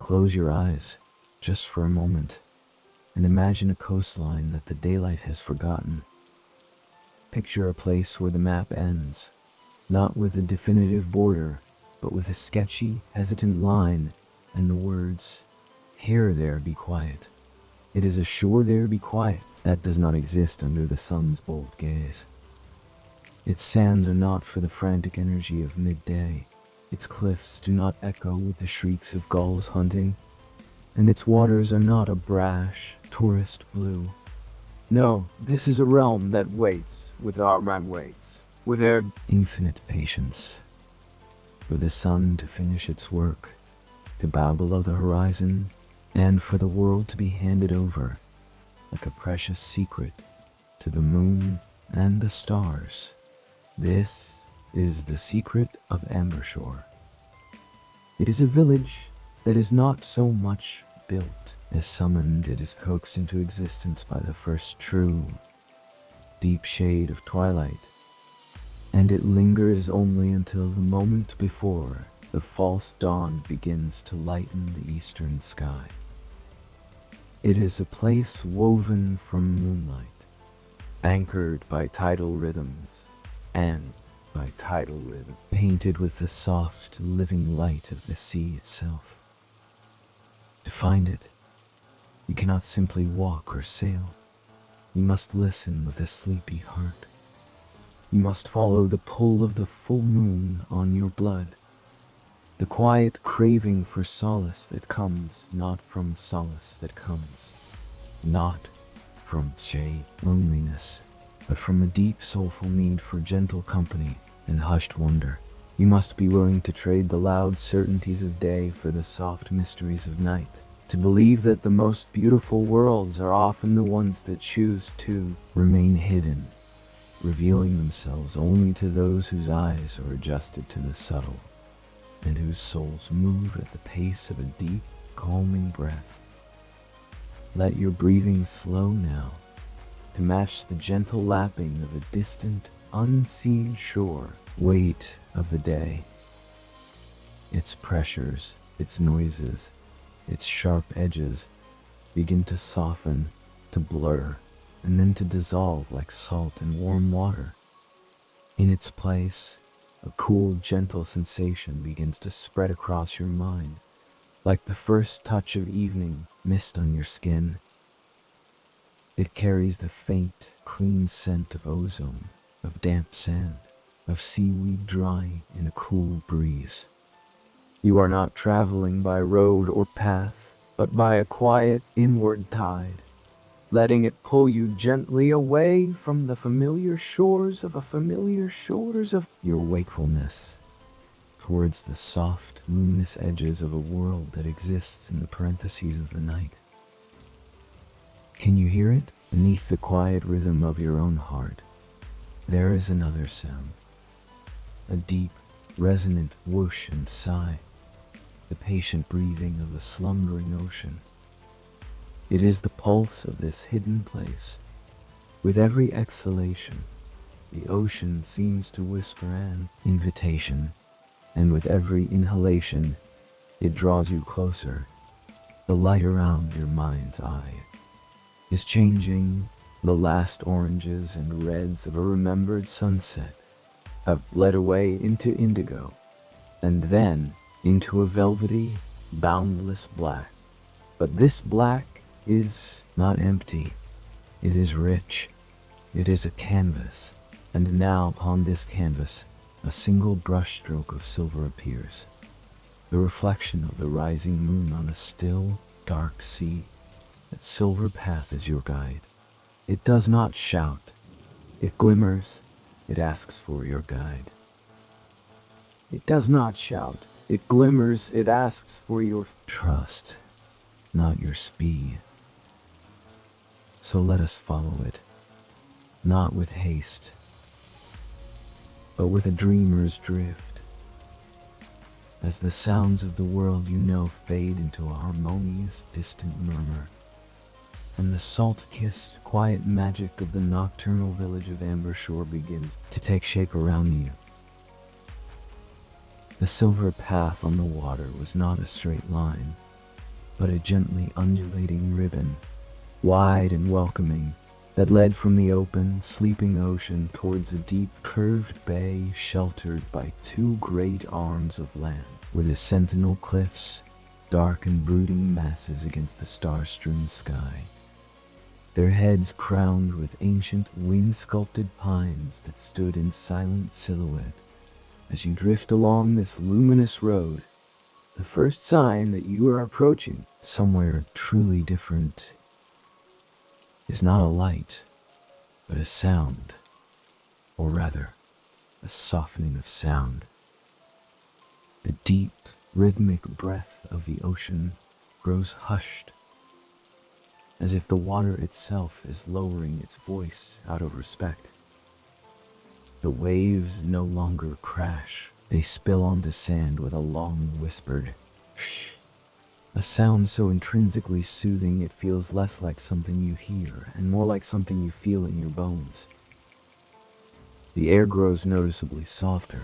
Close your eyes, just for a moment, and imagine a coastline that the daylight has forgotten. Picture a place where the map ends, not with a definitive border, but with a sketchy, hesitant line and the words, "Here there be quiet." It is a shore there be quiet that does not exist under the sun's bold gaze. Its sands are not for the frantic energy of midday. Its cliffs do not echo with the shrieks of gulls hunting, and its waters are not a brash, tourist blue. No, this is a realm that waits with our man waits, with their infinite patience, for the sun to finish its work, to bow below the horizon, and for the world to be handed over, like a precious secret, to the moon and the stars. This is the secret of Ambershore. It is a village that is not so much built as summoned. It is coaxed into existence by the first true, deep shade of twilight, and it lingers only until the moment before the false dawn begins to lighten the eastern sky. It is a place woven from moonlight, anchored by tidal rhythms, and by tidal rhythm, painted with the soft, living light of the sea itself. To find it, you cannot simply walk or sail. You must listen with a sleepy heart. You must follow the pull of the full moon on your blood, the quiet craving for solace that comes not from solace that comes, not from shade, loneliness, but from a deep soulful need for gentle company and hushed wonder. You must be willing to trade the loud certainties of day for the soft mysteries of night, to believe that the most beautiful worlds are often the ones that choose to remain hidden, revealing themselves only to those whose eyes are adjusted to the subtle, and whose souls move at the pace of a deep, calming breath. Let your breathing slow now, to match the gentle lapping of a distant, unseen shore. Weight of the day. Its pressures, its noises, its sharp edges begin to soften, to blur, and then to dissolve like salt in warm water. In its place, a cool, gentle sensation begins to spread across your mind, like the first touch of evening mist on your skin. It carries the faint, clean scent of ozone, of damp sand, of seaweed drying in a cool breeze. You are not traveling by road or path, but by a quiet inward tide, letting it pull you gently away from the familiar shores of your wakefulness, towards the soft, luminous edges of a world that exists in the parentheses of the night. Can you hear it? Beneath the quiet rhythm of your own heart, there is another sound. A deep, resonant whoosh and sigh, the patient breathing of the slumbering ocean. It is the pulse of this hidden place. With every exhalation, the ocean seems to whisper an invitation, and with every inhalation, it draws you closer. The light around your mind's eye is changing. The last oranges and reds of a remembered sunset have bled away into indigo, and then into a velvety, boundless black. But this black is not empty. It is rich. It is a canvas, and now upon this canvas, a single brushstroke of silver appears, the reflection of the rising moon on a still, dark sea. That silver path is your guide. It does not shout. It glimmers. It asks for your guide. It does not shout. It glimmers. It asks for your trust, not your speed. So let us follow it, not with haste, but with a dreamer's drift. As the sounds of the world you know fade into a harmonious, distant murmur, and the salt-kissed, quiet magic of the nocturnal village of Ambershore begins to take shape around you. The silver path on the water was not a straight line. but a gently undulating ribbon, wide and welcoming, that led from the open, sleeping ocean towards a deep, curved bay sheltered by two great arms of land, with the sentinel cliffs, dark and brooding masses against the star-strewn sky, their heads crowned with ancient, wind-sculpted pines that stood in silent silhouette. As you drift along this luminous road, the first sign that you are approaching somewhere truly different is not a light, but a sound, or rather, a softening of sound. The deep, rhythmic breath of the ocean grows hushed, as if the water itself is lowering its voice out of respect. The waves no longer crash, they spill onto sand with a long whispered shh, a sound so intrinsically soothing it feels less like something you hear and more like something you feel in your bones. The air grows noticeably softer,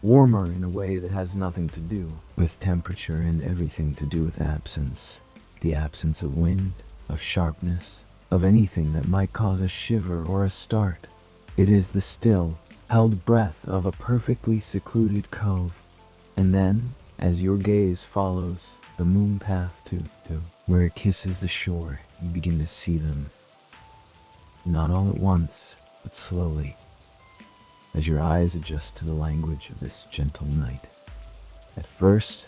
warmer in a way that has nothing to do with temperature and everything to do with absence. The absence of wind, of sharpness, of anything that might cause a shiver or a start. It is the still, held breath of a perfectly secluded cove. And then, as your gaze follows the moon path to where it kisses the shore, you begin to see them. Not all at once, but slowly, as your eyes adjust to the language of this gentle night. At first,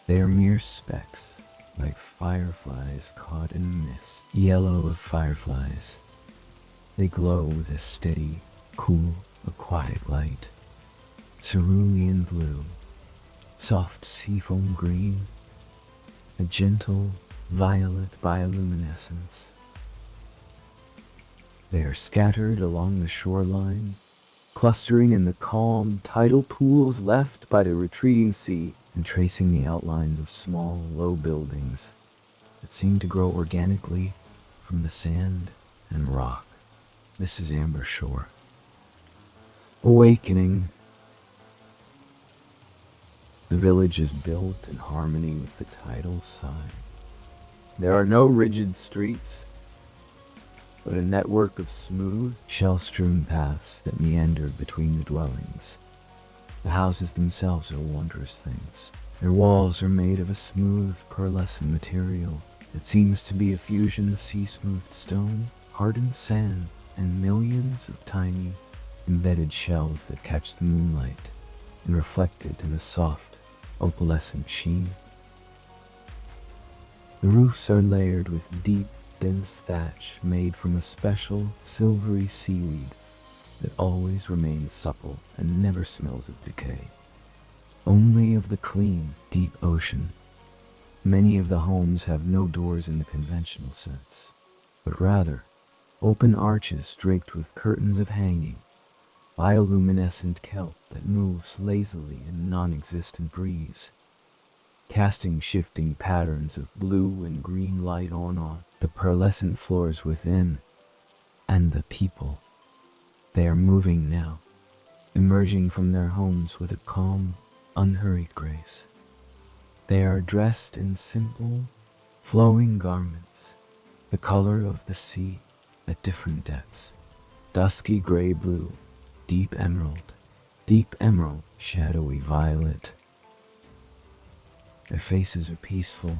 they are mere specks, like fireflies caught in mist. Yellow of fireflies. They glow with a steady, cool, aquatic light. Cerulean blue, soft seafoam green, a gentle violet bioluminescence. They are scattered along the shoreline, clustering in the calm, tidal pools left by the retreating sea, and tracing the outlines of small, low buildings that seem to grow organically from the sand and rock. This is Ambershore. Awakening. The village is built in harmony with the tidal side. There are no rigid streets, but a network of smooth, shell-strewn paths that meander between the dwellings. The houses themselves are wondrous things. Their walls are made of a smooth, pearlescent material that seems to be a fusion of sea-smoothed stone, hardened sand, and millions of tiny, embedded shells that catch the moonlight and reflect it in a soft, opalescent sheen. The roofs are layered with deep, dense thatch made from a special, silvery seaweed that always remains supple and never smells of decay. Only of the clean, deep ocean. Many of the homes have no doors in the conventional sense, but rather open arches draped with curtains of hanging, bioluminescent kelp that moves lazily in a non-existent breeze, casting shifting patterns of blue and green light on the pearlescent floors within. And the people, they are moving now, emerging from their homes with a calm, unhurried grace. They are dressed in simple, flowing garments, the color of the sea at different depths, dusky gray blue, deep emerald, shadowy violet. Their faces are peaceful,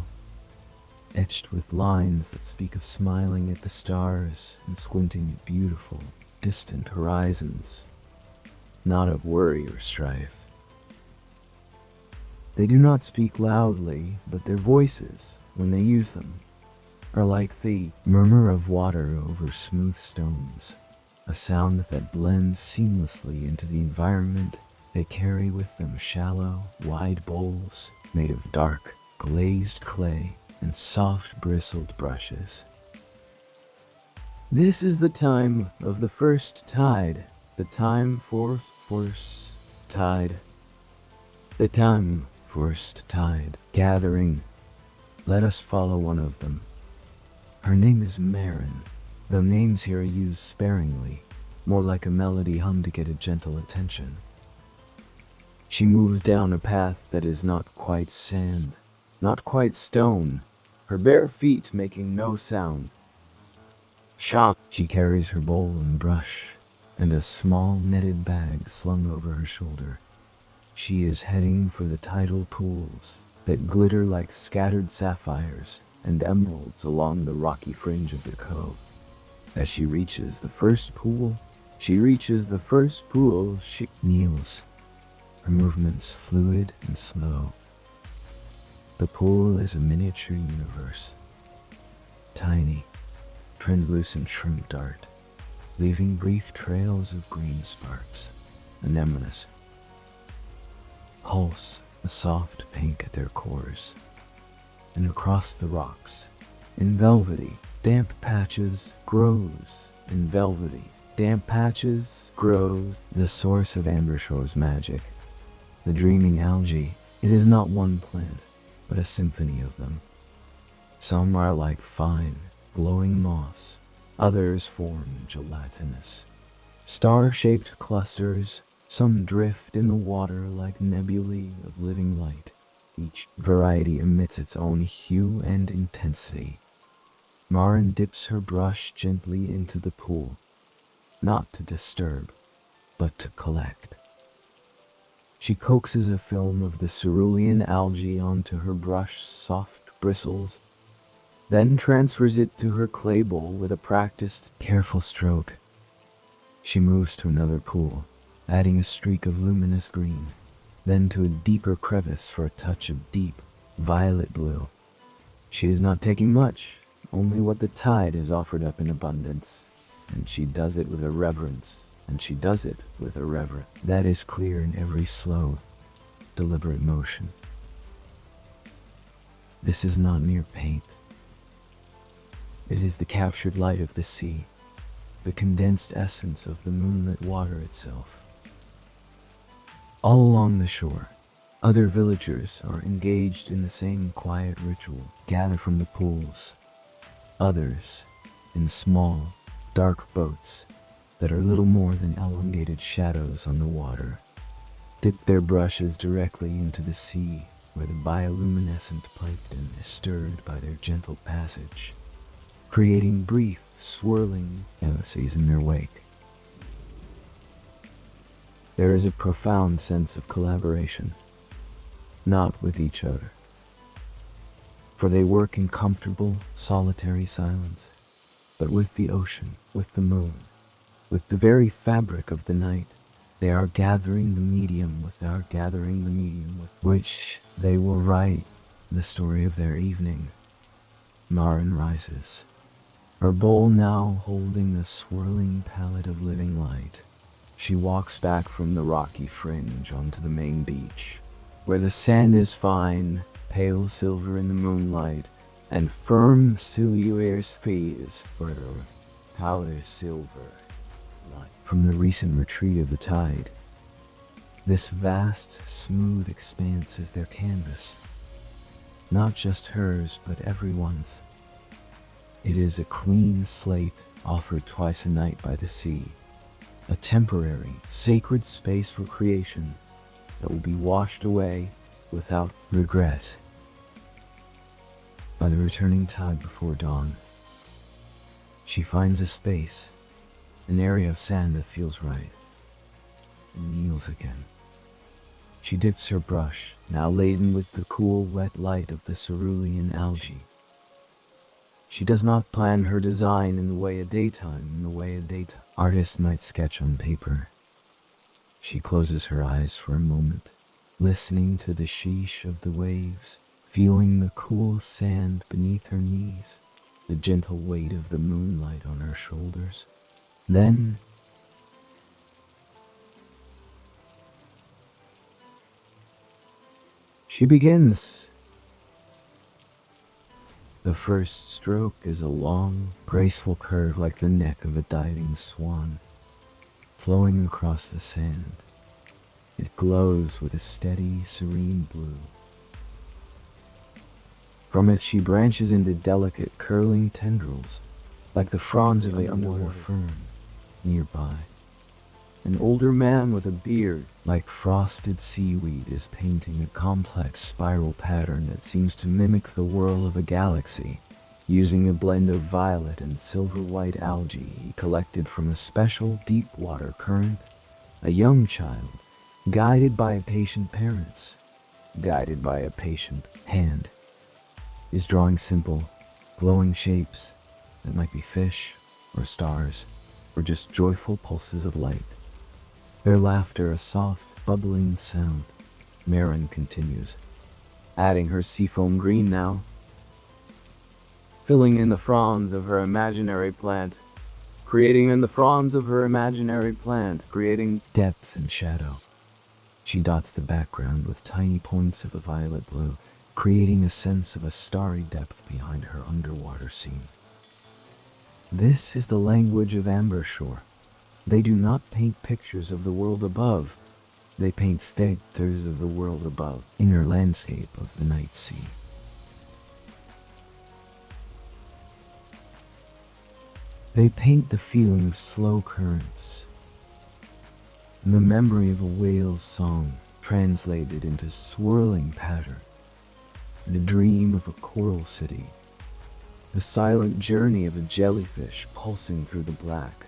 etched with lines that speak of smiling at the stars and squinting at beautiful, distant horizons, not of worry or strife. They do not speak loudly, but their voices, when they use them, are like the murmur of water over smooth stones, a sound that blends seamlessly into the environment. They carry with them shallow, wide bowls made of dark, glazed clay and soft, bristled brushes. This is the time of the first tide, the time for first tide, the time first tide gathering. Let us follow one of them. Her name is Maren, though names here are used sparingly, more like a melody hummed to get a gentle attention. She moves down a path that is not quite sand, not quite stone, her bare feet making no sound. Shocked, she carries her bowl and brush, and a small netted bag slung over her shoulder. She is heading for the tidal pools that glitter like scattered sapphires and emeralds along the rocky fringe of the cove. As she reaches the first pool, she kneels, her movements fluid and slow. The pool is a miniature universe, tiny, translucent shrimp dart, leaving brief trails of green sparks, anemones, pulse a soft pink at their cores, and across the rocks, in velvety, damp patches grows, the source of Ambershore's magic. The dreaming algae, it is not one plant, but a symphony of them. Some are like fine, glowing moss, others form gelatinous, star-shaped clusters, some drift in the water like nebulae of living light. Each variety emits its own hue and intensity. Maren dips her brush gently into the pool, not to disturb, but to collect. She coaxes a film of the cerulean algae onto her brush's soft bristles, then transfers it to her clay bowl with a practiced, careful stroke. She moves to another pool, adding a streak of luminous green, then to a deeper crevice for a touch of deep, violet blue. She is not taking much, only what the tide has offered up in abundance, and she does it with a reverence, that is clear in every slow, deliberate motion. This is not mere paint. It is the captured light of the sea, the condensed essence of the moonlit water itself. All along the shore, other villagers are engaged in the same quiet ritual, gather from the pools. Others, in small, dark boats that are little more than elongated shadows on the water, dip their brushes directly into the sea where the bioluminescent plankton is stirred by their gentle passage, creating brief, swirling galaxies in their wake. There is a profound sense of collaboration, not with each other, for they work in comfortable, solitary silence, but with the ocean, with the moon, with the very fabric of the night. They are gathering the medium with which they will write the story of their evening. Maren rises, her bowl now holding the swirling palette of living light. She walks back from the rocky fringe onto the main beach, where the sand is fine, pale silver in the moonlight, and firm silver spheres for powder silver light from the recent retreat of the tide. This vast, smooth expanse is their canvas, not just hers, but everyone's. It is a clean slate offered twice a night by the sea, a temporary, sacred space for creation that will be washed away without regret by the returning tide before dawn. She finds a space, an area of sand that feels right, and kneels again. She dips her brush, now laden with the cool, wet light of the cerulean algae. She does not plan her design in the way a daytime artist might sketch on paper. She closes her eyes for a moment, listening to the sheesh of the waves, feeling the cool sand beneath her knees, the gentle weight of the moonlight on her shoulders. Then she begins. The first stroke is a long, graceful curve like the neck of a diving swan, flowing across the sand. It glows with a steady, serene blue. From it she branches into delicate, curling tendrils, like the fronds of a underwater fern nearby. An older man with a beard, like frosted seaweed, is painting a complex spiral pattern that seems to mimic the whirl of a galaxy. Using a blend of violet and silver-white algae he collected from a special deep-water current, a young child, guided by patient parents, guided by a patient hand, is drawing simple, glowing shapes that might be fish or stars or just joyful pulses of light. Their laughter a soft, bubbling sound. Maren continues, adding her seafoam green now, filling in the fronds of her imaginary plant, creating depth and shadow. She dots the background with tiny points of a violet blue, creating a sense of a starry depth behind her underwater scene. This is the language of Ambershore. They do not paint pictures of the world above. They paint specters of the world above, inner landscape of the night sea. They paint the feeling of slow currents, and the memory of a whale's song translated into swirling pattern, the dream of a coral city, the silent journey of a jellyfish pulsing through the black.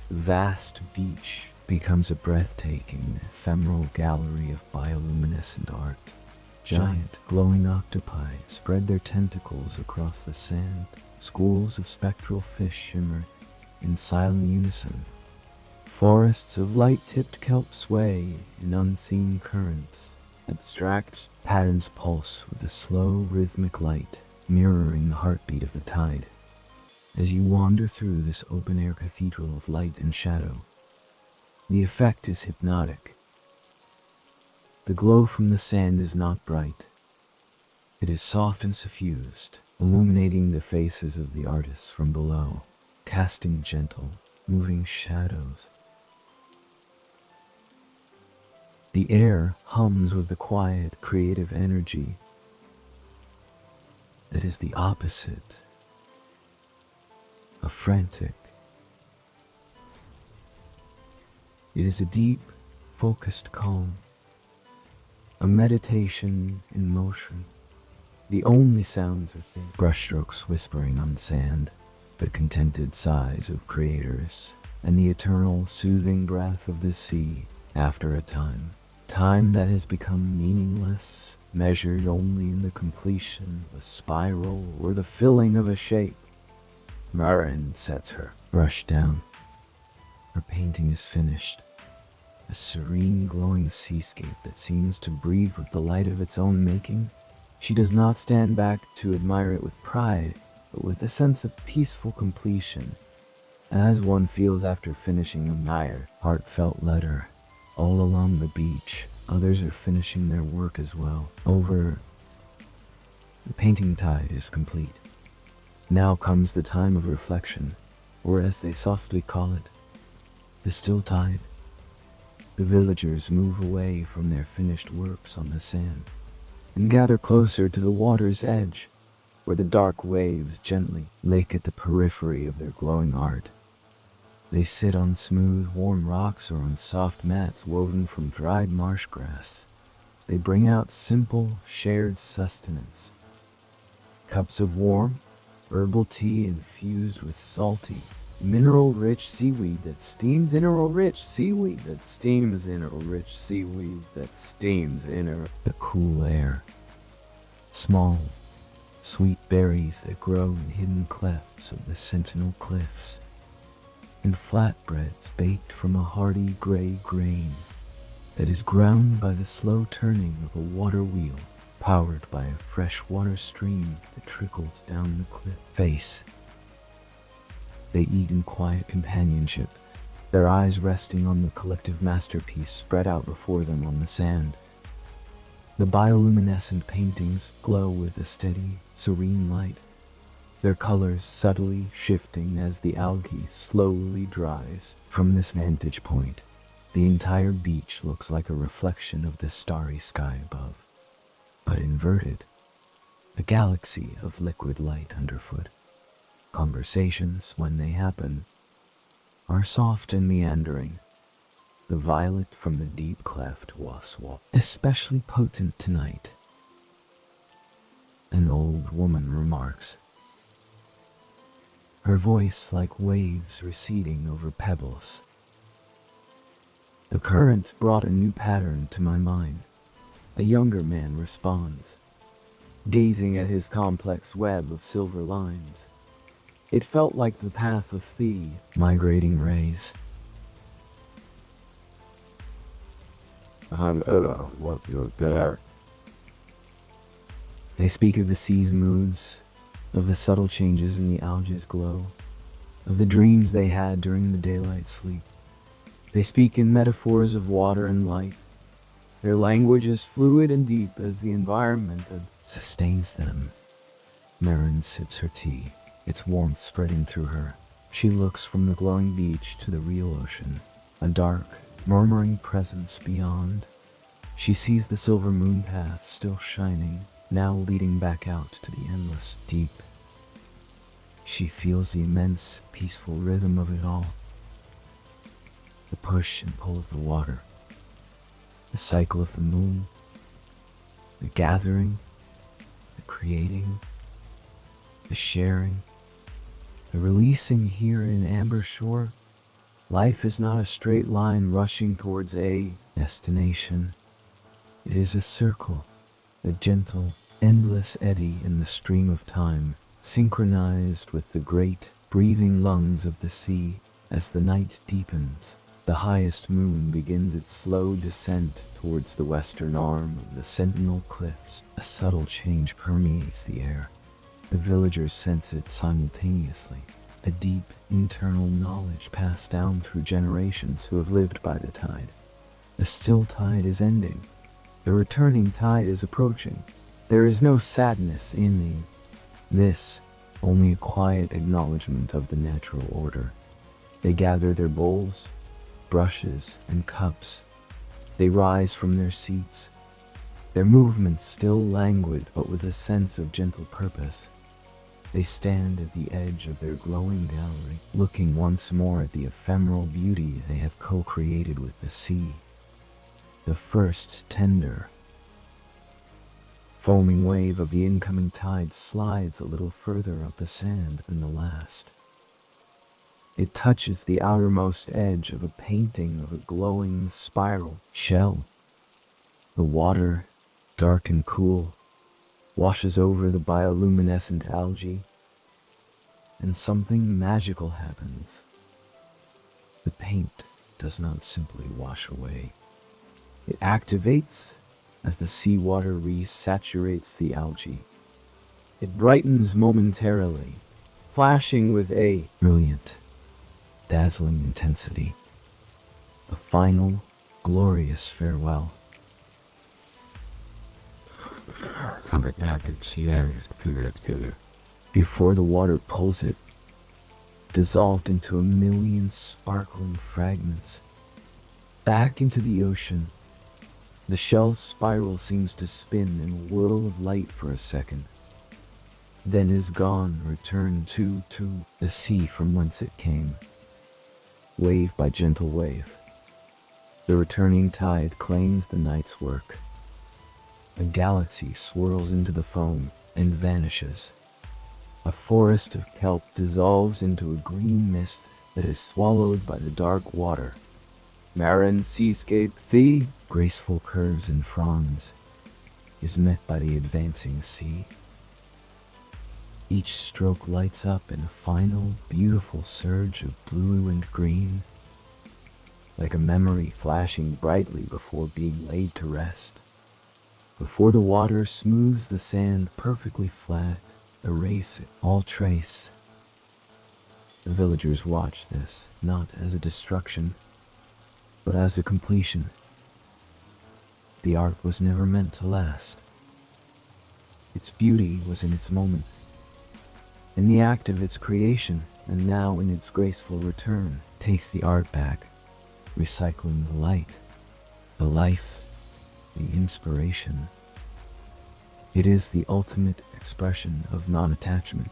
The vast beach becomes a breathtaking, ephemeral gallery of bioluminescent art. Giant, glowing octopi spread their tentacles across the sand. Schools of spectral fish shimmer in silent unison. Forests of light-tipped kelp sway in unseen currents. Abstract patterns pulse with a slow, rhythmic light, mirroring the heartbeat of the tide. As you wander through this open-air cathedral of light and shadow, the effect is hypnotic. The glow from the sand is not bright. It is soft and suffused, illuminating the faces of the artists from below, casting gentle, moving shadows. The air hums with the quiet, creative energy that is the opposite of frantic. It is a deep, focused calm, a meditation in motion. The only sounds are faint brushstrokes whispering on sand, the contented sighs of creators, and the eternal soothing breath of the sea after a time that has become meaningless, measured only in the completion of a spiral or the filling of a shape. Maren sets her brush down. Her painting is finished, a serene, glowing seascape that seems to breathe with the light of its own making. She does not stand back to admire it with pride, but with a sense of peaceful completion, as one feels after finishing a mere, heartfelt letter. All along the beach, others are finishing their work as well. The painting tide is complete. Now comes the time of reflection, or as they softly call it, the still tide. The villagers move away from their finished works on the sand and gather closer to the water's edge, where the dark waves gently lake at the periphery of their glowing art. They sit on smooth, warm rocks or on soft mats woven from dried marsh grass. They bring out simple, shared sustenance. Cups of warm, herbal tea infused with salty, mineral-rich seaweed that steams in the cool air. Small, sweet berries that grow in hidden clefts of the sentinel cliffs, and flatbreads baked from a hearty gray grain that is ground by the slow turning of a water wheel, powered by a freshwater stream that trickles down the cliff face. They eat in quiet companionship, their eyes resting on the collective masterpiece spread out before them on the sand. The bioluminescent paintings glow with a steady, serene light, their colors subtly shifting as the algae slowly dries. From this vantage point, the entire beach looks like a reflection of the starry sky above, but inverted, a galaxy of liquid light underfoot. Conversations, when they happen, are soft and meandering, The violet from the deep cleft was especially potent tonight, an old woman remarks, her voice like waves receding over pebbles. The current brought a new pattern to my mind. A younger man responds, gazing at his complex web of silver lines. It felt like the path of the migrating rays. What you're there. They speak of the sea's moods, of the subtle changes in the algae's glow, of the dreams they had during the daylight sleep. They speak in metaphors of water and light. Their language is fluid and deep as the environment that sustains them. Maren sips her tea, its warmth spreading through her. She looks from the glowing beach to the real ocean, a dark, murmuring presence beyond. She sees the silver moon path still shining, now leading back out to the endless deep. She feels the immense, peaceful rhythm of it all. The push and pull of the water, the cycle of the moon, the gathering, the creating, the sharing, the releasing. Here in Ambershore, life is not a straight line rushing towards a destination. It is a circle, a gentle, endless eddy in the stream of time, synchronized with the great, breathing lungs of the sea. As the night deepens, the highest moon begins its slow descent towards the western arm of the Sentinel Cliffs. A subtle change permeates the air. The villagers sense it simultaneously, a deep, internal knowledge passed down through generations who have lived by the tide. The still tide is ending. The returning tide is approaching. There is no sadness in this, only a quiet acknowledgement of the natural order. They gather their bowls, brushes, and cups. They rise from their seats, their movements still languid but with a sense of gentle purpose. They stand at the edge of their glowing gallery, looking once more at the ephemeral beauty they have co-created with the sea. The first tender, foaming wave of the incoming tide slides a little further up the sand than the last. It touches the outermost edge of a painting of a glowing spiral shell. The water, dark and cool, washes over the bioluminescent algae, and something magical happens. The paint does not simply wash away. It activates as the seawater resaturates the algae. It brightens momentarily, flashing with a brilliant, dazzling intensity. A final, glorious farewell. Before the water pulls it, dissolved into a million sparkling fragments, back into the ocean. The shell's spiral seems to spin in a whirl of light for a second, then is gone, returned to the sea from whence it came. Wave by gentle wave, the returning tide claims the night's work. A galaxy swirls into the foam and vanishes. A forest of kelp dissolves into a green mist that is swallowed by the dark water. Maren's seascape, the graceful curves and fronds, is met by the advancing sea. Each stroke lights up in a final, beautiful surge of blue and green, like a memory flashing brightly before being laid to rest. Before the water smooths the sand perfectly flat, erase it, all trace. The villagers watch this, not as a destruction, but as a completion. The art was never meant to last. Its beauty was in its moment, in the act of its creation, and now in its graceful return, takes the art back, recycling the light, the life, the inspiration. It is the ultimate expression of non-attachment,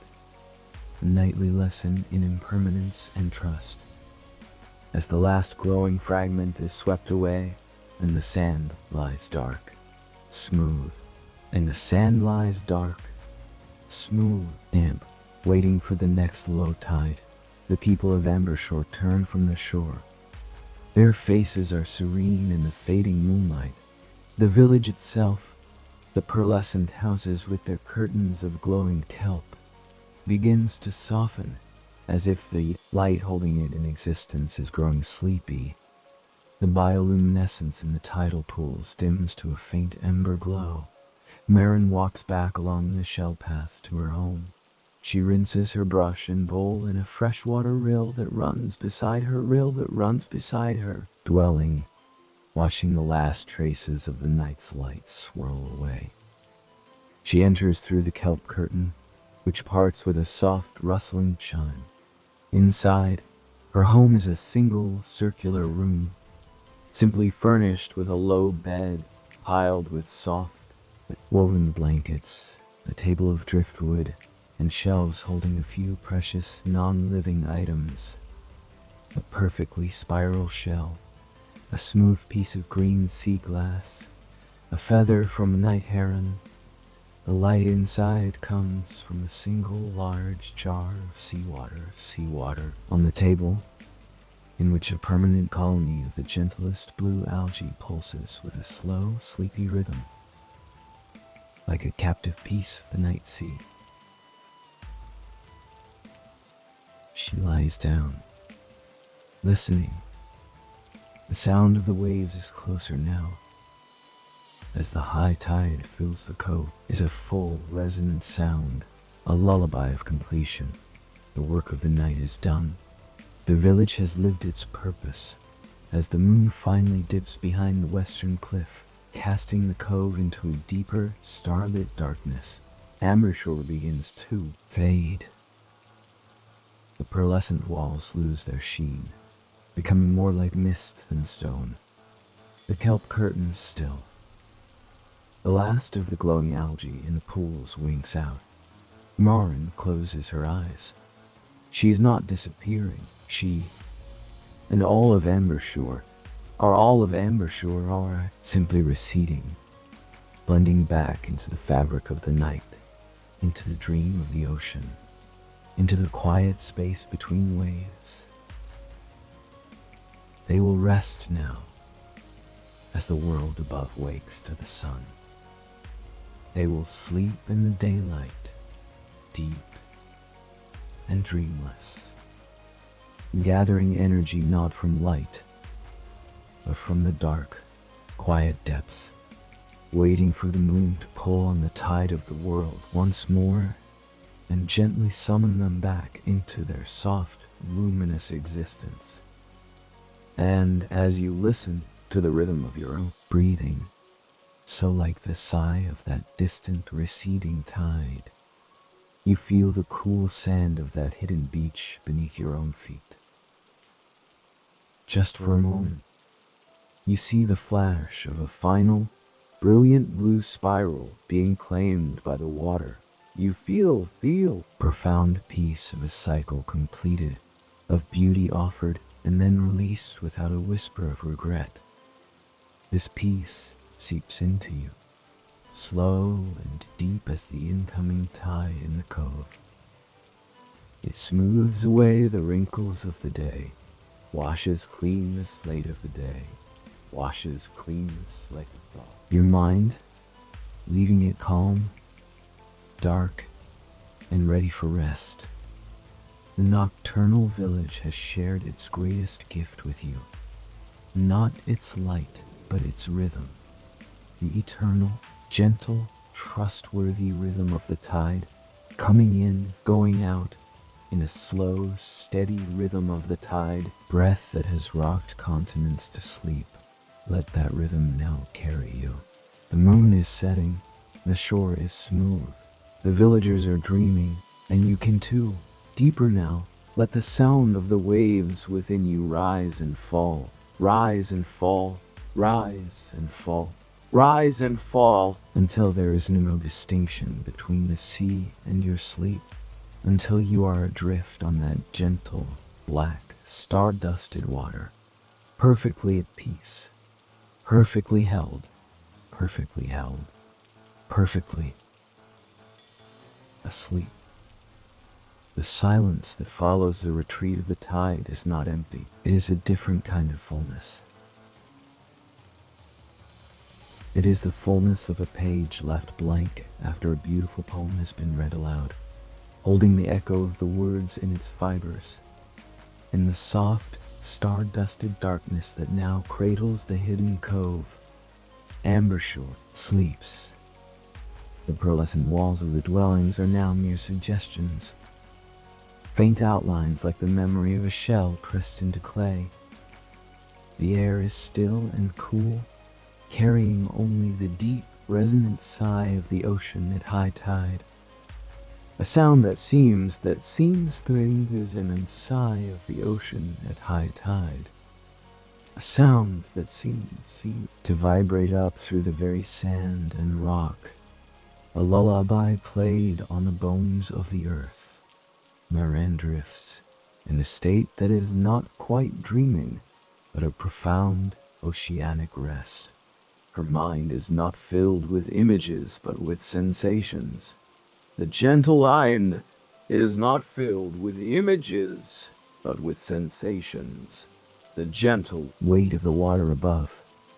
a nightly lesson in impermanence and trust. as the last glowing fragment is swept away, and the sand lies dark, smooth, and the sand lies dark, smooth, damp, waiting for the next low tide. The people of Ambershore turn from the shore. Their faces are serene in the fading moonlight. The village itself, the pearlescent houses with their curtains of glowing kelp, begins to soften, as if the light holding it in existence is growing sleepy. The bioluminescence in the tidal pools dims to a faint ember glow. Maren walks back along the shell path to her home. She rinses her brush and bowl in a freshwater rill that runs beside her, dwelling, watching the last traces of the night's light swirl away. She enters through the kelp curtain, which parts with a soft rustling chime. Inside, her home is a single circular room, simply furnished with a low bed piled with soft, woven blankets, a table of driftwood, and shelves holding a few precious non-living items. A perfectly spiral shell, a smooth piece of green sea glass, a feather from a night heron. The light inside comes from a single large jar of seawater on the table, in which a permanent colony of the gentlest blue algae pulses with a slow, sleepy rhythm, like a captive piece of the night sea. She lies down, listening. The sound of the waves is closer now. As the high tide fills the cove, is a full, resonant sound, a lullaby of completion. The work of the night is done. The village has lived its purpose. As the moon finally dips behind the western cliff, casting the cove into a deeper, starlit darkness, Ambershore begins to fade. The pearlescent walls lose their sheen, becoming more like mist than stone. The kelp curtains still. The last of the glowing algae in the pools winks out. Maren closes her eyes. She is not disappearing. She and all of Ambershore are simply receding, blending back into the fabric of the night, into the dream of the ocean, into the quiet space between waves. They will rest now, as the world above wakes to the sun. They will sleep in the daylight, deep and dreamless, gathering energy not from light, but from the dark, quiet depths, waiting for the moon to pull on the tide of the world once more and gently summon them back into their soft, luminous existence. And as you listen to the rhythm of your own breathing, so like the sigh of that distant receding tide, you feel the cool sand of that hidden beach beneath your own feet. Just for a moment, you see the flash of a final, brilliant blue spiral being claimed by the water. You feel profound peace of a cycle completed, of beauty offered and then released without a whisper of regret. This peace seeps into you, slow and deep as the incoming tide in the cove. It smooths away the wrinkles of the day, washes clean the slate of the day, washes clean the slate of thought. Your mind, leaving it calm, dark, and ready for rest. The nocturnal village has shared its greatest gift with you. Not its light, but its rhythm. The eternal, gentle, trustworthy rhythm of the tide, coming in, going out, in a slow, steady rhythm of the tide, breath that has rocked continents to sleep. Let that rhythm now carry you. The moon is setting, the shore is smooth, the villagers are dreaming, and you can too. Deeper now, let the sound of the waves within you rise and fall, rise and fall, rise and fall, rise and fall, until there is no distinction between the sea and your sleep, until you are adrift on that gentle, black, star-dusted water, perfectly at peace, perfectly held, perfectly held, perfectly asleep. The silence that follows the retreat of the tide is not empty. It is a different kind of fullness. It is the fullness of a page left blank after a beautiful poem has been read aloud, holding the echo of the words in its fibers. In the soft, star-dusted darkness that now cradles the hidden cove, Ambershore sleeps. The pearlescent walls of the dwellings are now mere suggestions, faint outlines like the memory of a shell pressed into clay. The air is still and cool, carrying only the deep, resonant sigh of the ocean at high tide. A sound that seems to immense sigh of the ocean at high tide. A sound that seems to vibrate up through the very sand and rock. A lullaby played on the bones of the earth. Maren drifts in a state that is not quite dreaming, but a profound oceanic rest. Her mind is not filled with images, but with sensations. The gentle mind is not filled with images, but with sensations. The gentle weight of the water above,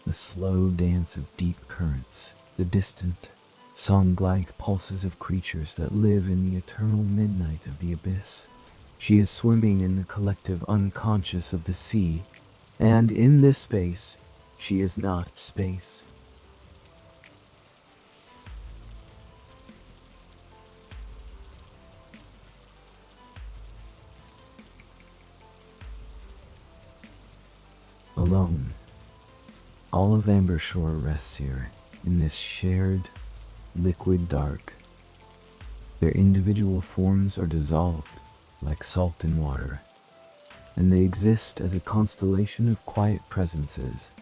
the slow dance of deep currents, the distant, song-like pulses of creatures that live in the eternal midnight of the abyss. She is swimming in the collective unconscious of the sea, and in this space, she is not space. Alone. All of Ambershore rests here, in this shared, liquid dark. Their individual forms are dissolved, like salt in water, and they exist as a constellation of quiet presences,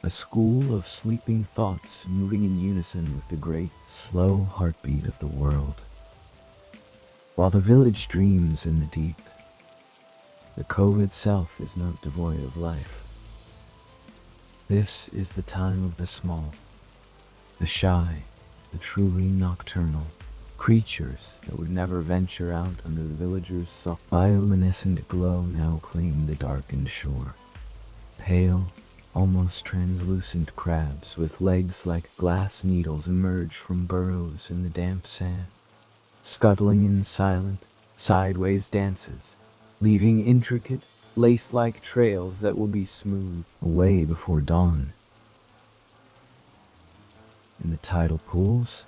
a school of sleeping thoughts moving in unison with the great, slow heartbeat of the world. While the village dreams in the deep, the cove itself is not devoid of life. This is the time of the small, the shy, the truly nocturnal, creatures that would never venture out under the villagers' soft bioluminescent glow now claim the darkened shore. Pale, almost translucent crabs with legs like glass needles emerge from burrows in the damp sand, scuttling in silent, sideways dances, leaving intricate, lace-like trails that will be smoothed away before dawn. In the tidal pools,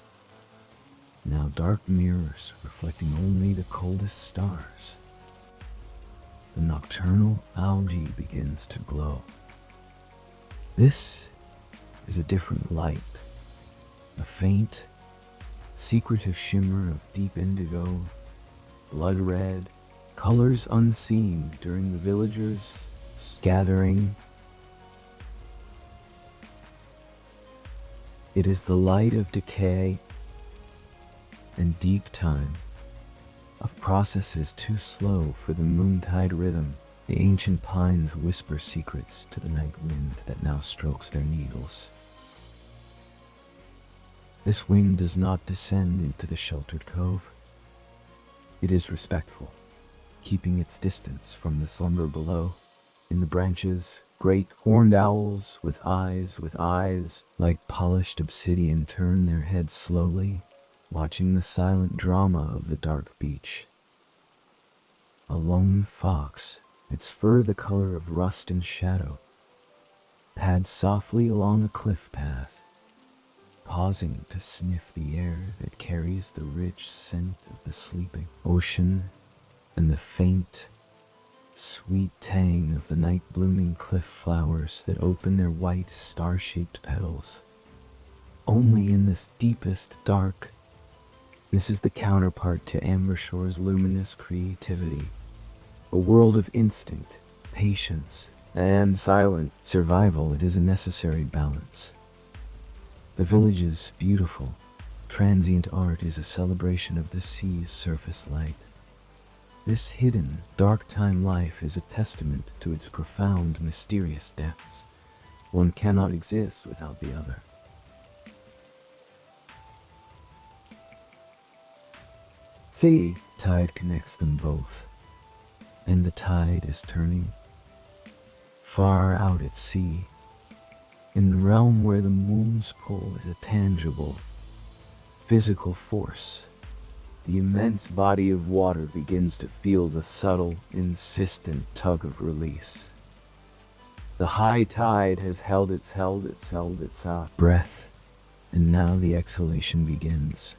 now dark mirrors reflecting only the coldest stars, the nocturnal algae begins to glow. This is a different light, a faint, secretive shimmer of deep indigo, blood red, colors unseen during the villagers' gathering. It is the light of decay and deep time, of processes too slow for the moontide rhythm. The ancient pines whisper secrets to the night wind that now strokes their needles. This wind does not descend into the sheltered cove. It is respectful, keeping its distance from the slumber below. In the branches, great horned owls with eyes like polished obsidian turn their heads slowly, watching the silent drama of the dark beach. A lone fox, its fur the color of rust and shadow, pads softly along a cliff path, pausing to sniff the air that carries the rich scent of the sleeping ocean and the faint, sweet tang of the night-blooming cliff flowers that open their white, star-shaped petals. Only in this deepest dark, this is the counterpart to Ambershore's luminous creativity, a world of instinct, patience, and silent survival. It is a necessary balance. The village's beautiful, transient art is a celebration of the sea's surface light. This hidden, dark time life is a testament to its profound, mysterious depths. One cannot exist without the other. The tide connects them both, and the tide is turning far out at sea, in the realm where the moon's pull is a tangible, physical force. The immense body of water begins to feel the subtle, insistent tug of release. The high tide has held its breath, and now the exhalation begins.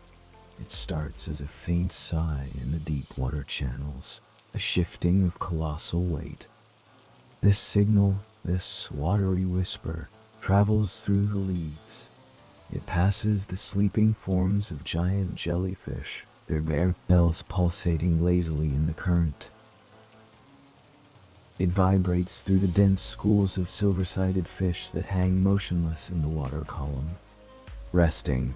It starts as a faint sigh in the deep water channels, a shifting of colossal weight. This signal, this watery whisper, travels through the leaves. It passes the sleeping forms of giant jellyfish, their bare bells pulsating lazily in the current. It vibrates through the dense schools of silver-sided fish that hang motionless in the water column, resting.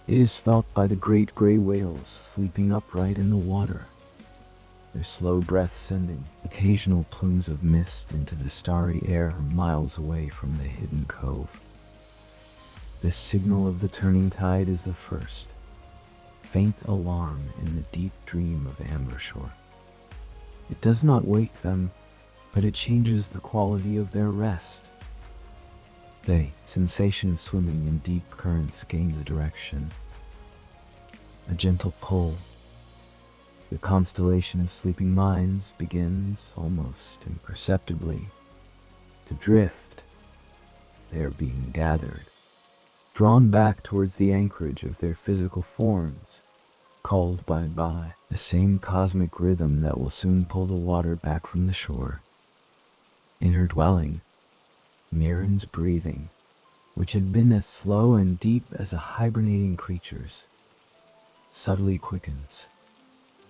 It is felt by the great gray whales sleeping upright in the water, their slow breath sending occasional plumes of mist into the starry air miles away from the hidden cove. This signal of the turning tide is the first faint alarm in the deep dream of Ambershore. It does not wake them, but it changes the quality of their rest. The sensation of swimming in deep currents gains direction. A gentle pull. The constellation of sleeping minds begins, almost imperceptibly, to drift. They are being gathered, drawn back towards the anchorage of their physical forms, called by the same cosmic rhythm that will soon pull the water back from the shore. In her dwelling, Maren's breathing, which had been as slow and deep as a hibernating creature's, subtly quickens.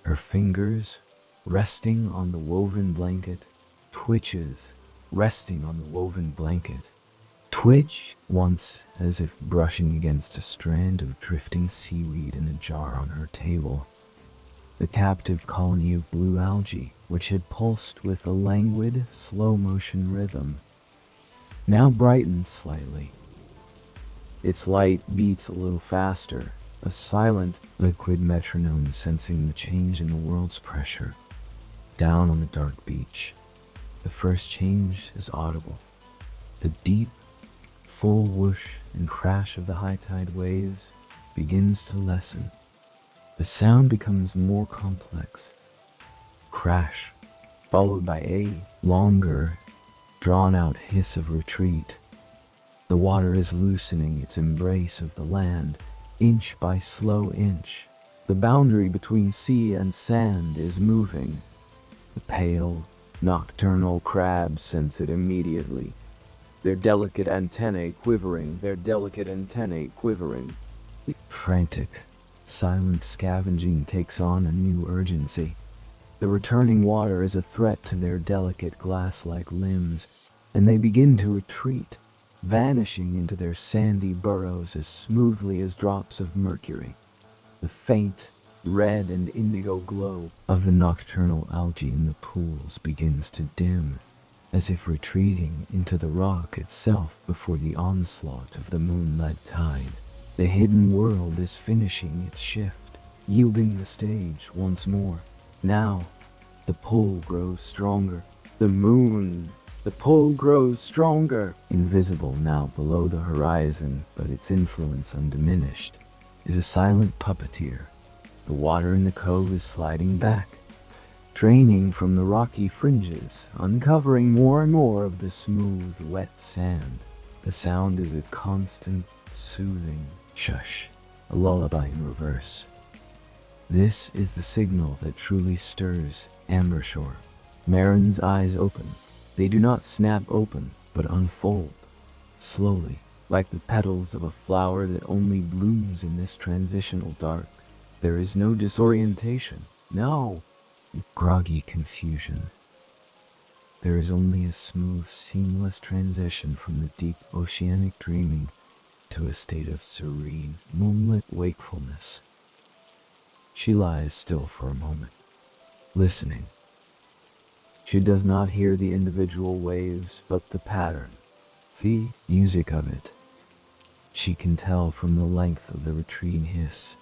Her fingers, resting on the woven blanket, twitches, resting on the woven blanket. Twitch once as if brushing against a strand of drifting seaweed in a jar on her table. The captive colony of blue algae, which had pulsed with a languid, slow-motion rhythm, now brightens slightly. Its light beats a little faster, a silent, liquid metronome sensing the change in the world's pressure. Down on the dark beach, the first change is audible. The deep, full whoosh and crash of the high tide waves begins to lessen. The sound becomes more complex. Crash, followed by a longer, drawn-out hiss of retreat. The water is loosening its embrace of the land, inch by slow inch. The boundary between sea and sand is moving. The pale, nocturnal crabs sense it immediately, their delicate antennae quivering. Frantic, silent scavenging takes on a new urgency. The returning water is a threat to their delicate glass-like limbs, and they begin to retreat, vanishing into their sandy burrows as smoothly as drops of mercury. The faint, red and indigo glow of the nocturnal algae in the pools begins to dim, as if retreating into the rock itself before the onslaught of the moonlit tide. The hidden world is finishing its shift, yielding the stage once more. Now, the pull grows stronger. The pull grows stronger. Invisible now below the horizon, but its influence undiminished, is a silent puppeteer. The water in the cove is sliding back, draining from the rocky fringes, uncovering more and more of the smooth, wet sand. The sound is a constant, soothing shush, a lullaby in reverse. This is the signal that truly stirs Ambershore. Maren's eyes open. They do not snap open, but unfold, slowly, like the petals of a flower that only blooms in this transitional dark. There is no disorientation, no groggy confusion. There is only a smooth, seamless transition from the deep oceanic dreaming to a state of serene, moonlit wakefulness. She lies still for a moment, listening. She does not hear the individual waves, but the pattern, the music of it. She can tell from the length of the retreating hiss,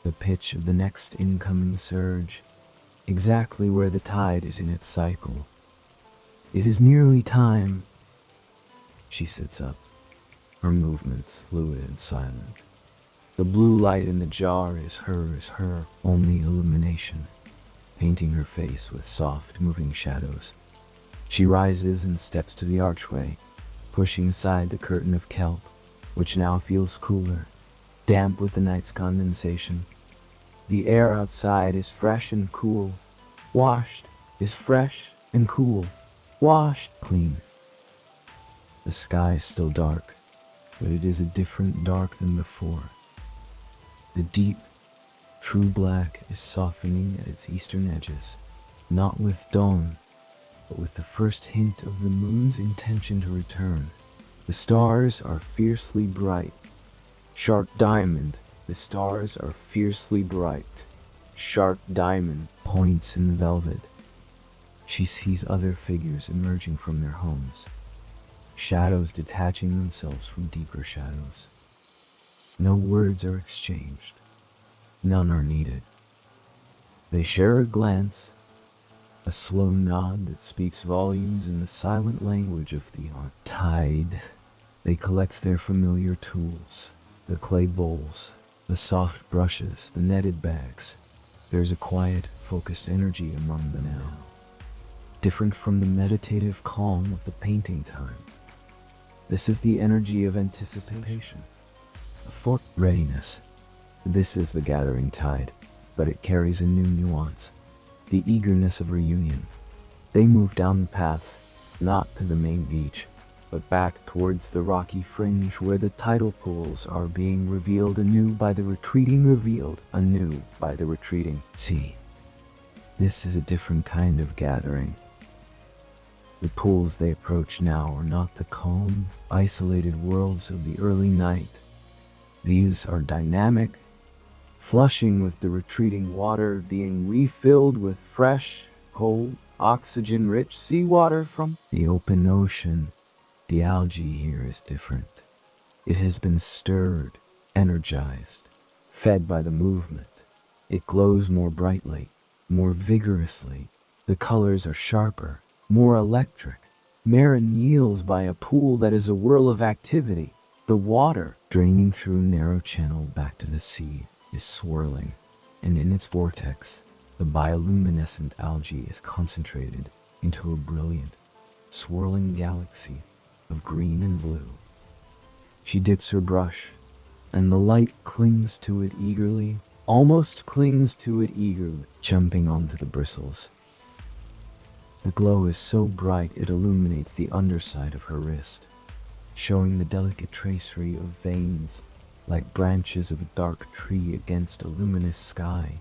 the pitch of the next incoming surge, exactly where the tide is in its cycle. It is nearly time. She sits up, her movements fluid and silent. The blue light in the jar is her only illumination, painting her face with soft, moving shadows. She rises and steps to the archway, pushing aside the curtain of kelp, which now feels cooler, damp with the night's condensation. The air outside is fresh and cool. Washed is fresh and cool. Washed clean. The sky is still dark, but it is a different dark than before. The deep, true black is softening at its eastern edges, not with dawn, but with the first hint of the moon's intention to return. The stars are fiercely bright. Sharp diamond, the stars are fiercely bright. Sharp diamond points in the velvet. She sees other figures emerging from their homes, shadows detaching themselves from deeper shadows. No words are exchanged. None are needed. They share a glance, a slow nod that speaks volumes in the silent language of the tide. They collect their familiar tools, the clay bowls, the soft brushes, the netted bags. There's a quiet, focused energy among them now, different from the meditative calm of the painting time. This is the energy of anticipation, for readiness. This is the gathering tide, but it carries a new nuance, the eagerness of reunion. They move down the paths, not to the main beach, but back towards the rocky fringe where the tidal pools are being revealed anew by the retreating, sea. This is a different kind of gathering. The pools they approach now are not the calm, isolated worlds of the early night. These are dynamic, flushing with the retreating water being refilled with fresh, cold, oxygen-rich seawater from the open ocean. The algae here is different. It has been stirred, energized, fed by the movement. It glows more brightly, more vigorously. The colors are sharper, more electric. Maren kneels by a pool that is a whirl of activity. The water, draining through a narrow channel back to the sea, is swirling, and in its vortex, the bioluminescent algae is concentrated into a brilliant, swirling galaxy of green and blue. She dips her brush, and the light clings to it eagerly, almost clings to it eagerly, jumping onto the bristles. The glow is so bright it illuminates the underside of her wrist, showing the delicate tracery of veins like branches of a dark tree against a luminous sky.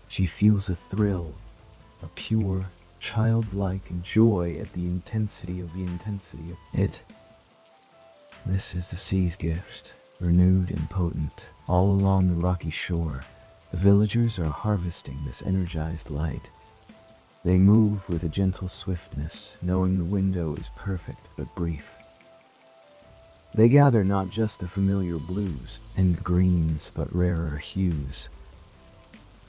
She feels a thrill, a pure, childlike joy at the intensity of it. This is the sea's gift, renewed and potent, all along the rocky shore. The villagers are harvesting this energized light. They move with a gentle swiftness, knowing the window is perfect but brief. They gather not just the familiar blues and greens, but rarer hues.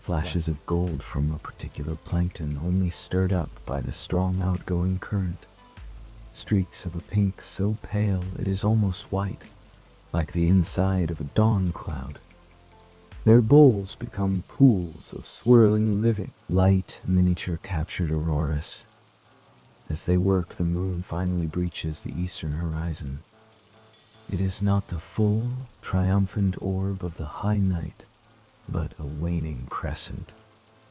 Flashes of gold from a particular plankton only stirred up by the strong outgoing current. Streaks of a pink so pale it is almost white, like the inside of a dawn cloud. Their bowls become pools of swirling living, light miniature captured auroras. As they work, the moon finally breaches the eastern horizon. It is not the full, triumphant orb of the high night, but a waning crescent,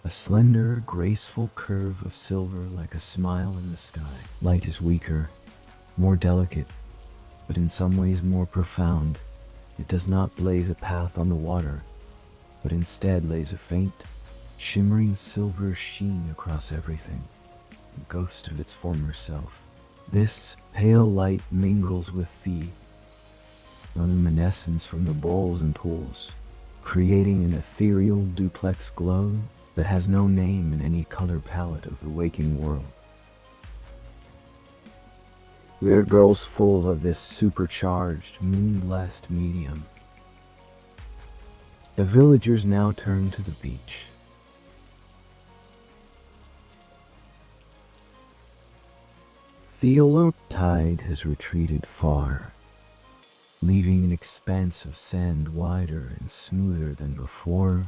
a slender, graceful curve of silver like a smile in the sky. Light is weaker, more delicate, but in some ways more profound. It does not blaze a path on the water, but instead lays a faint, shimmering silver sheen across everything, a ghost of its former self. This pale light mingles with the luminescence from the bowls and pools, creating an ethereal duplex glow that has no name in any color palette of the waking world. We are girls full of this supercharged, moon-blessed medium. The villagers now turn to the beach. The low tide has retreated far, leaving an expanse of sand wider and smoother than before,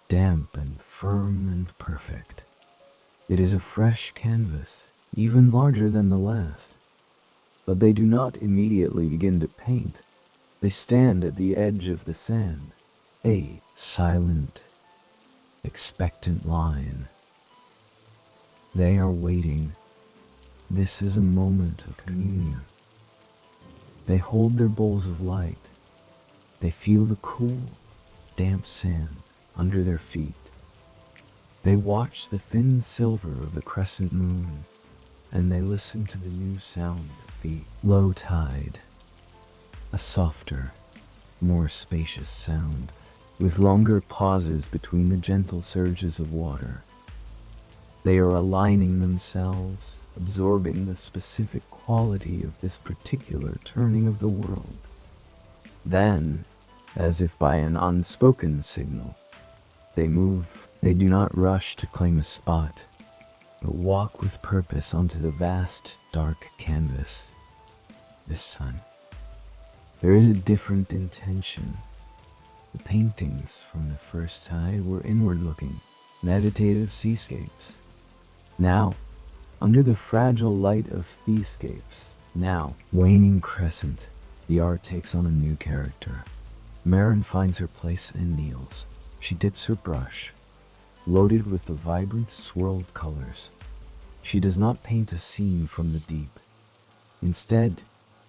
damp and firm and perfect. It is a fresh canvas, even larger than the last. But they do not immediately begin to paint. They stand at the edge of the sand, a silent, expectant line. They are waiting. This is a moment of communion. They hold their bowls of light. They feel the cool, damp sand under their feet. They watch the thin silver of the crescent moon, and they listen to the new sound of the low tide, a softer, more spacious sound, with longer pauses between the gentle surges of water. They are aligning themselves, absorbing the specific quality of this particular turning of the world. Then, as if by an unspoken signal, they move. They do not rush to claim a spot, but walk with purpose onto the vast, dark canvas. This time, there is a different intention. The paintings from the first tide were inward-looking, meditative seascapes. Now, under the fragile light of seascapes, now waning crescent, the art takes on a new character. Maren finds her place and kneels. She dips her brush, loaded with the vibrant swirled colors. She does not paint a scene from the deep. Instead,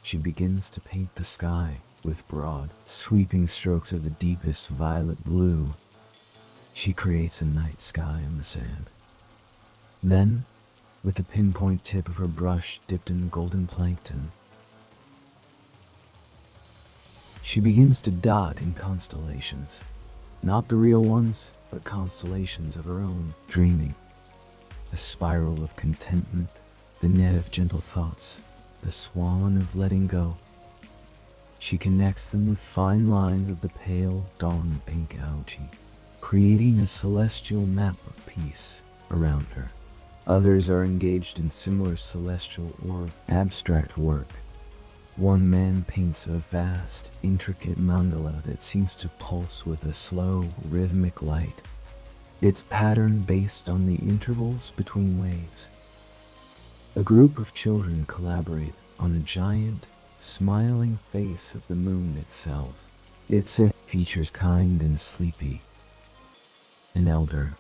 she begins to paint the sky with broad, sweeping strokes of the deepest violet blue. She creates a night sky on the sand. Then, with the pinpoint tip of her brush dipped in golden plankton, she begins to dot in constellations. Not the real ones, but constellations of her own, dreaming. The spiral of contentment, the net of gentle thoughts, the swan of letting go. She connects them with fine lines of the pale dawn pink algae, creating a celestial map of peace around her. Others are engaged in similar celestial or abstract work. One man paints a vast, intricate mandala that seems to pulse with a slow, rhythmic light, its pattern based on the intervals between waves. A group of children collaborate on a giant, smiling face of the moon itself. Its features kind and sleepy. An elder,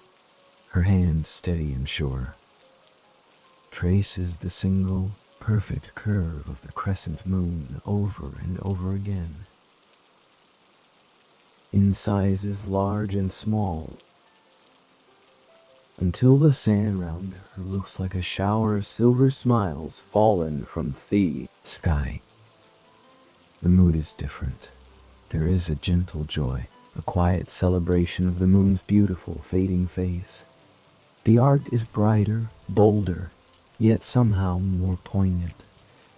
her hand steady and sure, traces the single, perfect curve of the crescent moon over and over again. In sizes large and small, until the sand round her looks like a shower of silver smiles fallen from the sky. The mood is different. There is a gentle joy, a quiet celebration of the moon's beautiful fading face. The art is brighter, bolder, yet somehow more poignant,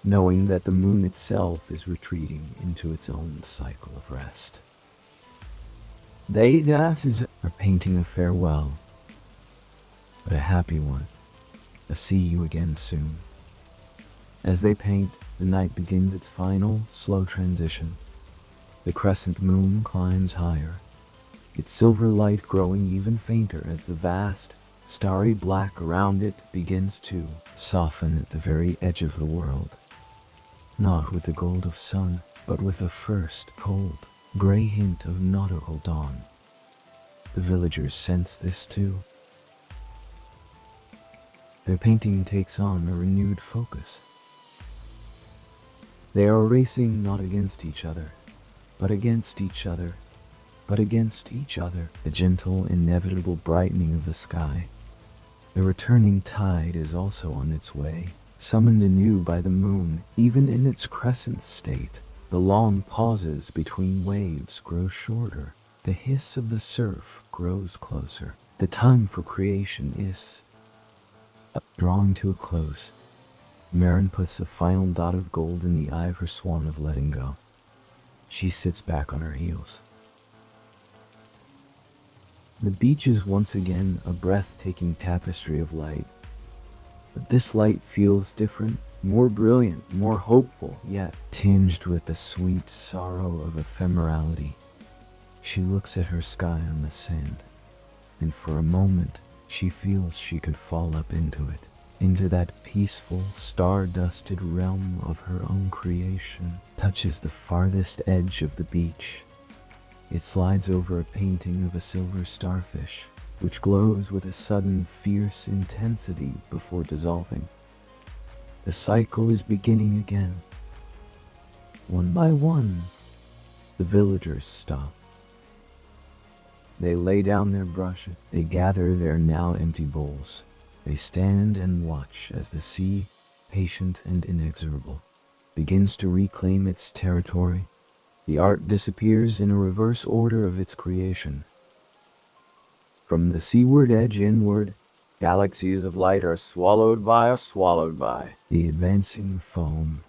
knowing that the moon itself is retreating into its own cycle of rest. They are painting a farewell, but a happy one, a see you again soon. As they paint, the night begins its final, slow transition. The crescent moon climbs higher, its silver light growing even fainter as the vast, starry black around it begins to soften at the very edge of the world. Not with the gold of sun, but with a first cold, gray hint of nautical dawn. The villagers sense this too. Their painting takes on a renewed focus. They are racing not against each other, but against each other, but against each other. The gentle, inevitable brightening of the sky. The returning tide is also on its way, summoned anew by the moon, even in its crescent state. The long pauses between waves grow shorter. The hiss of the surf grows closer. The time for creation is drawing to a close. Maren puts a final dot of gold in the eye of her swan of letting go. She sits back on her heels. The beach is once again a breathtaking tapestry of light. But this light feels different, more brilliant, more hopeful, yet tinged with the sweet sorrow of ephemerality. She looks at her sky on the sand, and for a moment she feels she could fall up into it, into that peaceful, star-dusted realm of her own creation. Touches the farthest edge of the beach. It slides over a painting of a silver starfish, which glows with a sudden fierce intensity before dissolving. The cycle is beginning again. One by one, the villagers stop. They lay down their brushes. They gather their now empty bowls. They stand and watch as the sea, patient and inexorable, begins to reclaim its territory. The art disappears in a reverse order of its creation. From the seaward edge inward, galaxies of light are swallowed by the advancing foam.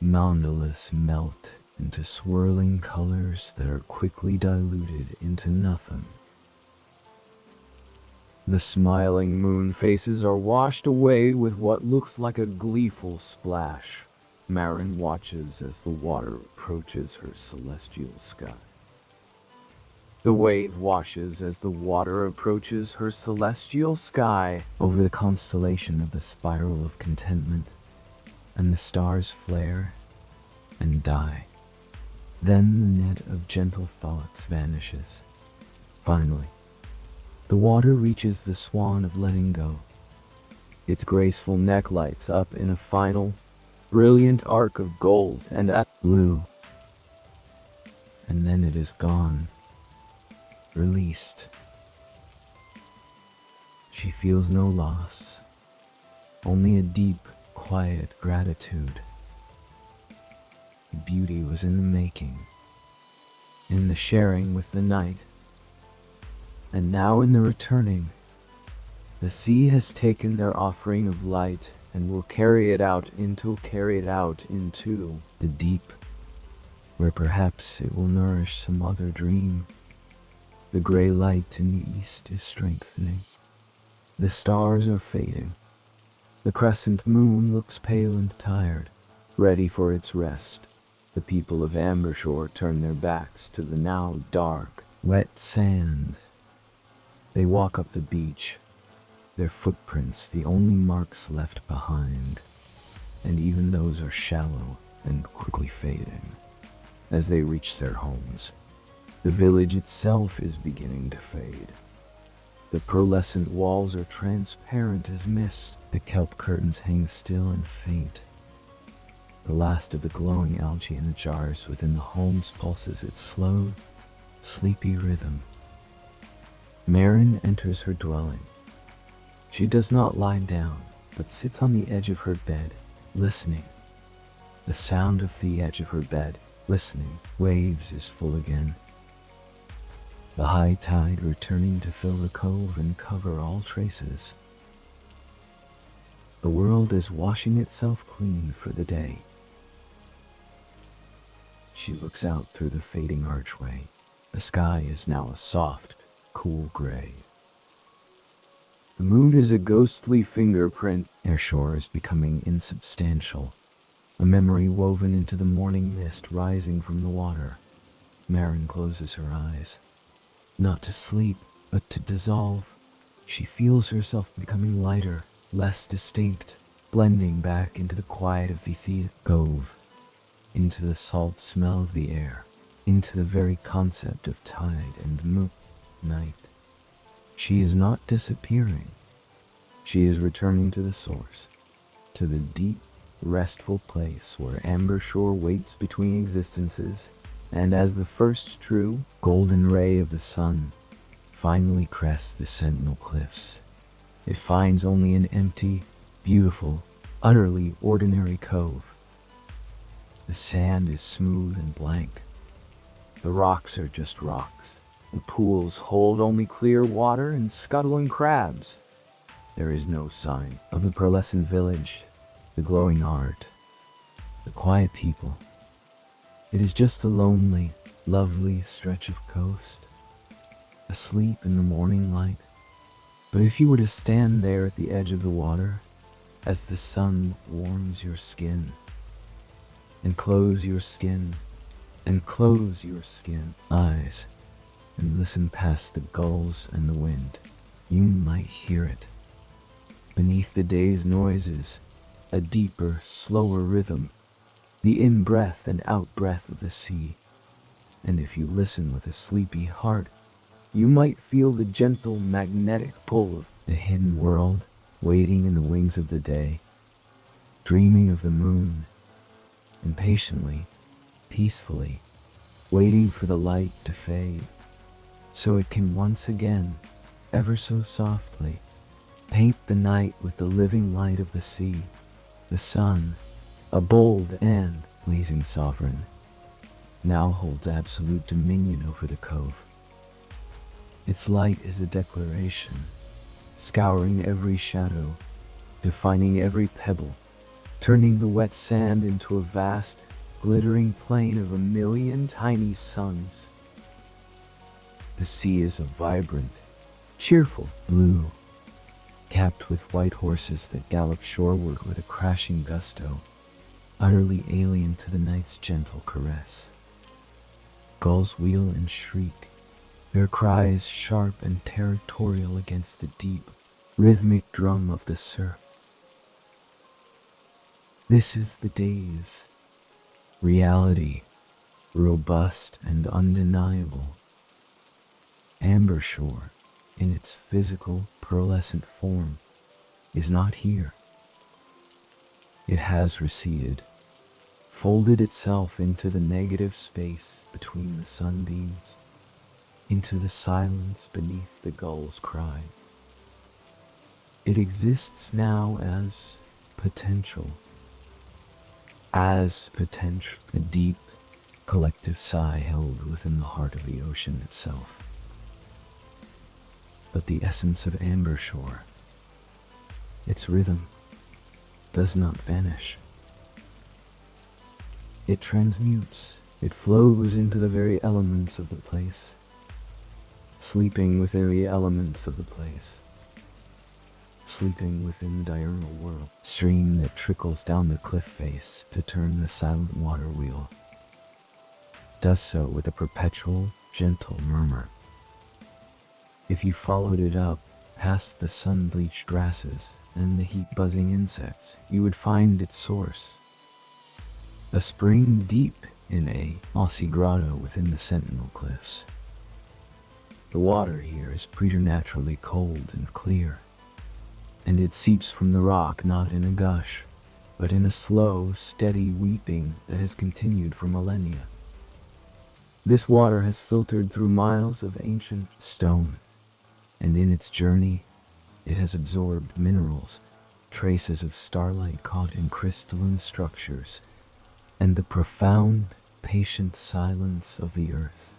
Mandalus melt into swirling colors that are quickly diluted into nothing. The smiling moon faces are washed away with what looks like a gleeful splash. Maren watches as the water approaches her celestial sky. The wave washes as the water approaches her celestial sky over the constellation of the spiral of contentment, and the stars flare and die. Then the net of gentle thoughts vanishes. Finally, the water reaches the swan of letting go. Its graceful neck lights up in a final, brilliant arc of gold and blue. And then it is gone. Released. She feels no loss, only a deep, quiet gratitude. Beauty was in the making, in the sharing with the night, and now in the returning. The sea has taken their offering of light and will carry it out into the deep, where perhaps it will nourish some other dream. The gray light in the east is strengthening. The stars are fading. The crescent moon looks pale and tired, ready for its rest. The people of Ambershore turn their backs to the now dark, wet sand. They walk up the beach, their footprints the only marks left behind, and even those are shallow and quickly fading. As they reach their homes, the village itself is beginning to fade. The pearlescent walls are transparent as mist. The kelp curtains hang still and faint. The last of the glowing algae in the jars within the homes pulses its slow, sleepy rhythm. Maren enters her dwelling. She does not lie down, but sits on the edge of her bed, listening. The sound of the edge of her bed, listening, waves is full again. The high tide returning to fill the cove and cover all traces. The world is washing itself clean for the day. She looks out through the fading archway. The sky is now a soft, cool gray. The moon is a ghostly fingerprint. Ambershore is becoming insubstantial, a memory woven into the morning mist rising from the water. Maren closes her eyes. Not to sleep, but to dissolve. She feels herself becoming lighter, less distinct, blending back into the quiet of the cove, into the salt smell of the air, into the very concept of tide and moonlight. She is not disappearing. She is returning to the source, to the deep, restful place where Ambershore waits between existences, and as the first true, golden ray of the sun finally crests the sentinel cliffs, it finds only an empty, beautiful, utterly ordinary cove. The sand is smooth and blank. The rocks are just rocks, The pools hold only clear water and scuttling crabs. There is no sign of the pearlescent village, the glowing art, the quiet people. It is just a lonely, lovely stretch of coast, asleep in the morning light. But if you were to stand there at the edge of the water, as the sun warms your skin, and close your skin, and close your skin eyes, and listen past the gulls and the wind, you might hear it. Beneath the day's noises, a deeper, slower rhythm, the in-breath and out-breath of the sea. And if you listen with a sleepy heart, you might feel the gentle magnetic pull of the hidden world waiting in the wings of the day, dreaming of the moon, and patiently, peacefully, waiting for the light to fade, so it can once again, ever so softly, paint the night with the living light of the sea. The sun, a bold and blazing sovereign, now holds absolute dominion over the cove. Its light is a declaration, scouring every shadow, defining every pebble, turning the wet sand into a vast, glittering plain of a million tiny suns. The sea is a vibrant, cheerful blue, capped with white horses that gallop shoreward with a crashing gusto, utterly alien to the night's gentle caress. Gulls wheel and shriek, their cries sharp and territorial against the deep, rhythmic drum of the surf. This is the day's reality, robust and undeniable. Ambershore, in its physical, pearlescent form, is not here. It has receded, folded itself into the negative space between the sunbeams, into the silence beneath the gull's cry. It exists now as potential, a deep, collective sigh held within the heart of the ocean itself. But the essence of Ambershore, its rhythm, does not vanish. It transmutes, it flows into the very elements of the place, sleeping within the elements of the place, sleeping within the diurnal world, stream that trickles down the cliff face to turn the silent water wheel, does so with a perpetual, gentle murmur. If you followed it up past the sun-bleached grasses and the heat-buzzing insects, you would find its source. A spring deep in a mossy grotto within the sentinel cliffs. The water here is preternaturally cold and clear, and it seeps from the rock not in a gush, but in a slow, steady weeping that has continued for millennia. This water has filtered through miles of ancient stone, and in its journey, it has absorbed minerals, traces of starlight caught in crystalline structures, and the profound, patient silence of the earth.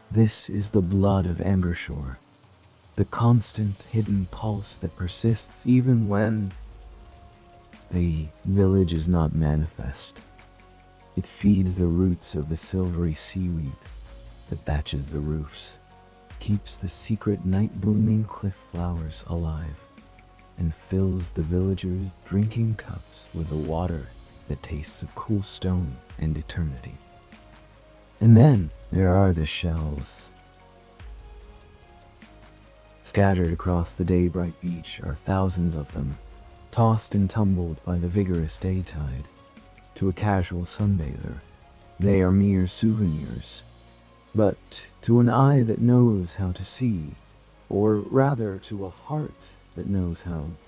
This is the blood of Ambershore, the constant hidden pulse that persists even when the village is not manifest. It feeds the roots of the silvery seaweed that thatches the roofs, keeps the secret night-blooming cliff flowers alive, and fills the villagers' drinking cups with the water that tastes of cool stone and eternity. And then there are the shells. Scattered across the day-bright beach are thousands of them, tossed and tumbled by the vigorous day tide. To a casual sunbather, they are mere souvenirs. But to an eye that knows how to see, or rather to a heart that knows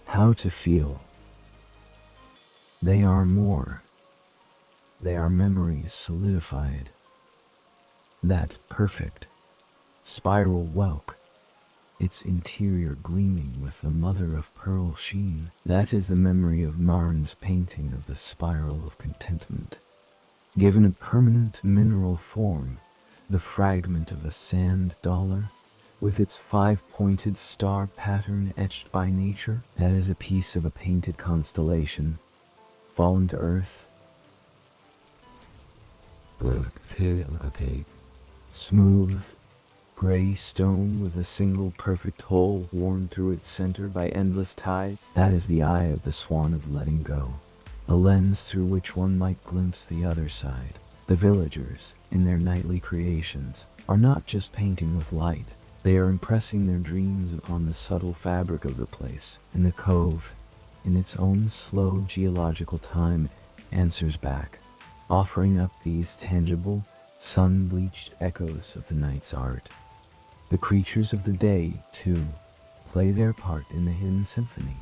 how to feel, they are more. They are memories solidified. That perfect, spiral whelk, its interior gleaming with a mother-of-pearl sheen, that is the memory of Maren's painting of the spiral of contentment. Given a permanent mineral form, The fragment of a sand dollar, with its 5-pointed star pattern etched by nature, that is a piece of a painted constellation, fallen to earth. Smooth, gray stone with a single perfect hole worn through its center by endless tide. That is the eye of the swan of letting go, a lens through which one might glimpse the other side. The villagers, in their nightly creations, are not just painting with light. They are impressing their dreams upon the subtle fabric of the place, and the cove, in its own slow geological time, answers back, offering up these tangible, sun-bleached echoes of the night's art. The creatures of the day, too, play their part in the hidden symphony.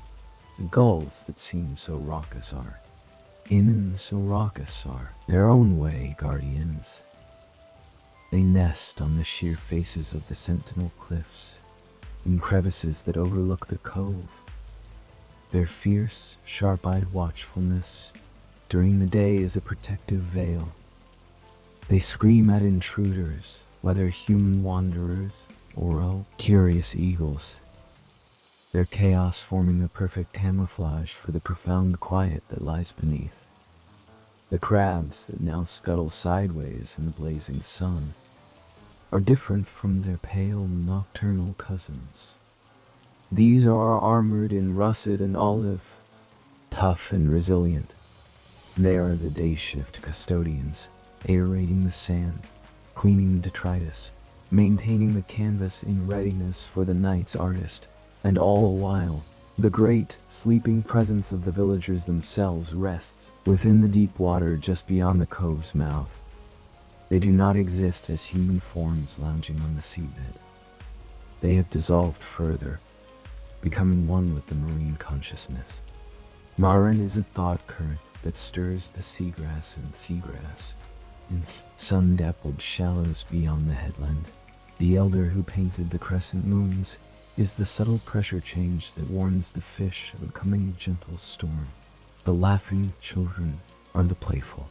The gulls that seem so raucous are, their own way guardians. They nest on the sheer faces of the sentinel cliffs, in crevices that overlook the cove. Their fierce, sharp-eyed watchfulness during the day is a protective veil. They scream at intruders, whether human wanderers or curious eagles, their chaos forming a perfect camouflage for the profound quiet that lies beneath. The crabs that now scuttle sideways in the blazing sun are different from their pale nocturnal cousins. These are armored in russet and olive, tough and resilient. They are the day shift custodians, aerating the sand, cleaning the detritus, maintaining the canvas in readiness for the night's artist, and all the while, the great, sleeping presence of the villagers themselves rests within the deep water just beyond the cove's mouth. They do not exist as human forms lounging on the seabed. They have dissolved further, becoming one with the marine consciousness. Maren is a thought current that stirs the seagrass in sun-dappled shallows beyond the headland. The elder who painted the crescent moons is the subtle pressure change that warns the fish of a coming gentle storm. The laughing children are the playful,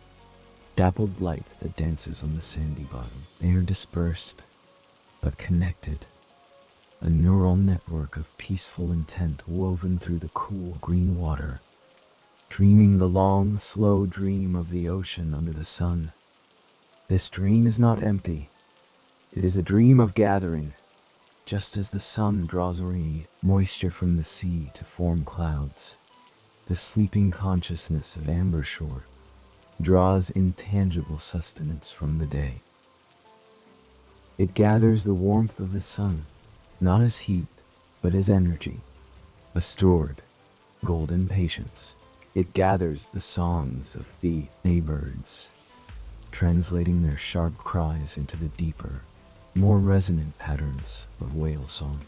dappled light that dances on the sandy bottom. They are dispersed, but connected, a neural network of peaceful intent woven through the cool green water, dreaming the long, slow dream of the ocean under the sun. This dream is not empty. It is a dream of gathering, just as the sun draws rain, moisture from the sea to form clouds. The sleeping consciousness of Ambershore draws intangible sustenance from the day. It gathers the warmth of the sun, not as heat, but as energy, a stored, golden patience. It gathers the songs of the birds, translating their sharp cries into the deeper, more resonant patterns of whale song.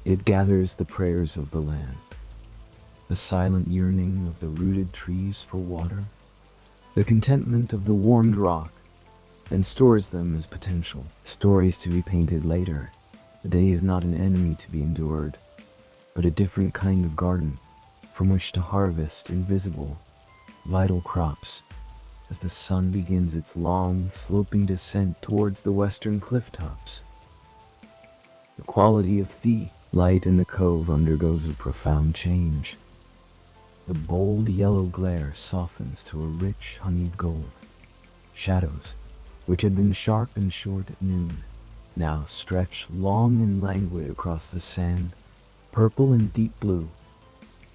It gathers the prayers of the land, the silent yearning of the rooted trees for water, the contentment of the warmed rock, and stores them as potential, stories to be painted later. The day is not an enemy to be endured, but a different kind of garden from which to harvest invisible, vital crops as the sun begins its long, sloping descent towards the western cliff tops. The quality of the light in the cove undergoes a profound change. The bold yellow glare softens to a rich honeyed gold. Shadows, which had been sharp and short at noon, now stretch long and languid across the sand, purple and deep blue.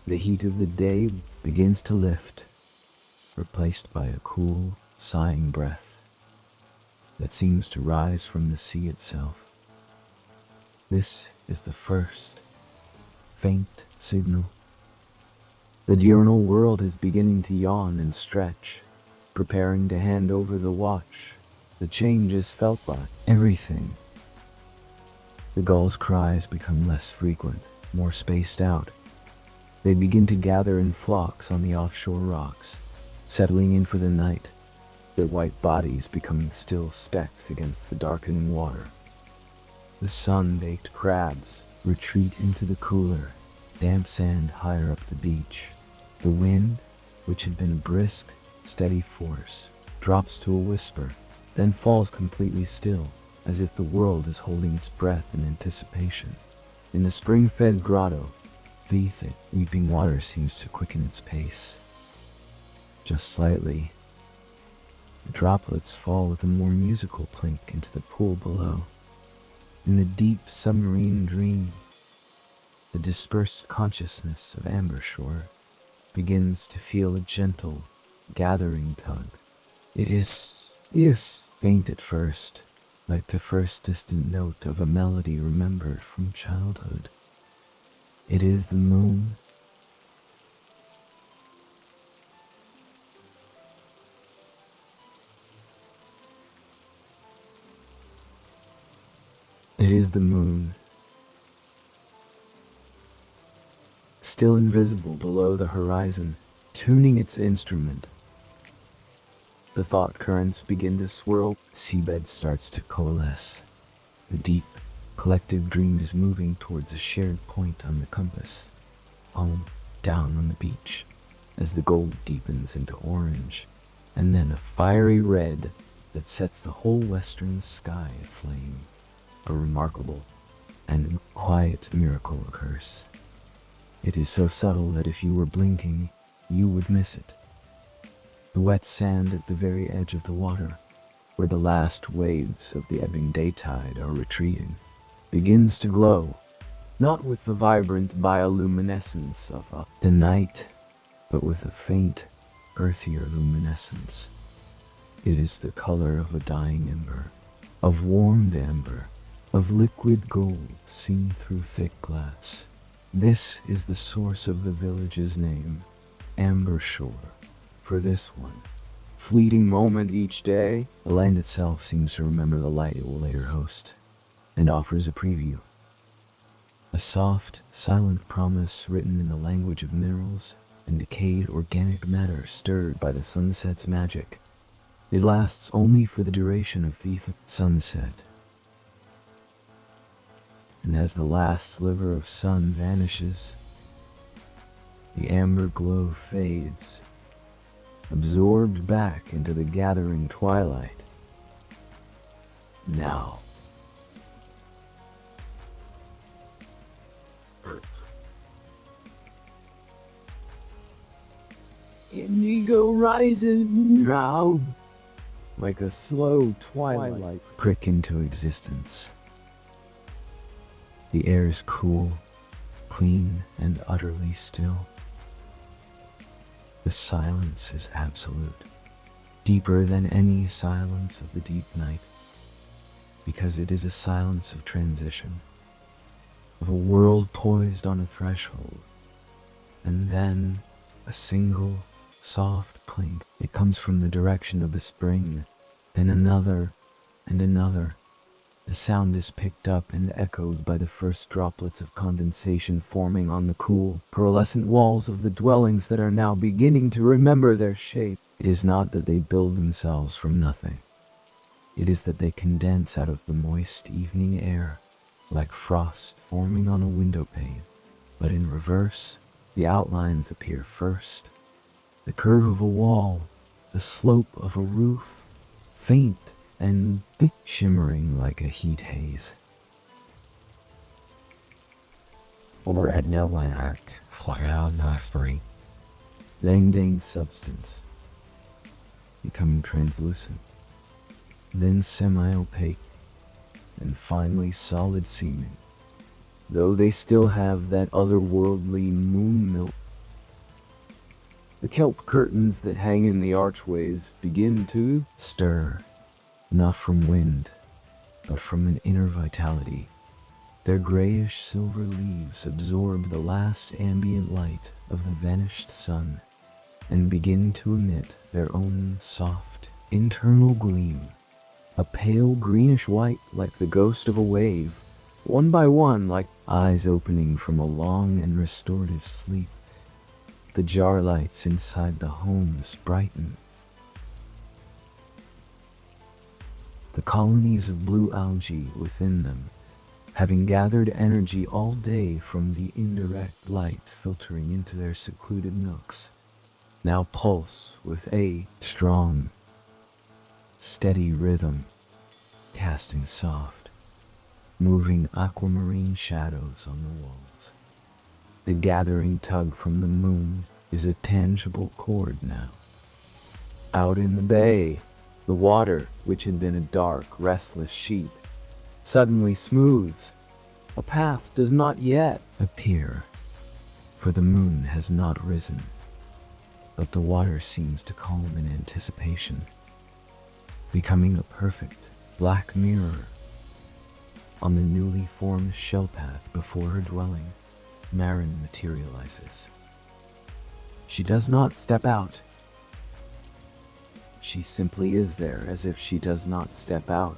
The heat of the day begins to lift, replaced by a cool, sighing breath that seems to rise from the sea itself. This is the first, faint signal. The diurnal world is beginning to yawn and stretch, preparing to hand over the watch. The change is felt by everything. The gulls' cries become less frequent, more spaced out. They begin to gather in flocks on the offshore rocks, settling in for the night, their white bodies becoming still specks against the darkening water. The sun-baked crabs retreat into the cooler, damp sand higher up the beach. The wind, which had been a brisk, steady force, drops to a whisper then falls completely still, as if the world is holding its breath in anticipation. In the spring-fed grotto, the weeping water seems to quicken its pace. Just slightly, the droplets fall with a more musical plink into the pool below. In the deep submarine dream, the dispersed consciousness of Ambershore begins to feel a gentle, gathering tug. It is faint at first, like the first distant note of a melody remembered from childhood. It is the moon. It is the moon, still invisible below the horizon, tuning its instrument. The thought currents begin to swirl, the seabed starts to coalesce. The deep, collective dream is moving towards a shared point on the compass, home, down on the beach, as the gold deepens into orange, and then a fiery red that sets the whole western sky aflame. A remarkable and quiet miracle occurs. It is so subtle that if you were blinking, you would miss it. The wet sand at the very edge of the water, where the last waves of the ebbing daytide are retreating, begins to glow, not with the vibrant bioluminescence of the night, but with a faint, earthier luminescence. It is the color of a dying ember, of warmed amber, of liquid gold seen through thick glass. This is the source of the village's name, Ambershore. For this one fleeting moment each day, the land itself seems to remember the light it will later host, and offers a preview. A soft, silent promise written in the language of minerals and decayed organic matter stirred by the sunset's magic. It lasts only for the duration of the sunset. And as the last sliver of sun vanishes, the amber glow fades, absorbed back into the gathering twilight. Now, indigo rises now, like a slow twilight prick into existence. The air is cool, clean, and utterly still. The silence is absolute, deeper than any silence of the deep night, because it is a silence of transition, of a world poised on a threshold, and then a single, soft plink. It comes from the direction of the spring, then another, and another. The sound is picked up and echoed by the first droplets of condensation forming on the cool, pearlescent walls of the dwellings that are now beginning to remember their shape. It is not that they build themselves from nothing. It is that they condense out of the moist evening air, like frost forming on a window pane. But in reverse, the outlines appear first. The curve of a wall, the slope of a roof, faint and shimmering like a heat haze. Or at no lack, fly out not free. Dang substance, becoming translucent, then semi-opaque, and finally solid seeming, though they still have that otherworldly moon milk. The kelp curtains that hang in the archways begin to stir, not from wind, but from an inner vitality. Their grayish silver leaves absorb the last ambient light of the vanished sun and begin to emit their own soft, internal gleam, a pale greenish white like the ghost of a wave, one by one like eyes opening from a long and restorative sleep. The jar lights inside the homes brighten. The colonies of blue algae within them, having gathered energy all day from the indirect light filtering into their secluded nooks, now pulse with a strong, steady rhythm, casting soft, moving aquamarine shadows on the walls. The gathering tug from the moon is a tangible chord now. Out in the bay, the water, which had been a dark, restless sheet, suddenly smooths. A path does not yet appear, for the moon has not risen, but the water seems to calm in anticipation, becoming a perfect black mirror. On the newly formed shell path before her dwelling, Maren materializes. She does not step out. She simply is there, as if she does not step out.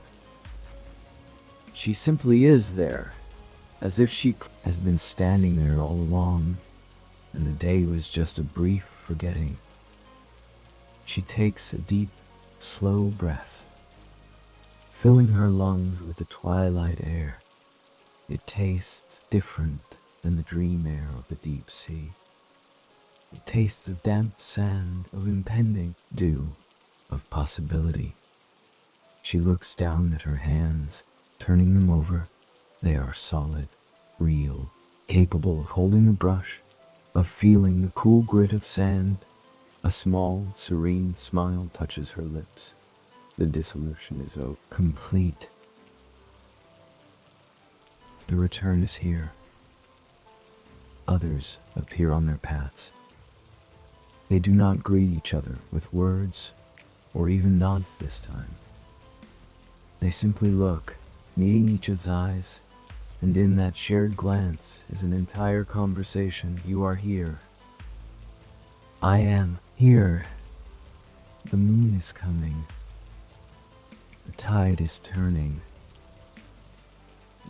She simply is there, as if she has been standing there all along, and the day was just a brief forgetting. She takes a deep, slow breath, filling her lungs with the twilight air. It tastes different than the dream air of the deep sea. It tastes of damp sand, of impending dew, of possibility. She looks down at her hands, turning them over. They are solid, real, capable of holding a brush, of feeling the cool grit of sand. A small, serene smile touches her lips. The dissolution is complete. The return is here. Others appear on their paths. They do not greet each other with words or even nods this time. They simply look, meeting each other's eyes, and in that shared glance is an entire conversation. You are here. I am here. The moon is coming. The tide is turning.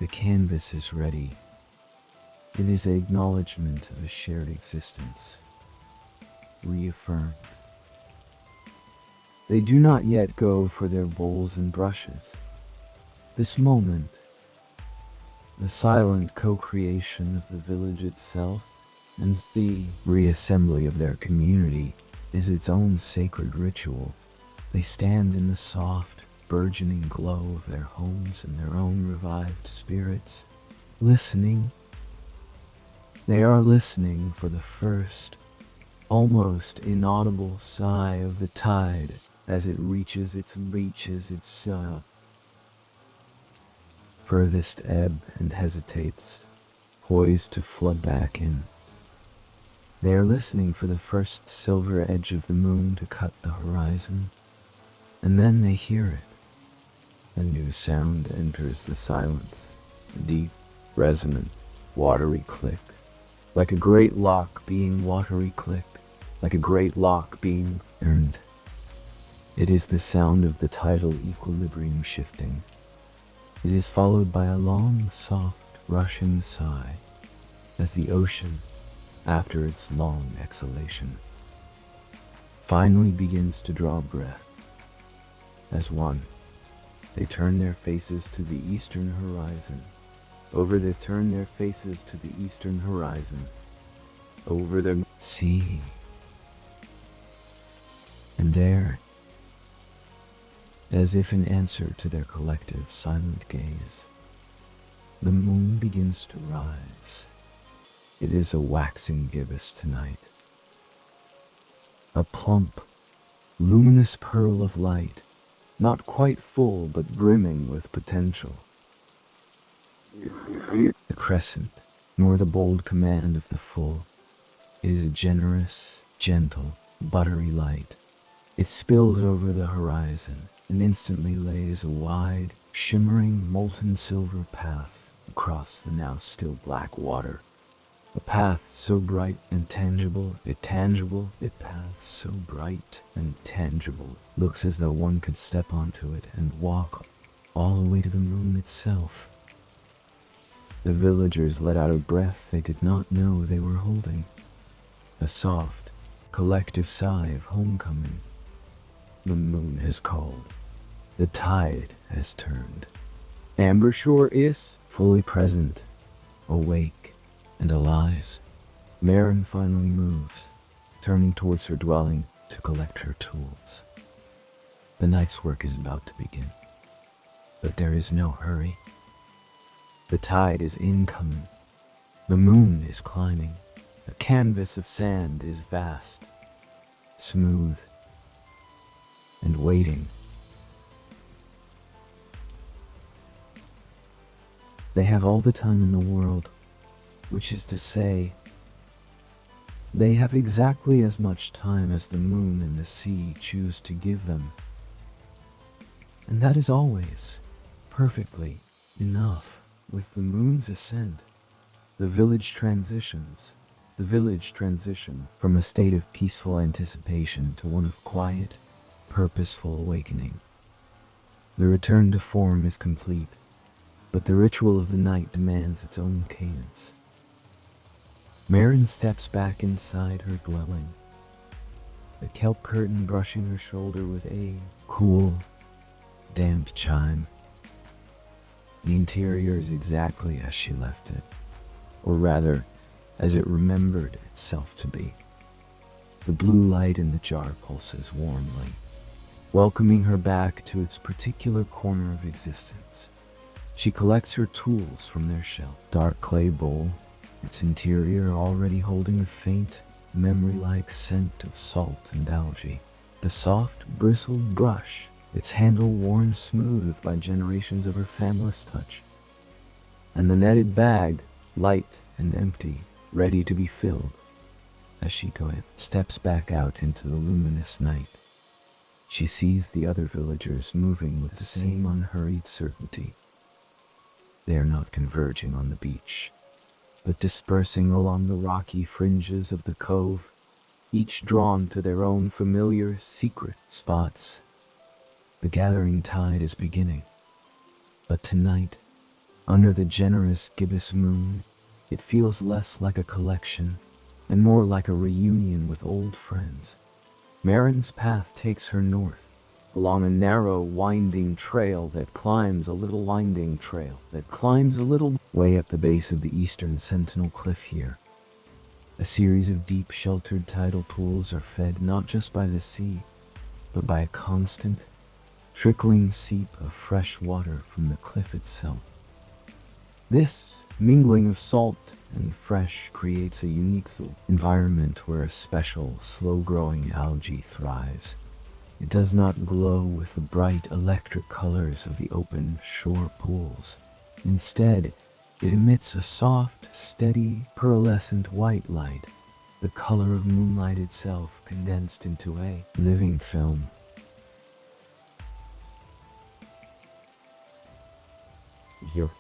The canvas is ready. It is an acknowledgement of a shared existence, reaffirmed. They do not yet go for their bowls and brushes. This moment, the silent co-creation of the village itself and the reassembly of their community, is its own sacred ritual. They stand in the soft, burgeoning glow of their homes and their own revived spirits, listening. They are listening for the first, almost inaudible sigh of the tide as it reaches its furthest ebb and hesitates, poised to flood back in. They are listening for the first silver edge of the moon to cut the horizon, and then they hear it. A new sound enters the silence, a deep, resonant, watery click, like a great lock being watery clicked, like a great lock being turned. It is the sound of the tidal equilibrium shifting. It is followed by a long, soft, rushing sigh, as the ocean, after its long exhalation, finally begins to draw breath. As one, they turn their faces to the eastern horizon. They turn their faces to the eastern horizon, over the sea. And there, as if in answer to their collective silent gaze, the moon begins to rise. It is a waxing gibbous tonight. A plump, luminous pearl of light, not quite full but brimming with potential. The crescent, nor the bold command of the full. It is a generous, gentle, buttery light. It spills over the horizon and instantly lays a wide, shimmering, molten silver path across the now still black water. A path so bright and tangible, path so bright and tangible, looks as though one could step onto it and walk all the way to the moon itself. The villagers let out a breath they did not know they were holding. A soft, collective sigh of homecoming. The moon has called. The tide has turned. Ambershore is fully present, awake, and alive. Maren finally moves, turning towards her dwelling to collect her tools. The night's work is about to begin, but there is no hurry. The tide is incoming. The moon is climbing. The canvas of sand is vast, smooth, and waiting. They have all the time in the world, which is to say, they have exactly as much time as the moon and the sea choose to give them. And that is always perfectly enough. With the moon's ascent, the village transitions. The village transition from a state of peaceful anticipation to one of quiet, purposeful awakening. The return to form is complete, but the ritual of the night demands its own cadence. Maren steps back inside her dwelling, the kelp curtain brushing her shoulder with a cool, damp chime. The interior is exactly as she left it, or rather, as it remembered itself to be. The blue light in the jar pulses warmly, welcoming her back to its particular corner of existence. She collects her tools from their shelf. Dark clay bowl, its interior already holding a faint, memory-like scent of salt and algae. The soft, bristled brush, its handle worn smooth by generations of her family's touch. And the netted bag, light and empty, ready to be filled. As she steps back out into the luminous night, she sees the other villagers moving with the same unhurried certainty. They are not converging on the beach, but dispersing along the rocky fringes of the cove, each drawn to their own familiar secret spots. The gathering tide is beginning, but tonight, under the generous gibbous moon, it feels less like a collection and more like a reunion with old friends. Maren's path takes her north, along a narrow, winding trail that climbs a little way up the base of the eastern Sentinel Cliff here. A series of deep, sheltered tidal pools are fed not just by the sea, but by a constant, trickling seep of fresh water from the cliff itself. This mingling of salt and fresh creates a unique environment where a special, slow-growing algae thrives. It does not glow with the bright electric colors of the open shore pools. Instead, it emits a soft, steady, pearlescent white light, the color of moonlight itself condensed into a living film. Here.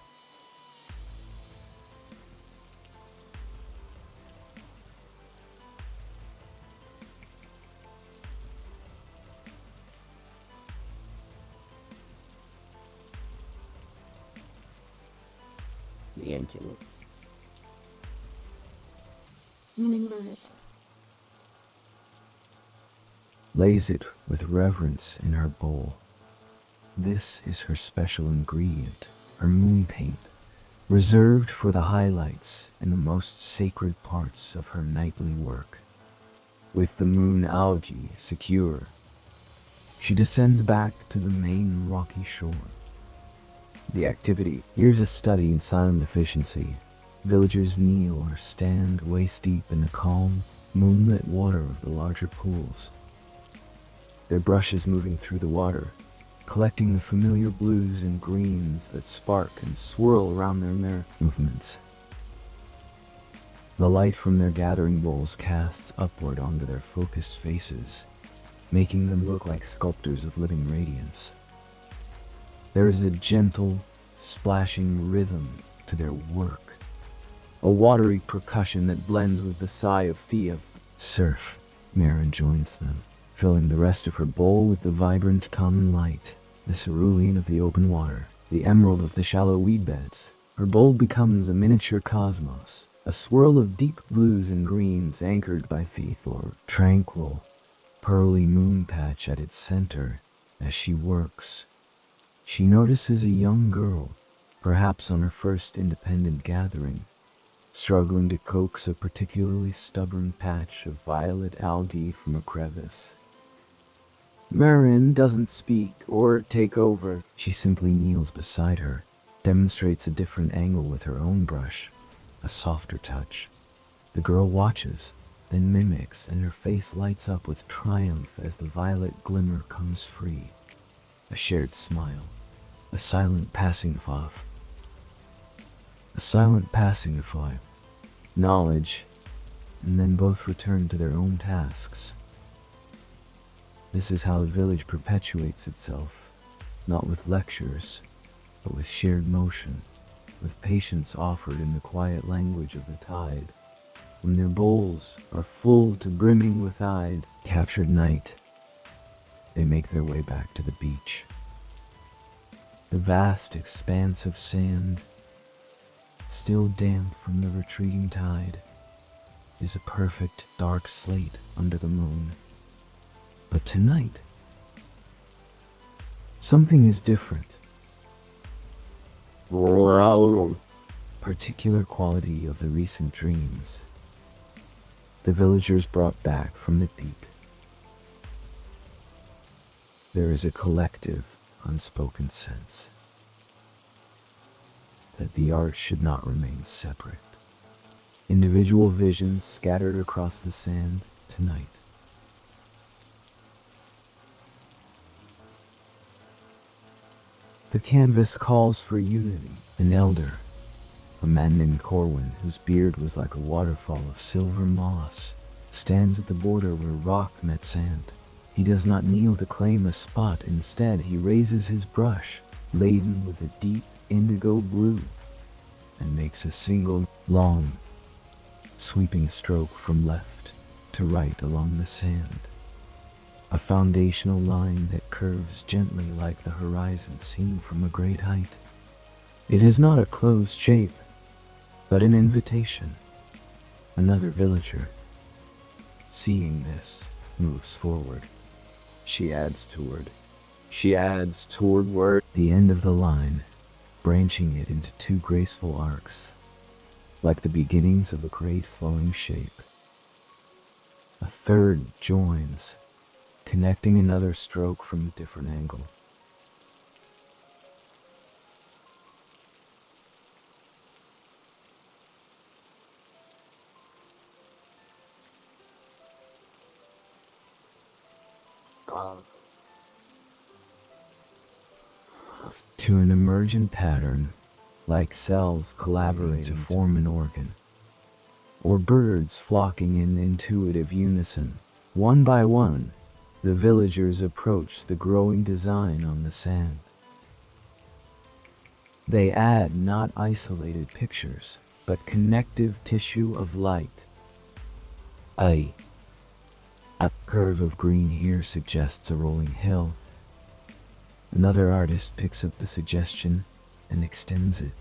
The engine. Lays it with reverence in her bowl. This is her special ingredient, her moon paint, reserved for the highlights and the most sacred parts of her nightly work. With the moon algae secure, she descends back to the main rocky shore. The activity here's a study in silent efficiency. Villagers kneel or stand waist-deep in the calm, moonlit water of the larger pools. Their brushes moving through the water, collecting the familiar blues and greens that spark and swirl around their movements. The light from their gathering bowls casts upward onto their focused faces, making them look like sculptors of living radiance. There is a gentle, splashing rhythm to their work, a watery percussion that blends with the sigh of surf. Maren joins them, filling the rest of her bowl with the vibrant common light, the cerulean of the open water, the emerald of the shallow weed beds. Her bowl becomes a miniature cosmos, a swirl of deep blues and greens anchored by or tranquil, pearly moon patch at its center. As she works, she notices a young girl, perhaps on her first independent gathering, struggling to coax a particularly stubborn patch of violet algae from a crevice. Maren doesn't speak or take over. She simply kneels beside her, demonstrates a different angle with her own brush, a softer touch. The girl watches, then mimics, and her face lights up with triumph as the violet glimmer comes free. A shared smile, a silent passing of knowledge, and then both return to their own tasks. This is how the village perpetuates itself, not with lectures, but with shared motion, with patience offered in the quiet language of the tide. When their bowls are full to brimming with tide, captured night, they make their way back to the beach. The vast expanse of sand, still damp from the retreating tide, is a perfect dark slate under the moon. But tonight, something is different. Particular quality of the recent dreams the villagers brought back from the deep. There is a collective, unspoken sense that the art should not remain separate. Individual visions scattered across the sand tonight. The canvas calls for unity. An elder, a man named Corwin, whose beard was like a waterfall of silver moss, stands at the border where rock met sand. He does not kneel to claim a spot. Instead, he raises his brush, laden with a deep indigo blue, and makes a single, long, sweeping stroke from left to right along the sand. A foundational line that curves gently like the horizon seen from a great height. It is not a closed shape, but an invitation. Another villager, seeing this, moves forward. She adds toward the end of the line, branching it into two graceful arcs, like the beginnings of a great flowing shape. A third joins, connecting another stroke from a different angle. To an emergent pattern, like cells collaborating to form an organ, or birds flocking in intuitive unison. One by one, the villagers approach the growing design on the sand. They add not isolated pictures, but connective tissue of light. A curve of green here suggests a rolling hill. Another artist picks up the suggestion and extends it,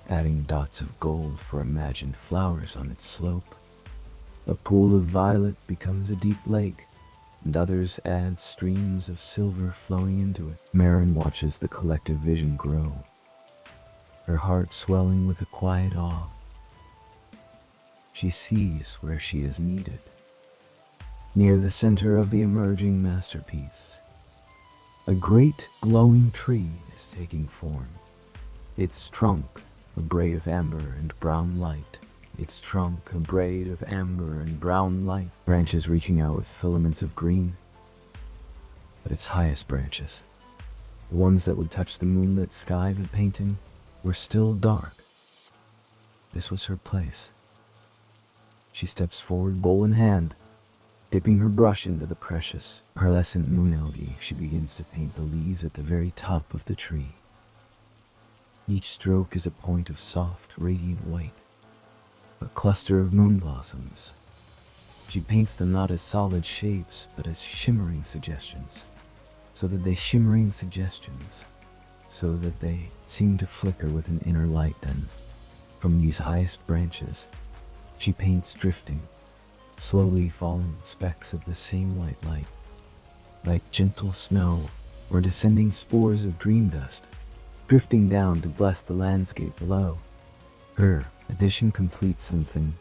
adding dots of gold for imagined flowers on its slope. A pool of violet becomes a deep lake, and others add streams of silver flowing into it. Maren watches the collective vision grow, her heart swelling with a quiet awe. She sees where she is needed. Near the center of the emerging masterpiece, a great glowing tree is taking form. Its trunk, a braid of amber and brown light. Branches reaching out with filaments of green. But its highest branches, the ones that would touch the moonlit sky of the painting, were still dark. This was her place. She steps forward, bowl in hand, dipping her brush into the precious, pearlescent moon algae. She begins to paint the leaves at the very top of the tree. Each stroke is a point of soft, radiant white, a cluster of moon blossoms. She paints them not as solid shapes, but as shimmering suggestions, so that they seem to flicker with an inner light. Then, from these highest branches, she paints drifting, slowly falling specks of the same white light, like gentle snow or descending spores of dream dust, drifting down to bless the landscape below. Her addition completes something.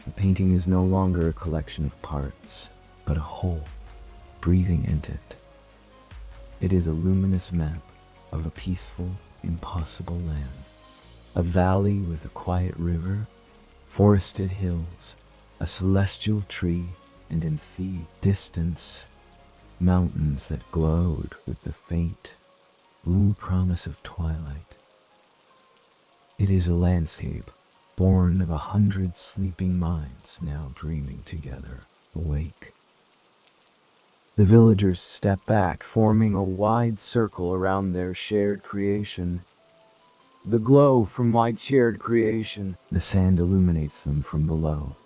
The painting is no longer a collection of parts, but a whole, breathing entity. It is a luminous map of a peaceful, impossible land. A valley with a quiet river, forested hills, a celestial tree, and in the distance, mountains that glowed with the faint, blue promise of twilight. It is a landscape born of 100 sleeping minds now dreaming together, awake. The villagers step back, forming a wide circle around their shared creation. The glow from my shared creation. The sand illuminates them from below,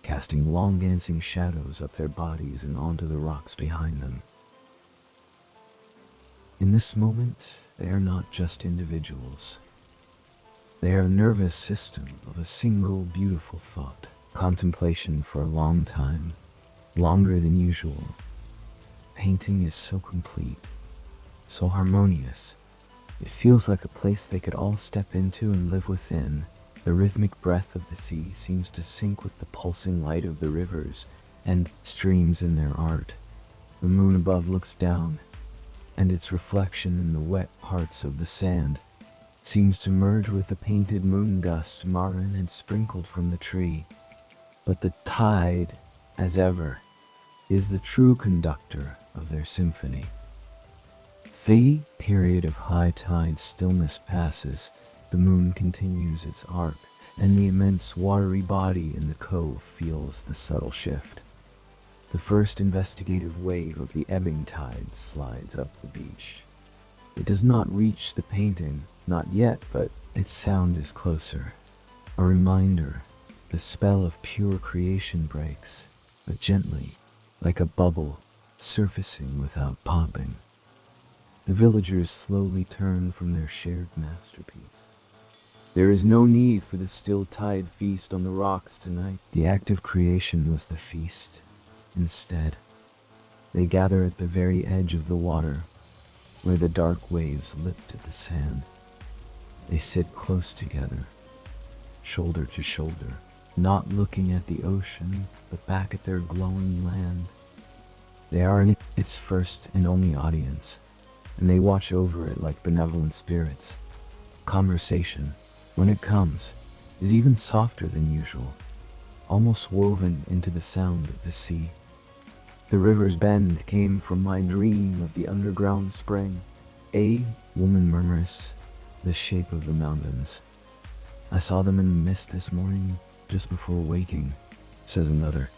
casting long dancing shadows up their bodies and onto the rocks behind them. In this moment, they are not just individuals. They are a nervous system of a single beautiful thought. Contemplation for a long time, longer than usual. Painting is so complete, so harmonious. It feels like a place they could all step into and live within. The rhythmic breath of the sea seems to sync with the pulsing light of the rivers and streams in their art. The moon above looks down, and its reflection in the wet parts of the sand seems to merge with the painted moon dust Maren had sprinkled from the tree. But the tide, as ever, is the true conductor of their symphony. The period of high tide stillness passes, the moon continues its arc, and the immense watery body in the cove feels the subtle shift. The first investigative wave of the ebbing tide slides up the beach. It does not reach the painting, not yet, but its sound is closer. A reminder, the spell of pure creation breaks, but gently, like a bubble, surfacing without popping. The villagers slowly turn from their shared masterpiece. There is no need for the still tide feast on the rocks tonight. The act of creation was the feast. Instead, they gather at the very edge of the water, where the dark waves lipped at the sand. They sit close together, shoulder to shoulder, not looking at the ocean, but back at their glowing land. They are in its first and only audience, and they watch over it like benevolent spirits. Conversation, when it comes, is even softer than usual, almost woven into the sound of the sea. The river's bend came from my dream of the underground spring. A woman murmurs, the shape of the mountains. I saw them in the mist this morning, just before waking, says another.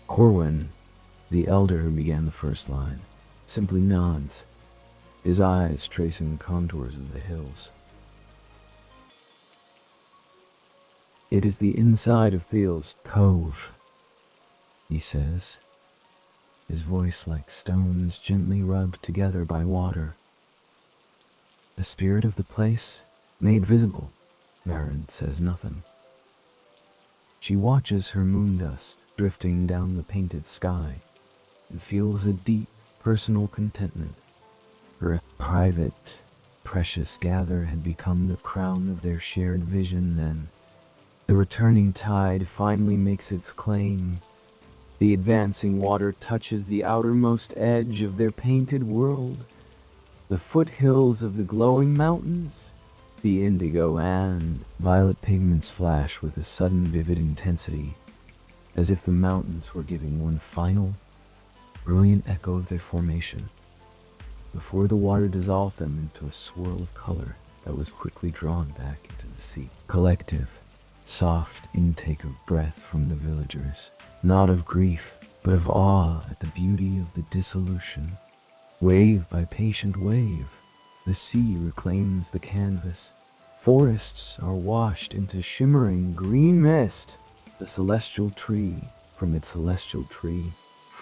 Corwin, the elder who began the first line, simply nods, his eyes tracing the contours of the hills. It is the inside of Theal's cove, he says, his voice like stones gently rubbed together by water. The spirit of the place made visible. Maren says nothing. She watches her moon dust drifting down the painted sky and feels a deep personal contentment. Her private, precious gather had become the crown of their shared vision then. The returning tide finally makes its claim. The advancing water touches the outermost edge of their painted world. The foothills of the glowing mountains, the indigo and violet pigments flash with a sudden vivid intensity, as if the mountains were giving one final, brilliant echo of their formation, before the water dissolved them into a swirl of color that was quickly drawn back into the sea. Collective, soft intake of breath from the villagers, not of grief, but of awe at the beauty of the dissolution. Wave by patient wave, the sea reclaims the canvas. Forests are washed into shimmering green mist. The celestial tree, from its celestial tree,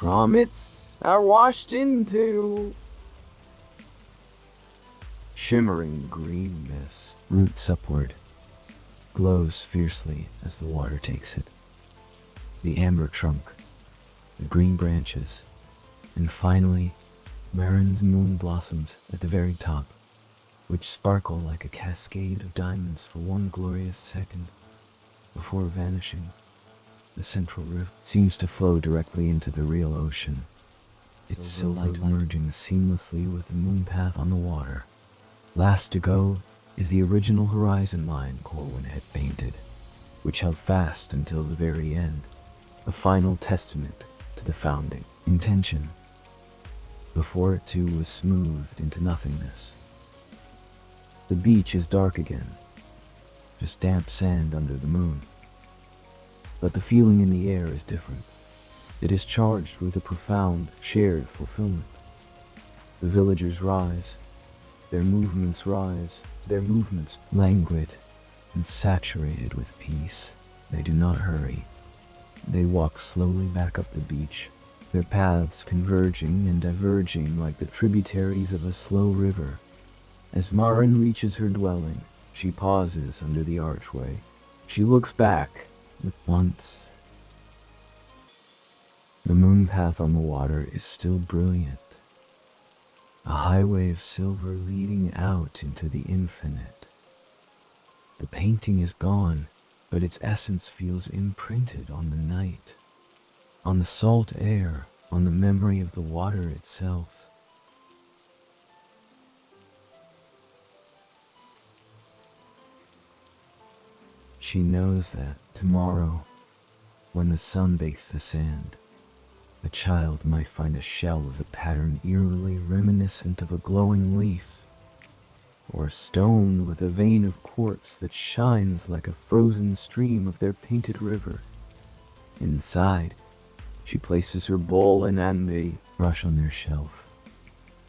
are washed into shimmering green mist. Roots upward, glows fiercely as the water takes it. The amber trunk, the green branches, and finally, Maren's moon blossoms at the very top, which sparkle like a cascade of diamonds for one glorious second, before vanishing. The central river seems to flow directly into the real ocean. its silhouette merging seamlessly with the moon path on the water. Last to go is the original horizon line Corwin had painted, which held fast until the very end, a final testament to the founding intention. Before it too was smoothed into nothingness. The beach is dark again, just damp sand under the moon. But the feeling in the air is different. It is charged with a profound, shared fulfillment. The villagers rise, their movements languid and saturated with peace. They do not hurry. They walk slowly back up the beach, their paths converging and diverging like the tributaries of a slow river. As Maren reaches her dwelling, she pauses under the archway. She looks back at once. The moon path on the water is still brilliant, a highway of silver leading out into the infinite. The painting is gone, but its essence feels imprinted on the night, on the salt air, on the memory of the water itself. She knows that tomorrow, when the sun bakes the sand, a child might find a shell with a pattern eerily reminiscent of a glowing leaf, or a stone with a vein of quartz that shines like a frozen stream of their painted river. Inside, she places her bowl and amber brush on their shelf.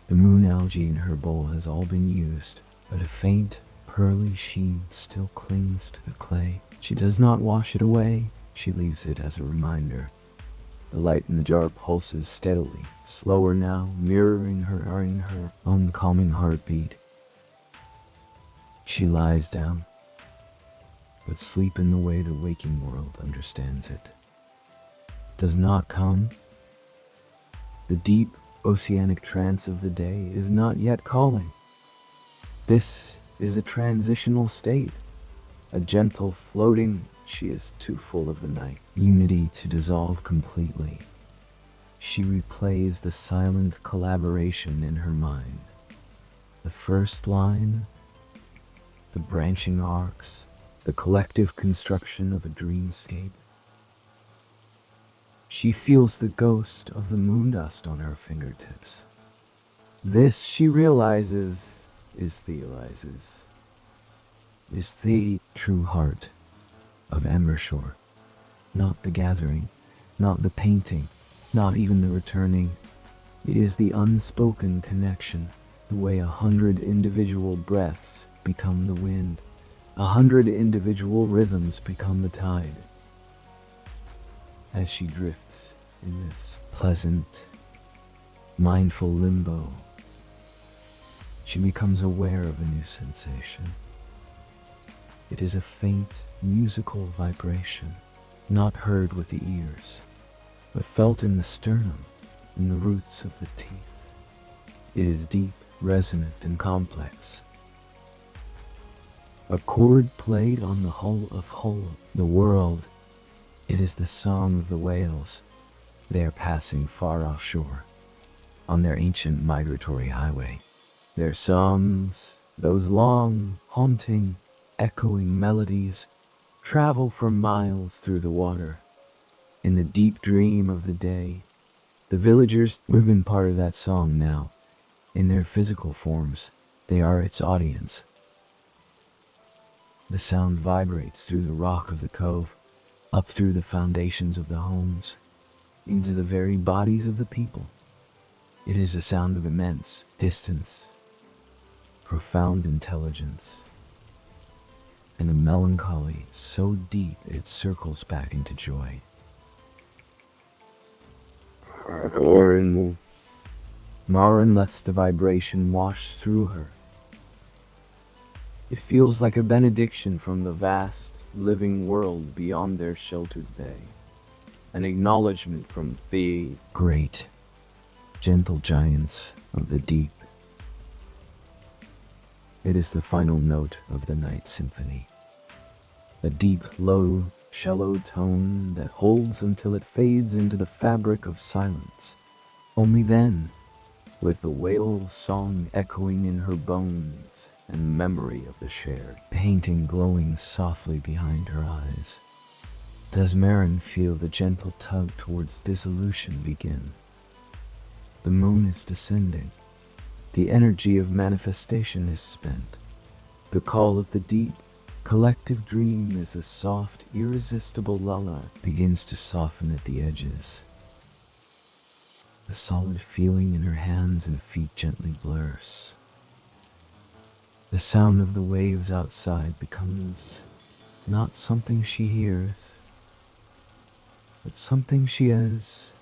The moon algae in her bowl has all been used, but a faint, pearly sheen still clings to the clay. She does not wash it away, she leaves it as a reminder. The light in the jar pulses steadily, slower now, mirroring her own calming heartbeat. She lies down, but sleep in the way the waking world understands it does not come. The deep oceanic trance of the day is not yet calling. This is a transitional state, a gentle floating. She is too full of the night unity to dissolve completely. She replays the silent collaboration in her mind. The first line, the branching arcs, the collective construction of a dreamscape. She feels the ghost of the moon dust on her fingertips. This, she realizes, is the true heart of Ambershore. Not the gathering, not the painting, not even the returning. It is the unspoken connection, the way 100 individual breaths become the wind, 100 individual rhythms become the tide. As she drifts in this pleasant, mindful limbo, she becomes aware of a new sensation. It is a faint, musical vibration, not heard with the ears, but felt in the sternum, in the roots of the teeth. It is deep, resonant, and complex. A chord played on the hull of the world. It is the song of the whales. They are passing far offshore, on their ancient migratory highway. Their songs, those long, haunting, echoing melodies, travel for miles through the water. In the deep dream of the day, the villagers have been part of that song now. In their physical forms, they are its audience. The sound vibrates through the rock of the cove, up through the foundations of the homes, into the very bodies of the people. It is a sound of immense distance, profound intelligence, and a melancholy so deep it circles back into joy. Maren lets the vibration wash through her. It feels like a benediction from the vast, living world beyond their sheltered bay. An acknowledgement from the great, gentle giants of the deep. It is the final note of the night symphony. A deep, low, shallow tone that holds until it fades into the fabric of silence. Only then, with the whale song echoing in her bones and memory of the shared painting glowing softly behind her eyes, does Maren feel the gentle tug towards dissolution begin. The moon is descending. The energy of manifestation is spent. The call of the deep, collective dream as a soft, irresistible lullaby begins to soften at the edges. The solid feeling in her hands and feet gently blurs. The sound of the waves outside becomes not something she hears, but something she is.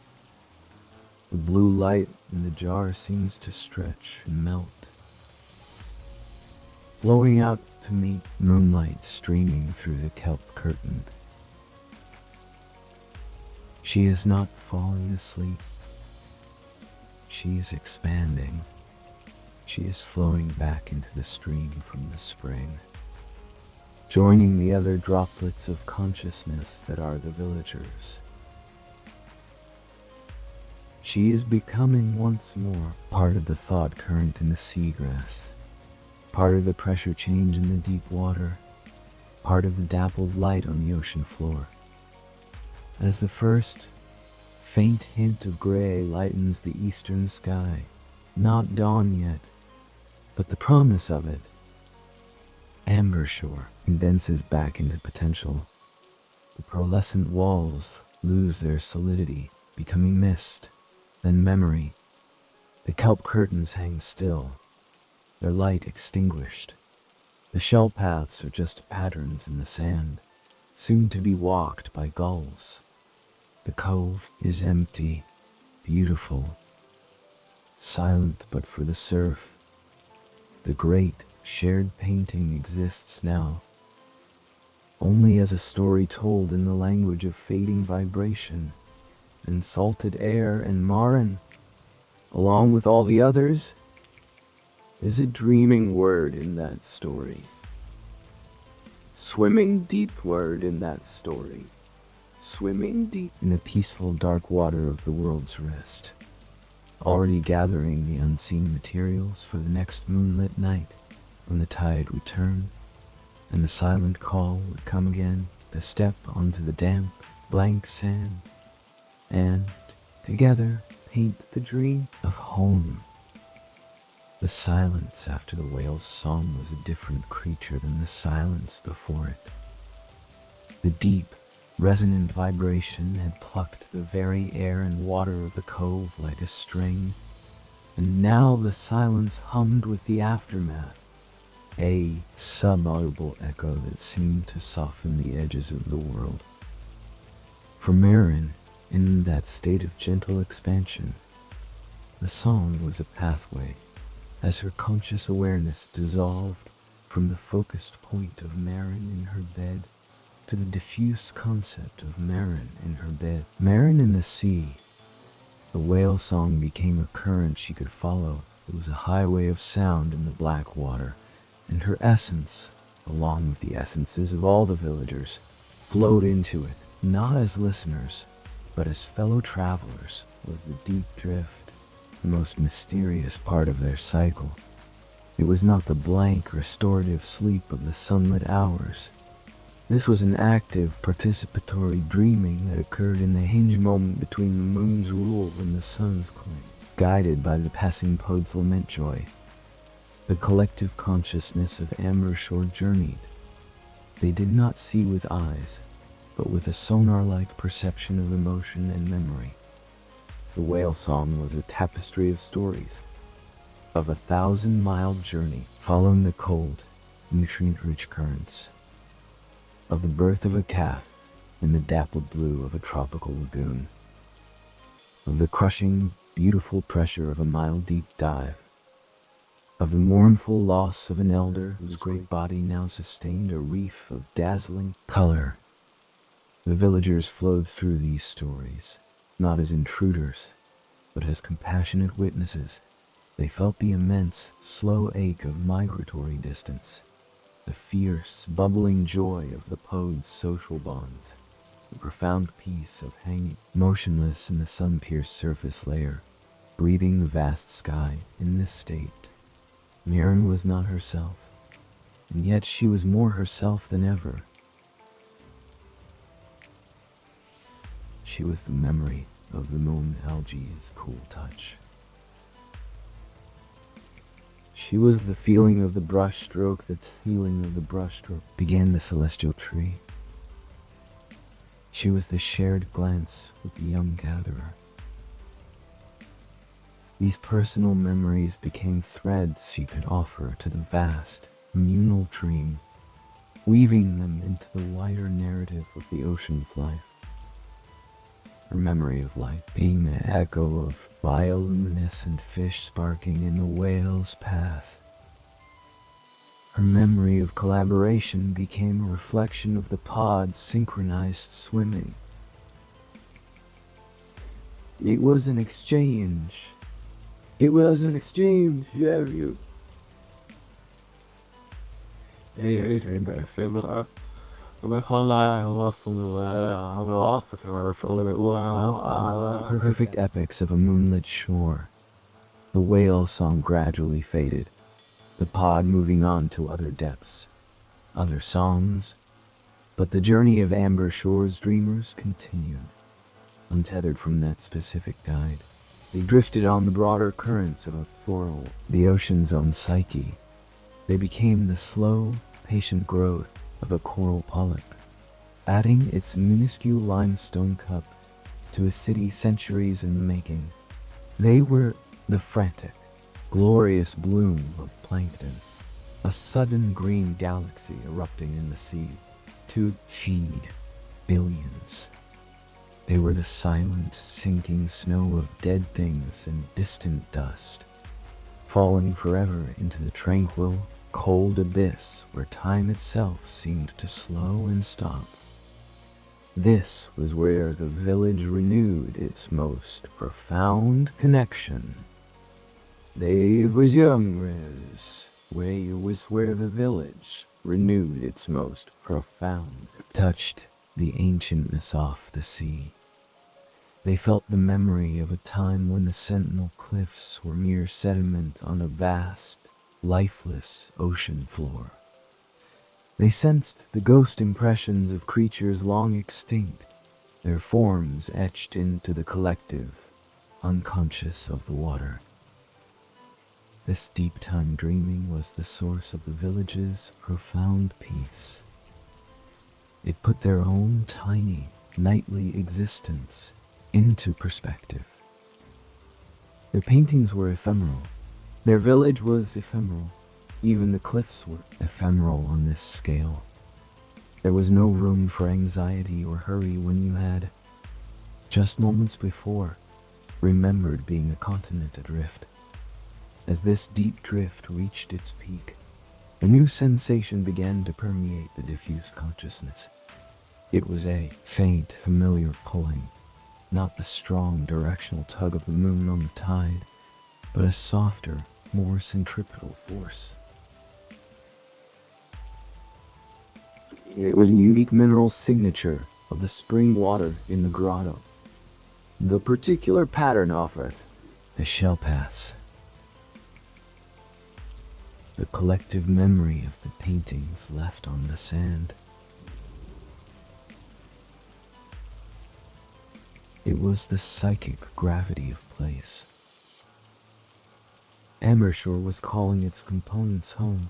The blue light in the jar seems to stretch and melt, flowing out to meet moonlight streaming through the kelp curtain. She is not falling asleep. She is expanding. She is flowing back into the stream from the spring, joining the other droplets of consciousness that are the villagers. She is becoming once more part of the thought current in the seagrass, part of the pressure change in the deep water, part of the dappled light on the ocean floor. As the first faint hint of gray lightens the eastern sky, not dawn yet, but the promise of it, Ambershore condenses back into potential. The pearlescent walls lose their solidity, becoming mist, then memory. The kelp curtains hang still, their light extinguished. The shell paths are just patterns in the sand, soon to be walked by gulls. The cove is empty, beautiful, silent but for the surf. The great shared painting exists now, only as a story told in the language of fading vibration and salted air, and Maren, along with all the others, is a dreaming word in that story. Swimming deep word in that story. Swimming deep in the peaceful dark water of the world's wrist, already gathering the unseen materials for the next moonlit night when the tide would turn and the silent call would come again to step onto the damp, blank sand and, together, paint the dream of home. The silence after the whale's song was a different creature than the silence before it. The deep, resonant vibration had plucked the very air and water of the cove like a string, and now the silence hummed with the aftermath, a subaudible echo that seemed to soften the edges of the world. For Maren, in that state of gentle expansion, the song was a pathway, as her conscious awareness dissolved from the focused point of Maren in her bed to the diffuse concept of Maren in her bed. Maren in the sea. The whale song became a current she could follow. It was a highway of sound in the black water, and her essence, along with the essences of all the villagers, flowed into it, not as listeners, but as fellow travelers with the deep drift, the most mysterious part of their cycle. It was not the blank, restorative sleep of the sunlit hours. This was an active, participatory dreaming that occurred in the hinge moment between the moon's rule and the sun's claim, guided by the passing poet's lament joy. The collective consciousness of Ambershore journeyed. They did not see with eyes, but with a sonar-like perception of emotion and memory. The whale song was a tapestry of stories, of a 1,000-mile journey following the cold, nutrient-rich currents, of the birth of a calf in the dappled blue of a tropical lagoon, of the crushing, beautiful pressure of a mile-deep dive, of the mournful loss of an elder whose great body now sustained a reef of dazzling color. The villagers flowed through these stories, not as intruders, but as compassionate witnesses. They felt the immense, slow ache of migratory distance, the fierce, bubbling joy of the pode's social bonds, the profound peace of hanging motionless in the sun-pierced surface layer, breathing the vast sky in this state. Maren was not herself, and yet she was more herself than ever. She was the memory of the moon algae's cool touch. She was the feeling of the brushstroke, the feeling of the brushstroke began the celestial tree. She was the shared glance with the young gatherer. These personal memories became threads she could offer to the vast, communal dream, weaving them into the wider narrative of the ocean's life. Her memory of life being the echo of bioluminescent fish sparking in the whale's path. Her memory of collaboration became a reflection of the pod's synchronized swimming. It was an exchange. It was an exchange, yeah, you. Perfect epics of a moonlit shore. The whale song gradually faded, the pod moving on to other depths, other songs, but the journey of Ambershore's dreamers continued, untethered from that specific guide. They drifted on the broader currents of a floral, the ocean's own psyche. They became the slow, patient growth of a coral polyp, adding its minuscule limestone cup to a city centuries in the making. They were the frantic, glorious bloom of plankton, a sudden green galaxy erupting in the sea to feed billions. They were the silent, sinking snow of dead things and distant dust, falling forever into the tranquil, cold abyss where time itself seemed to slow and stop. This was where the village renewed its most profound connection. They was young, where the village renewed its most profound, touched the ancientness off the sea. They felt the memory of a time when the sentinel cliffs were mere sediment on a vast, lifeless ocean floor. They sensed the ghost impressions of creatures long extinct, their forms etched into the collective, unconscious of the water. This deep-time dreaming was the source of the village's profound peace. It put their own tiny, nightly existence into perspective. Their paintings were ephemeral. Their village was ephemeral. Even the cliffs were ephemeral on this scale. There was no room for anxiety or hurry when you had, just moments before, remembered being a continent adrift. As this deep drift reached its peak, a new sensation began to permeate the diffuse consciousness. It was a faint, familiar pulling, not the strong, directional tug of the moon on the tide, but a softer, more centripetal force. It was a unique mineral signature of the spring water in the grotto. The particular pattern of it, the shell paths. The collective memory of the paintings left on the sand. It was the psychic gravity of place. Ambershore was calling its components home.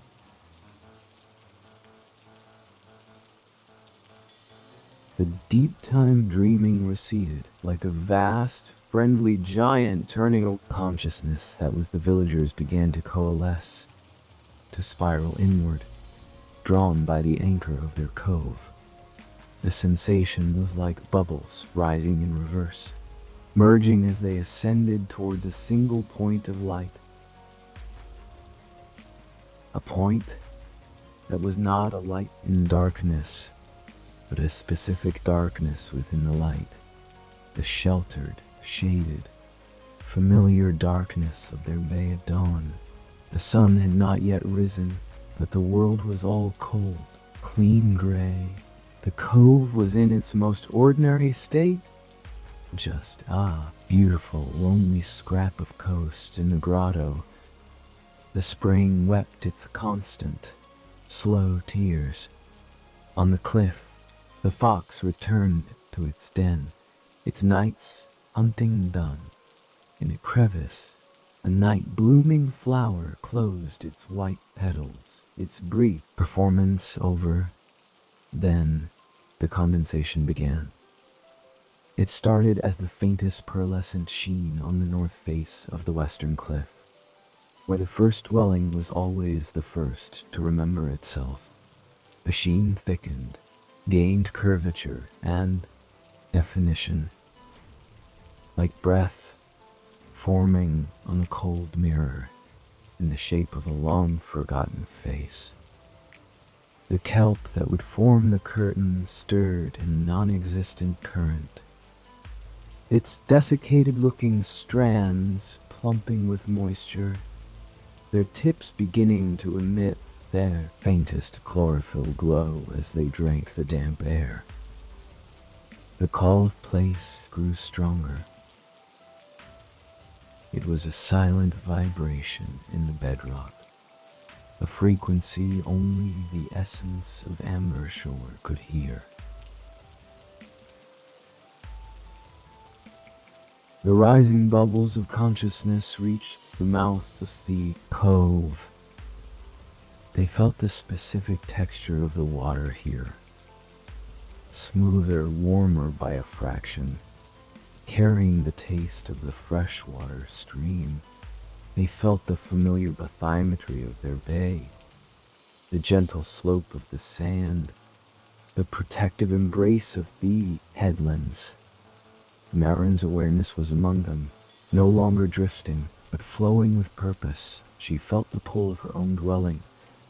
The deep-time dreaming receded, like a vast, friendly giant turning a consciousness that was the villagers began to coalesce, to spiral inward, drawn by the anchor of their cove. The sensation was like bubbles rising in reverse, merging as they ascended towards a single point of light. A point that was not a light in darkness, but a specific darkness within the light, the sheltered, shaded, familiar darkness of their bay at dawn. The sun had not yet risen, but the world was all cold, clean gray. The cove was in its most ordinary state, just beautiful, lonely scrap of coast in the grotto. The spring wept its constant, slow tears. On the cliff, the fox returned to its den, its night's hunting done. In a crevice, a night-blooming flower closed its white petals, its brief performance over. Then, the condensation began. It started as the faintest pearlescent sheen on the north face of the western cliff, where the first dwelling was always the first to remember itself. The sheen thickened, gained curvature and definition, like breath forming on a cold mirror in the shape of a long-forgotten face. The kelp that would form the curtain stirred in non-existent current, its desiccated-looking strands plumping with moisture, their tips beginning to emit their faintest chlorophyll glow as they drank the damp air. The call of place grew stronger. It was a silent vibration in the bedrock, a frequency only the essence of Ambershore could hear. The rising bubbles of consciousness reached the mouth of the cove. They felt the specific texture of the water here, smoother, warmer by a fraction, carrying the taste of the freshwater stream. They felt the familiar bathymetry of their bay, the gentle slope of the sand, the protective embrace of the headlands. Maren's awareness was among them, no longer drifting, but flowing with purpose. She felt the pull of her own dwelling,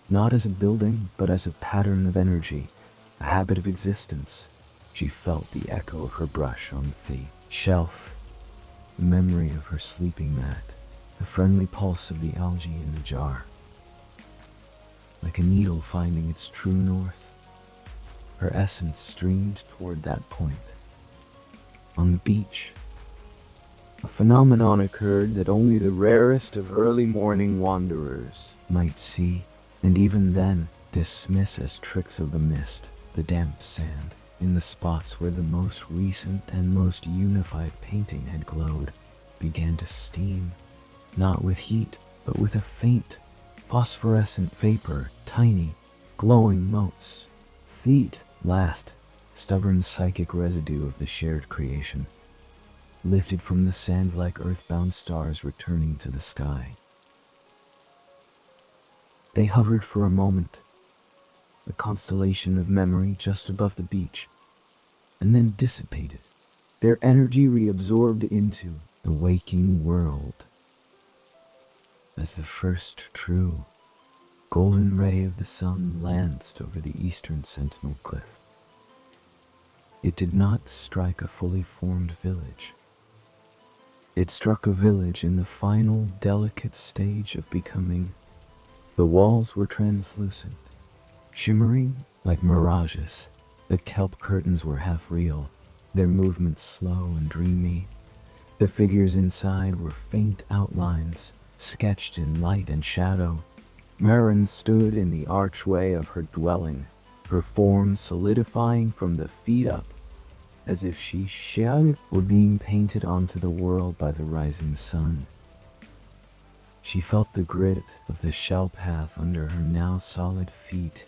not as a building, but as a pattern of energy, a habit of existence. She felt the echo of her brush on the shelf, the memory of her sleeping mat, the friendly pulse of the algae in the jar. Like a needle finding its true north, her essence streamed toward that point. On the beach, a phenomenon occurred that only the rarest of early morning wanderers might see, and even then dismiss as tricks of the mist. The damp sand, in the spots where the most recent and most unified painting had glowed, began to steam, not with heat, but with a faint, phosphorescent vapor, tiny, glowing motes. Theat, last, stubborn psychic residue of the shared creation, lifted from the sand like earthbound stars returning to the sky. They hovered for a moment, a constellation of memory just above the beach, and then dissipated, their energy reabsorbed into the waking world. As the first true, golden ray of the sun lanced over the eastern sentinel cliff, it did not strike a fully formed village. It struck a village in the final, delicate stage of becoming. The walls were translucent, shimmering like mirages. The kelp curtains were half real, their movements slow and dreamy. The figures inside were faint outlines, sketched in light and shadow. Maren stood in the archway of her dwelling, her form solidifying from the feet up, as if she were being painted onto the world by the rising sun. She felt the grit of the shell path under her now solid feet.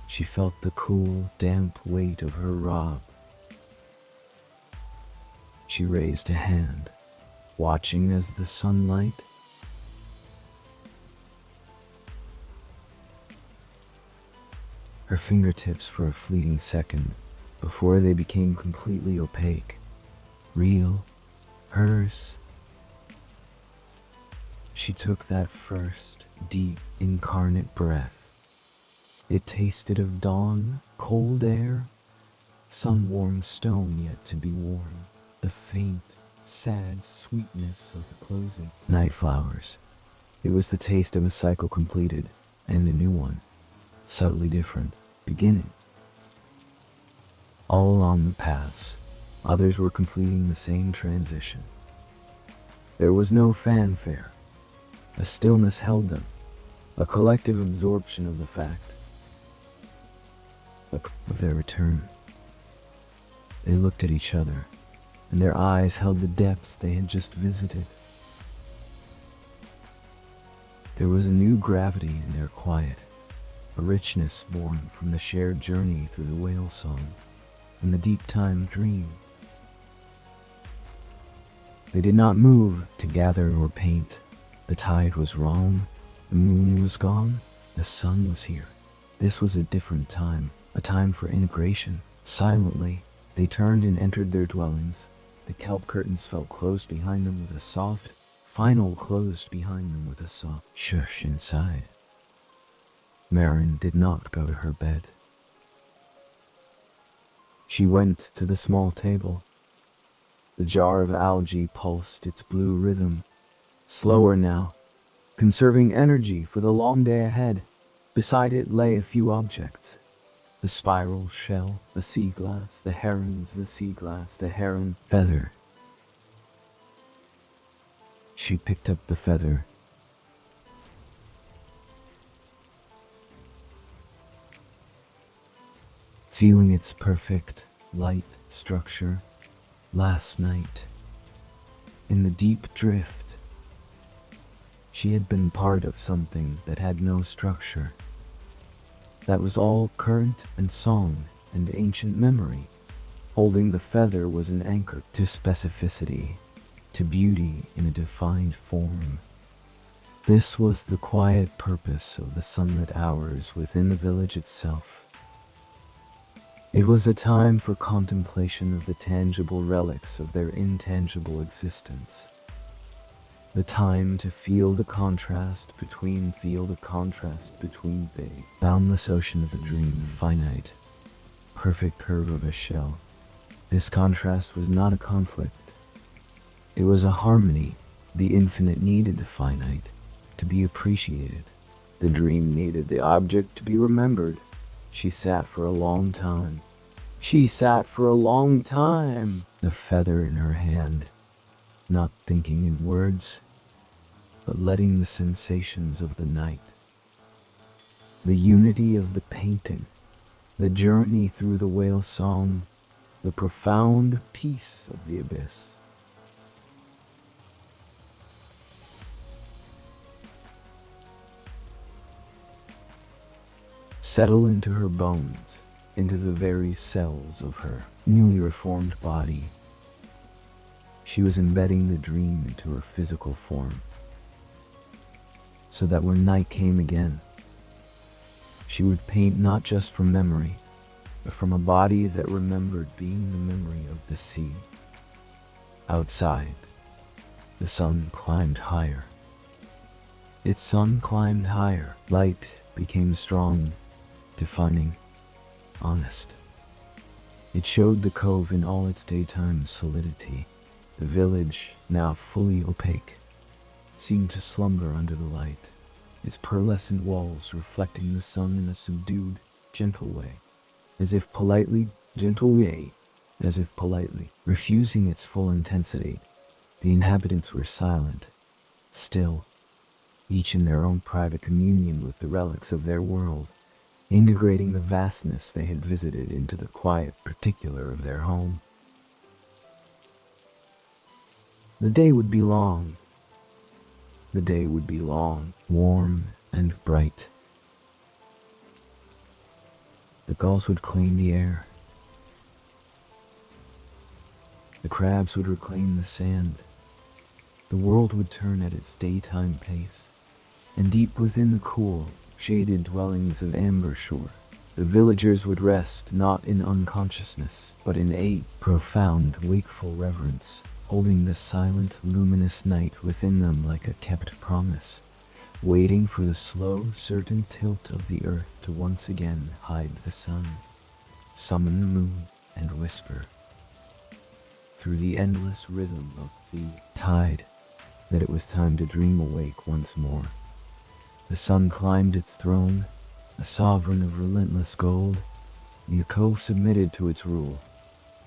She felt the cool, damp weight of her robe. She raised a hand, watching as the sunlight her fingertips for a fleeting second before they became completely opaque, real, hers. She took that first, deep, incarnate breath. It tasted of dawn, cold air, sun-warmed stone yet to be warm, the faint, sad sweetness of the closing night flowers. It was the taste of a cycle completed, and a new one, subtly different, beginning. All along the paths, others were completing the same transition. There was no fanfare. A stillness held them, a collective absorption of the fact of their return. They looked at each other, and their eyes held the depths they had just visited. There was a new gravity in their quiet, a richness born from the shared journey through the whale song and the deep time dream. They did not move to gather or paint. The tide was wrong, the moon was gone, the sun was here. This was a different time, a time for integration. Silently, they turned and entered their dwellings. The kelp curtains felt closed behind them with a soft, final closed behind them with a soft shush inside. Maren did not go to her bed. She went to the small table. The jar of algae pulsed its blue rhythm, slower now, conserving energy for the long day ahead. Beside it lay a few objects. The spiral shell, the sea glass, the herons, the sea glass, the heron's feather. She picked up the feather. Feeling its perfect, light structure. Last night, in the deep drift, she had been part of something that had no structure. That was all current and song and ancient memory. Holding the feather was an anchor to specificity, to beauty in a defined form. This was the quiet purpose of the sunlit hours within the village itself. It was a time for contemplation of the tangible relics of their intangible existence. The time to feel the contrast between the boundless ocean of a dream, finite, perfect curve of a shell. This contrast was not a conflict. It was a harmony. The infinite needed the finite to be appreciated. The dream needed the object to be remembered. She sat for a long time. The feather in her hand, not thinking in words, but letting the sensations of the night, the unity of the painting, the journey through the whale song, the profound peace of the abyss. Settle into her bones, into the very cells of her newly reformed body. She was embedding the dream into her physical form, so that when night came again, she would paint not just from memory, but from a body that remembered being the memory of the sea. Outside, the sun climbed higher. Its sun climbed higher. Light became strong, defining, honest. It showed the cove in all its daytime solidity. The village, now fully opaque, seemed to slumber under the light, its pearlescent walls reflecting the sun in a subdued, gentle way, as if politely, refusing its full intensity. The inhabitants were silent, still, each in their own private communion with the relics of their world, integrating the vastness they had visited into the quiet particular of their home. The day would be long. Warm and bright. The gulls would clean the air. The crabs would reclaim the sand. The world would turn at its daytime pace. And deep within the cool, shaded dwellings of Ambershore, the villagers would rest not in unconsciousness, but in a profound, wakeful reverence, holding the silent, luminous night within them like a kept promise, waiting for the slow, certain tilt of the earth to once again hide the sun, summon the moon, and whisper through the endless rhythm of the tide that it was time to dream awake once more. The sun climbed its throne, A sovereign of relentless gold, the cove submitted to its rule.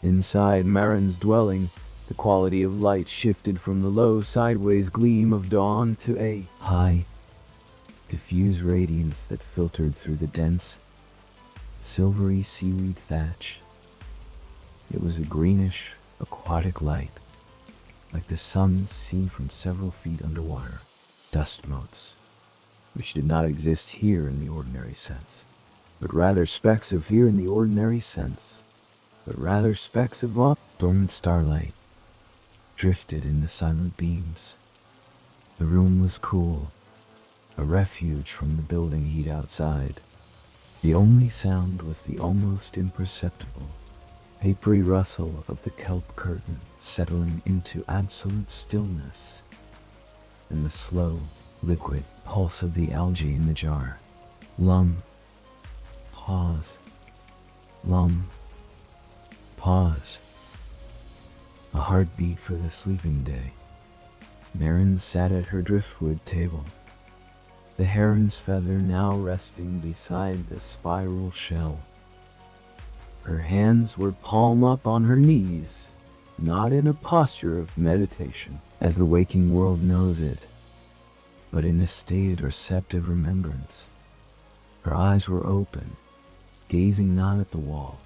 Inside Maren's dwelling, the quality of light shifted from the low, sideways gleam of dawn to a high, diffuse radiance that filtered through the dense, silvery seaweed thatch. It was a greenish, aquatic light, like the sun seen from several feet underwater. Dust motes, which did not exist here in the ordinary sense, but rather specks of dormant starlight, drifted in the silent beams. The room was cool, a refuge from the building heat outside. The only sound was the almost imperceptible, papery rustle of the kelp curtain settling into absolute stillness, and the slow, liquid pulse of the algae in the jar. Lum, pause, lum, pause. A heartbeat for the sleeping day. Maren sat at her driftwood table, the heron's feather now resting beside the spiral shell. Her hands were palm up on her knees, not in a posture of meditation, as the waking world knows it, but in a state of receptive remembrance. Her eyes were open, gazing not at the wall,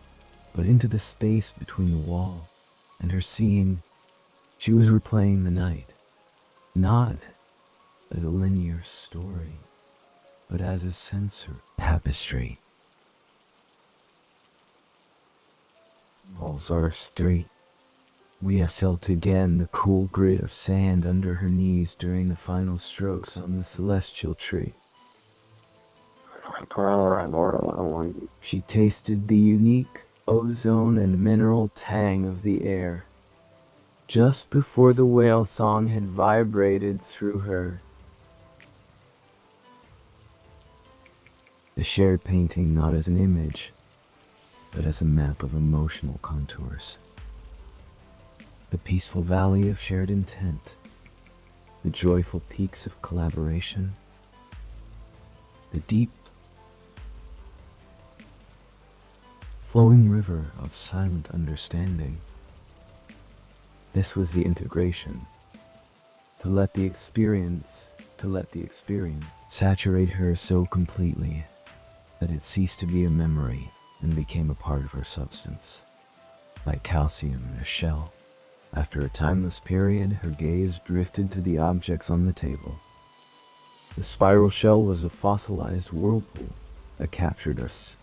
but into the space between the wall and her seeing. She was replaying the night, not as a linear story, but as a sensory tapestry. Walls are straight. We felt again the cool grit of sand under her knees during the final strokes on the celestial tree. She tasted the unique ozone and mineral tang of the air, just before the whale song had vibrated through her. The shared painting not as an image, but as a map of emotional contours. The peaceful valley of shared intent, the joyful peaks of collaboration, the deep, flowing river of silent understanding. This was the integration, to let the experience saturate her so completely that it ceased to be a memory and became a part of her substance. Like calcium in a shell, after a timeless period, her gaze drifted to the objects on the table. The spiral shell was a fossilized whirlpool that captured us.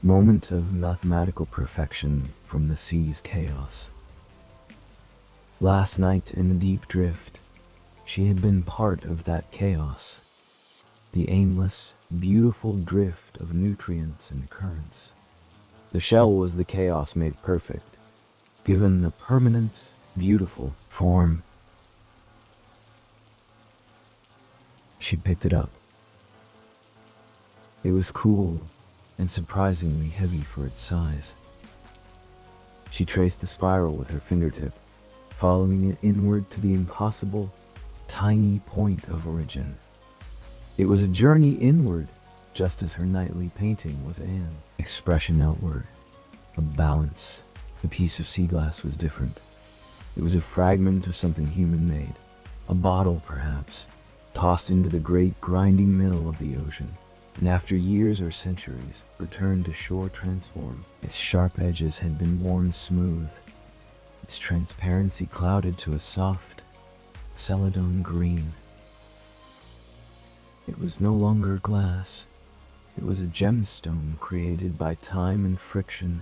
Moment of mathematical perfection from the sea's chaos. Last night in a deep drift, she had been part of that chaos. The aimless, beautiful drift of nutrients and currents. The shell was the chaos made perfect, given a permanent, beautiful form. She picked it up. It was cool and surprisingly heavy for its size. She traced the spiral with her fingertip, following it inward to the impossible, tiny point of origin. It was a journey inward, just as her nightly painting was an expression outward, a balance. The piece of sea glass was different. It was a fragment of something human-made, a bottle perhaps, tossed into the great grinding mill of the ocean, and after years or centuries, returned to shore transformed. Its sharp edges had been worn smooth, its transparency clouded to a soft, celadon green. It was no longer glass. It was a gemstone created by time and friction.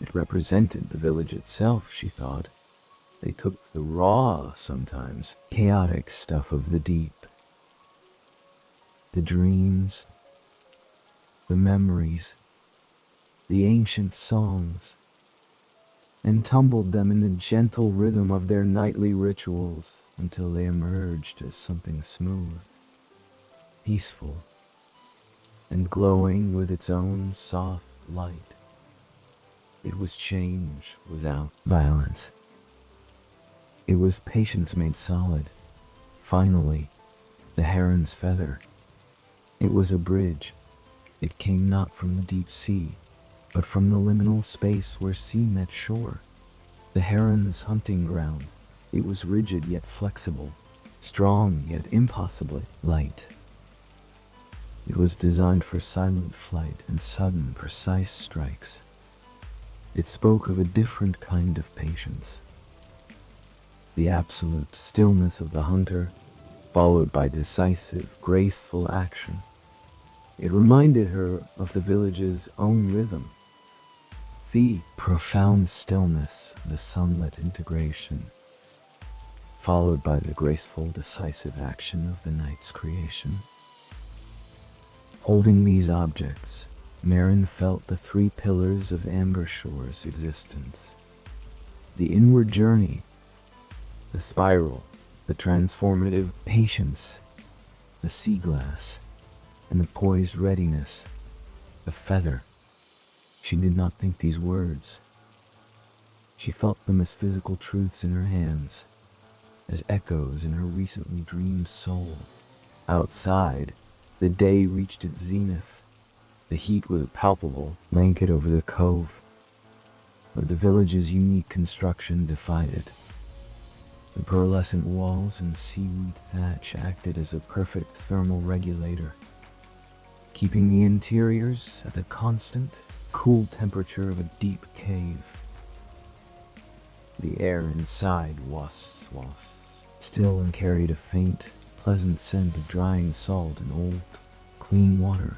It represented the village itself, she thought. They took the raw, sometimes chaotic stuff of the deep, the dreams, the memories, the ancient songs, and tumbled them in the gentle rhythm of their nightly rituals until they emerged as something smooth, peaceful, and glowing with its own soft light. It was change without violence. It was patience made solid, Finally, the heron's feather. It was a bridge. It came not from the deep sea, but from the liminal space where sea met shore. The heron's hunting ground. It was rigid yet flexible, strong yet impossibly light. It was designed for silent flight and sudden, precise strikes. It spoke of a different kind of patience. The absolute stillness of the hunter, followed by decisive, graceful action. It reminded her of the village's own rhythm. The profound stillness, the sunlit integration, followed by the graceful, decisive action of the night's creation. Holding these objects, Maren felt the three pillars of Ambershore's existence. The inward journey, the spiral, the transformative patience, the sea glass, and the poised readiness, the feather. She did not think these words. She felt them as physical truths in her hands, as echoes in her recently dreamed soul. Outside, the day reached its zenith. The heat was a palpable blanket over the cove, but the village's unique construction defied it. The pearlescent walls and seaweed thatch acted as a perfect thermal regulator, keeping the interiors at the constant, cool temperature of a deep cave. The air inside was still and carried a faint, pleasant scent of drying salt and old, clean water.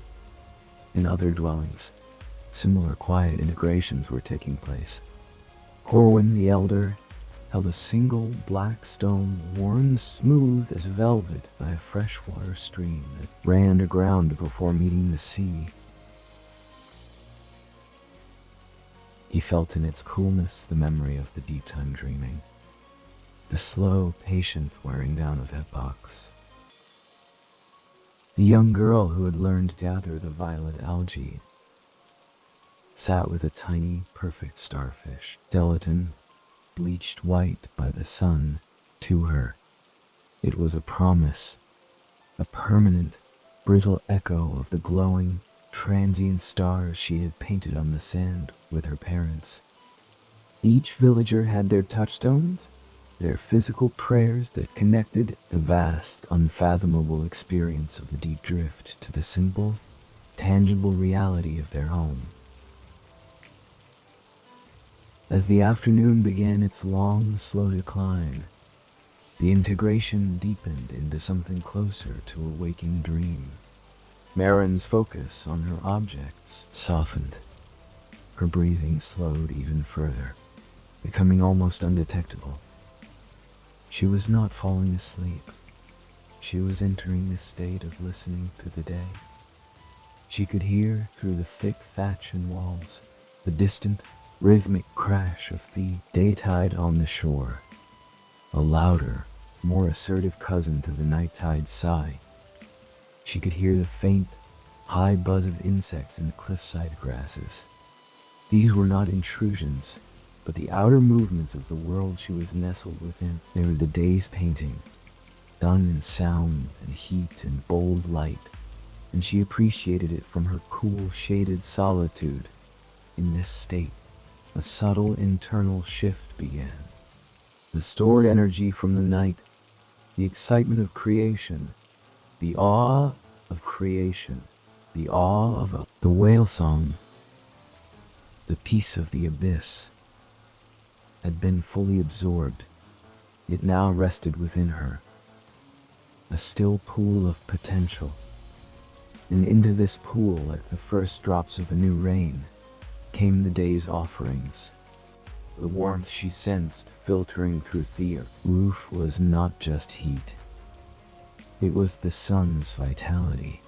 In other dwellings, similar quiet integrations were taking place. Corwin the Elder held a single black stone worn smooth as velvet by a freshwater stream that ran underground before meeting the sea. He felt in its coolness the memory of the deep time dreaming, the slow, patient wearing down of epochs. The young girl who had learned to gather the violet algae sat with a tiny, perfect starfish, skeleton, bleached white by the sun, to her. It was a promise, a permanent, brittle echo of the glowing, transient stars she had painted on the sand with her parents. Each villager had their touchstones, their physical prayers that connected the vast, unfathomable experience of the deep drift to the simple, tangible reality of their home. As the afternoon began its long, slow decline, the integration deepened into something closer to a waking dream. Maren's focus on her objects softened. Her breathing slowed even further, becoming almost undetectable. She was not falling asleep. She was entering the state of listening to the day. She could hear through the thick thatch and walls the distant, rhythmic crash of the day tide on the shore, a louder, more assertive cousin to the night tide's sigh. She could hear the faint, high buzz of insects in the cliffside grasses. These were not intrusions, but the outer movements of the world she was nestled within. They were the day's painting, done in sound and heat and bold light, and she appreciated it from her cool, shaded solitude. In this state, a subtle internal shift began. The stored energy from the night, the excitement of creation, the awe of creation, the awe of the whale song, the peace of the abyss, had been fully absorbed. It now rested within her, a still pool of potential. And into this pool, like the first drops of a new rain, came the day's offerings. The warmth she sensed filtering through the roof was not just heat. It was the sun's vitality,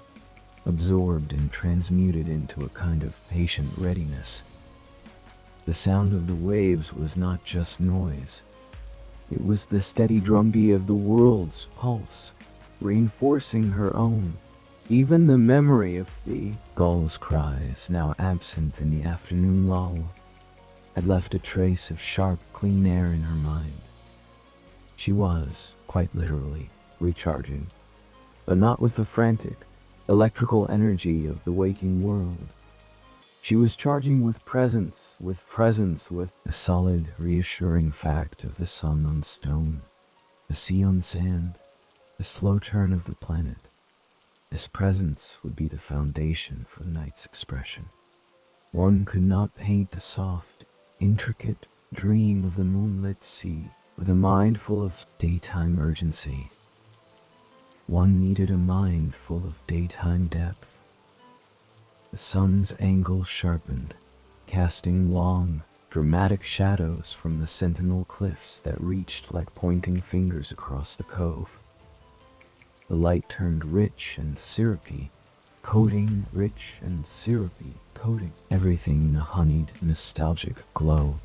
absorbed and transmuted into a kind of patient readiness. The sound of the waves was not just noise. It was the steady drumbeat of the world's pulse, reinforcing her own. Even the memory of the gull's cries, now absent in the afternoon lull, had left a trace of sharp, clean air in her mind. She was, quite literally, recharging, but not with the frantic, electrical energy of the waking world. She was charging with presence, with the solid, reassuring fact of the sun on stone, the sea on sand, the slow turn of the planet. This presence would be the foundation for the night's expression. One could not paint the soft, intricate dream of the moonlit sea with a mind full of daytime urgency. One needed a mind full of daytime depth. The sun's angle sharpened, casting long, dramatic shadows from the sentinel cliffs that reached like pointing fingers across the cove. The light turned rich and syrupy, coating everything in a honeyed, nostalgic glow.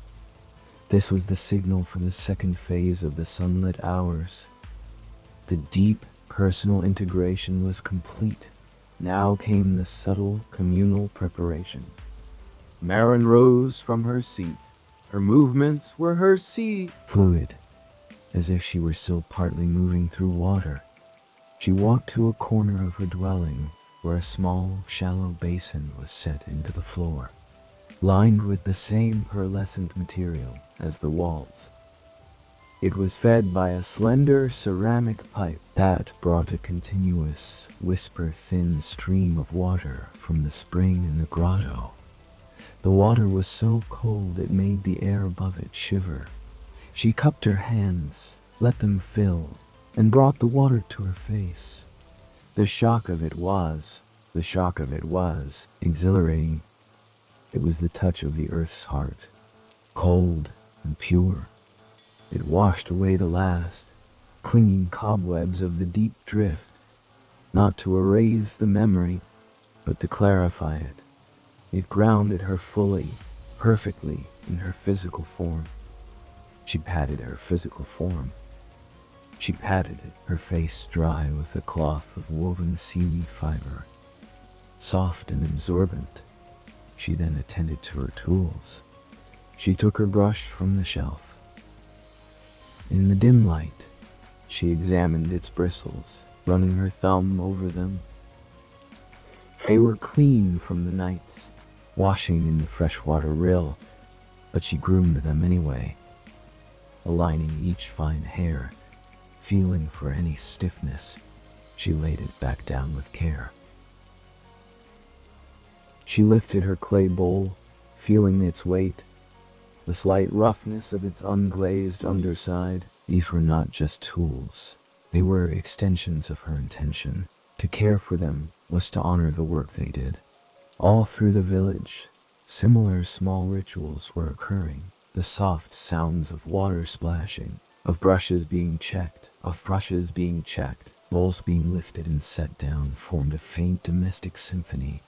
This was the signal for the second phase of the sunlit hours. The deep, personal integration was complete. Now came the subtle, communal preparation. Maren rose from her seat. Her movements were her sea fluid, as if she were still partly moving through water. She walked to a corner of her dwelling, where a small, shallow basin was set into the floor, lined with the same pearlescent material as the walls. It was fed by a slender ceramic pipe that brought a continuous, whisper-thin stream of water from the spring in the grotto. The water was so cold it made the air above it shiver. She cupped her hands, let them fill, and brought the water to her face. The shock of it was exhilarating. It was the touch of the earth's heart, cold and pure. It washed away the last, clinging cobwebs of the deep drift, not to erase the memory, but to clarify it. It grounded her fully, perfectly in her physical form. She patted her physical form. She patted it, her face dry with a cloth of woven seaweed fiber, soft and absorbent. She then attended to her tools. She took her brush from the shelf. In the dim light, she examined its bristles, running her thumb over them. They were clean from the nights, washing in the freshwater rill, but she groomed them anyway, aligning each fine hair, feeling for any stiffness. She laid it back down with care. She lifted her clay bowl, feeling its weight, the slight roughness of its unglazed underside. These were not just tools. They were extensions of her intention. To care for them was to honor the work they did. All through the village, similar small rituals were occurring. The soft sounds of water splashing, of brushes being checked, bowls being lifted and set down formed a faint domestic symphony.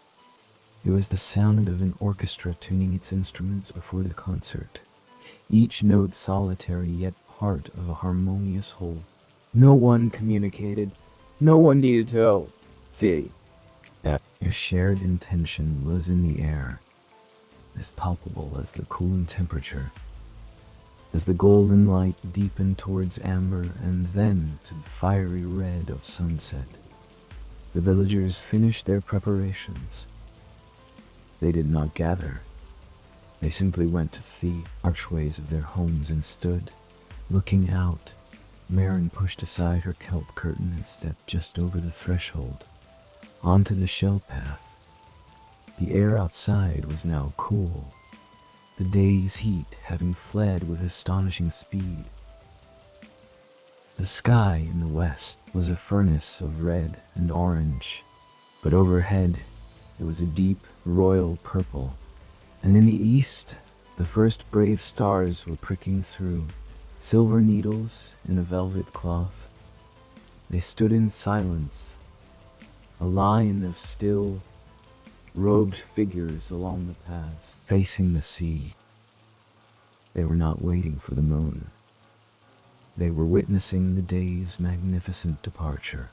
It was the sound of an orchestra tuning its instruments before the concert, each note solitary yet part of a harmonious whole. No one communicated, no one needed to see. That a shared intention was in the air, as palpable as the cooling temperature. As the golden light deepened towards amber and then to the fiery red of sunset, the villagers finished their preparations. They did not gather. They simply went to the archways of their homes and stood, looking out. Maren pushed aside her kelp curtain and stepped just over the threshold, onto the shell path. The air outside was now cool, the day's heat having fled with astonishing speed. The sky in the west was a furnace of red and orange, but overhead it was a deep, royal purple, and in the east, the first brave stars were pricking through, silver needles in a velvet cloth. They stood in silence, a line of still, robed figures along the paths, facing the sea. They were not waiting for the moon. They were witnessing the day's magnificent departure.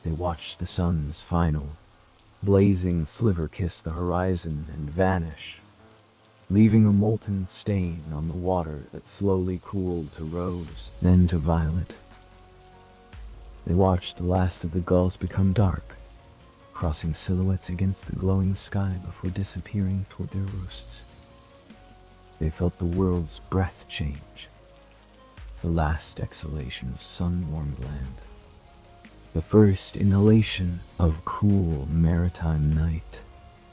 They watched the sun's final, blazing sliver kiss the horizon and vanish, leaving a molten stain on the water that slowly cooled to rose, then to violet. They watched the last of the gulls become dark, crossing silhouettes against the glowing sky before disappearing toward their roosts. They felt the world's breath change, the last exhalation of sun-warmed land, the first inhalation of cool maritime night.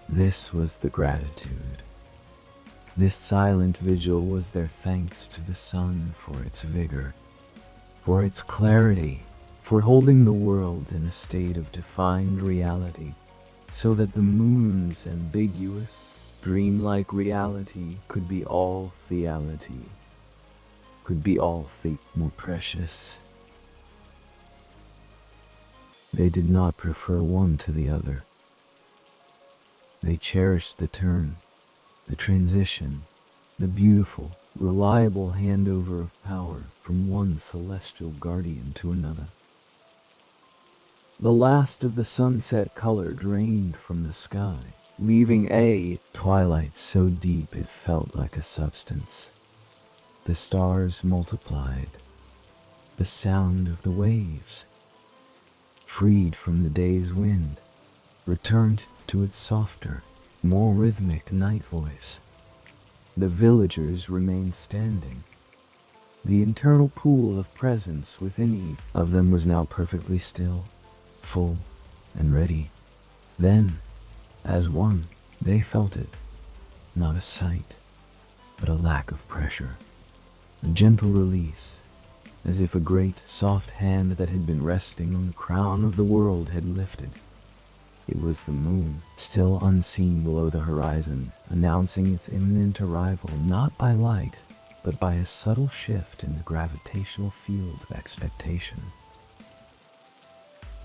This was the gratitude. This silent vigil was their thanks to the sun for its vigor, for its clarity, for holding the world in a state of defined reality, so that the moon's ambiguous, dreamlike reality could be all theality, could be all fate more precious. They did not prefer one to the other. They cherished the turn, the transition, the beautiful, reliable handover of power from one celestial guardian to another. The last of the sunset color drained from the sky, leaving a twilight so deep it felt like a substance. The stars multiplied. The sound of the waves, freed from the day's wind, returned to its softer, more rhythmic night voice. The villagers remained standing. The internal pool of presence within each of them was now perfectly still, full, and ready. Then, as one, they felt it. Not a sight, but a lack of pressure. A gentle release, as if a great, soft hand that had been resting on the crown of the world had lifted. It was the moon, still unseen below the horizon, announcing its imminent arrival not by light, but by a subtle shift in the gravitational field of expectation.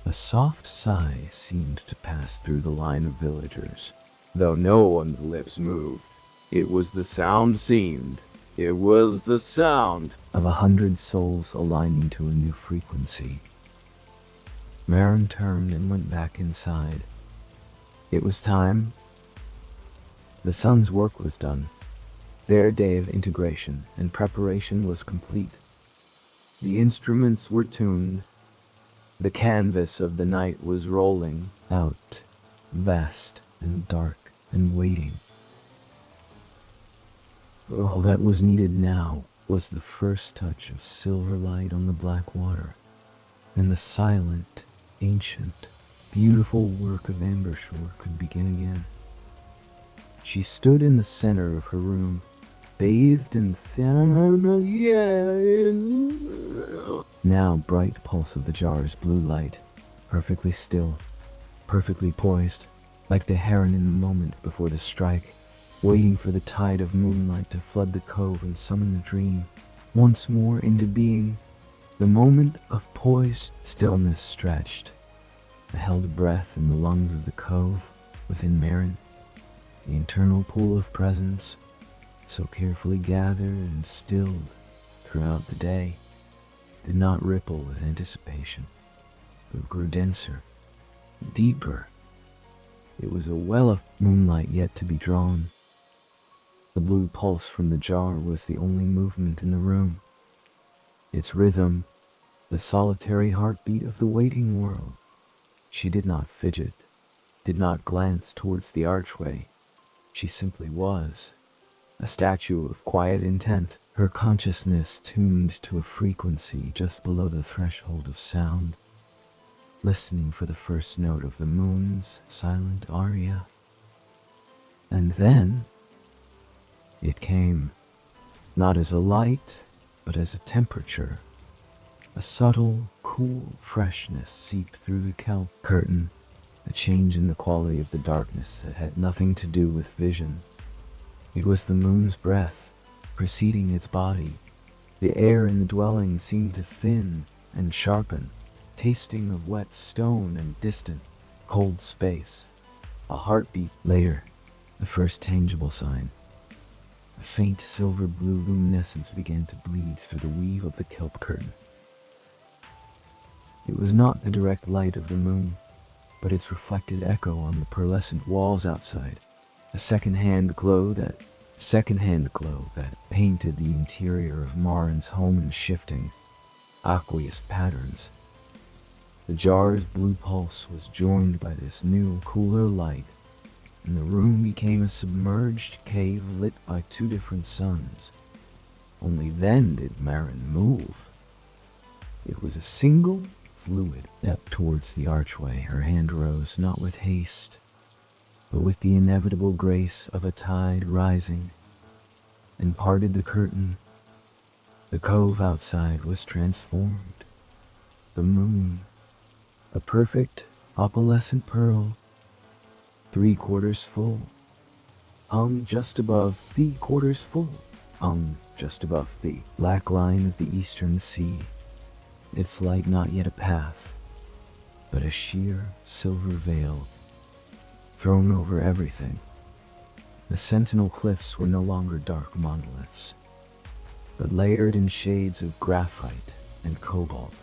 A soft sigh seemed to pass through the line of villagers, though no one's lips moved. It was the sound of 100 souls aligning to a new frequency. Maren turned and went back inside. It was time. The sun's work was done. Their day of integration and preparation was complete. The instruments were tuned. The canvas of the night was rolling out, vast and dark and waiting. All that was needed now was the first touch of silver light on the black water, and the silent, ancient, beautiful work of Ambershore could begin again. She stood in the center of her room, bathed in now bright pulse of the jar's blue light, perfectly still, perfectly poised, like the heron in the moment before the strike, waiting for the tide of moonlight to flood the cove and summon the dream once more into being. The moment of poised stillness stretched. I held a breath in the lungs of the cove within Maren. The internal pool of presence, so carefully gathered and stilled throughout the day, did not ripple with anticipation, but grew denser, deeper. It was a well of moonlight yet to be drawn. The blue pulse from the jar was the only movement in the room. Its rhythm, the solitary heartbeat of the waiting world. She did not fidget, did not glance towards the archway. She simply was, a statue of quiet intent, her consciousness tuned to a frequency just below the threshold of sound, listening for the first note of the moon's silent aria. And then it came, not as a light, but as a temperature. A subtle, cool freshness seeped through the kelp curtain, a change in the quality of the darkness that had nothing to do with vision. It was the moon's breath, preceding its body. The air in the dwelling seemed to thin and sharpen, tasting of wet stone and distant, cold space. A heartbeat later, the first tangible sign. A faint silver-blue luminescence began to bleed through the weave of the kelp curtain. It was not the direct light of the moon, but its reflected echo on the pearlescent walls outside. A second-hand glow that painted the interior of Maren's home in shifting, aqueous patterns. The jar's blue pulse was joined by this new, cooler light, and the room became a submerged cave lit by two different suns. Only then did Maren move. It was a single, fluid step towards the archway. Her hand rose, not with haste, but with the inevitable grace of a tide rising, and parted the curtain. The cove outside was transformed. The moon, a perfect opalescent pearl, 3/4 full, hung just above the black line of the eastern sea, its light not yet a path, but a sheer silver veil thrown over everything. The sentinel cliffs were no longer dark monoliths, but layered in shades of graphite and cobalt,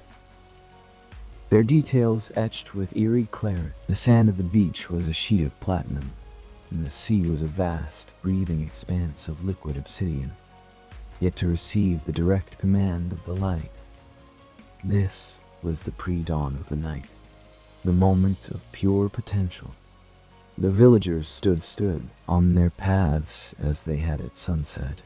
their details etched with eerie clarity. The sand of the beach was a sheet of platinum, and the sea was a vast, breathing expanse of liquid obsidian, yet to receive the direct command of the light. This was the pre-dawn of the night, the moment of pure potential. The villagers stood on their paths as they had at sunset,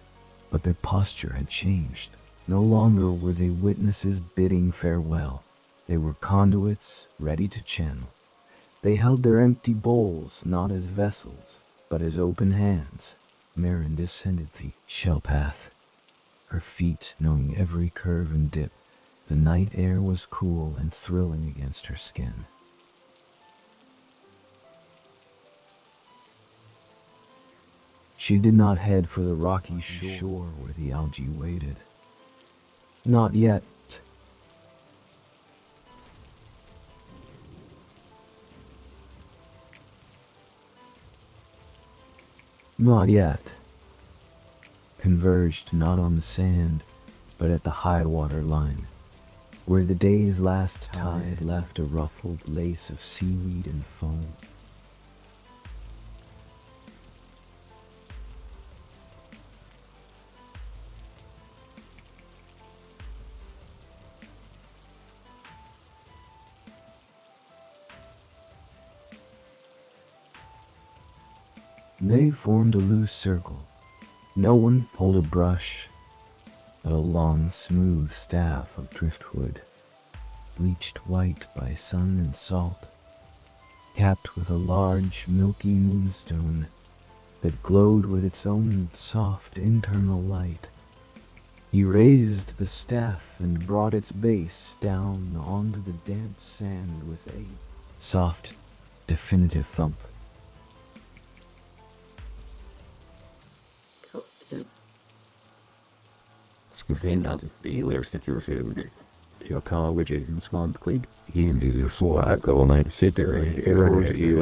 but their posture had changed. No longer were they witnesses bidding farewell. They were conduits ready to channel. They held their empty bowls not as vessels, but as open hands. Maren descended the shell path, her feet knowing every curve and dip. The night air was cool and thrilling against her skin. She did not head for the rocky shore where the algae waited. Not yet. Not yet. Converged not on the sand, but at the high water line, where the day's last tide left a ruffled lace of seaweed and foam. They formed a loose circle. No one pulled a brush, but a long, smooth staff of driftwood, bleached white by sun and salt, capped with a large, milky moonstone that glowed with its own soft internal light. He raised the staff and brought its base down onto the damp sand with a soft, definitive thump. Skafenda dealers that you're saying, your college and smart clean. You do your swag all night, sit there and you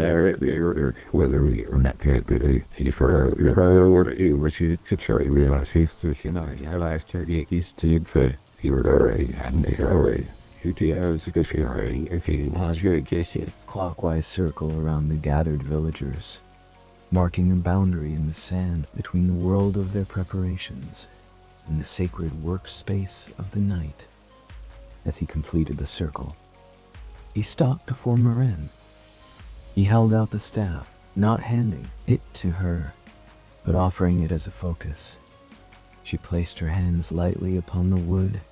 whether you're not good, but if you're or you receive sorry, realize he's you know, I last year he's to for you were already and they already. UTOs because you're already if you want your kisses. Clockwise circle around the gathered villagers, marking a boundary in the sand between the world of their preparations and the sacred workspace of the night. As he completed the circle, he stopped before Maren. He held out the staff, not handing it to her, but offering it as a focus. She placed her hands lightly upon the wood,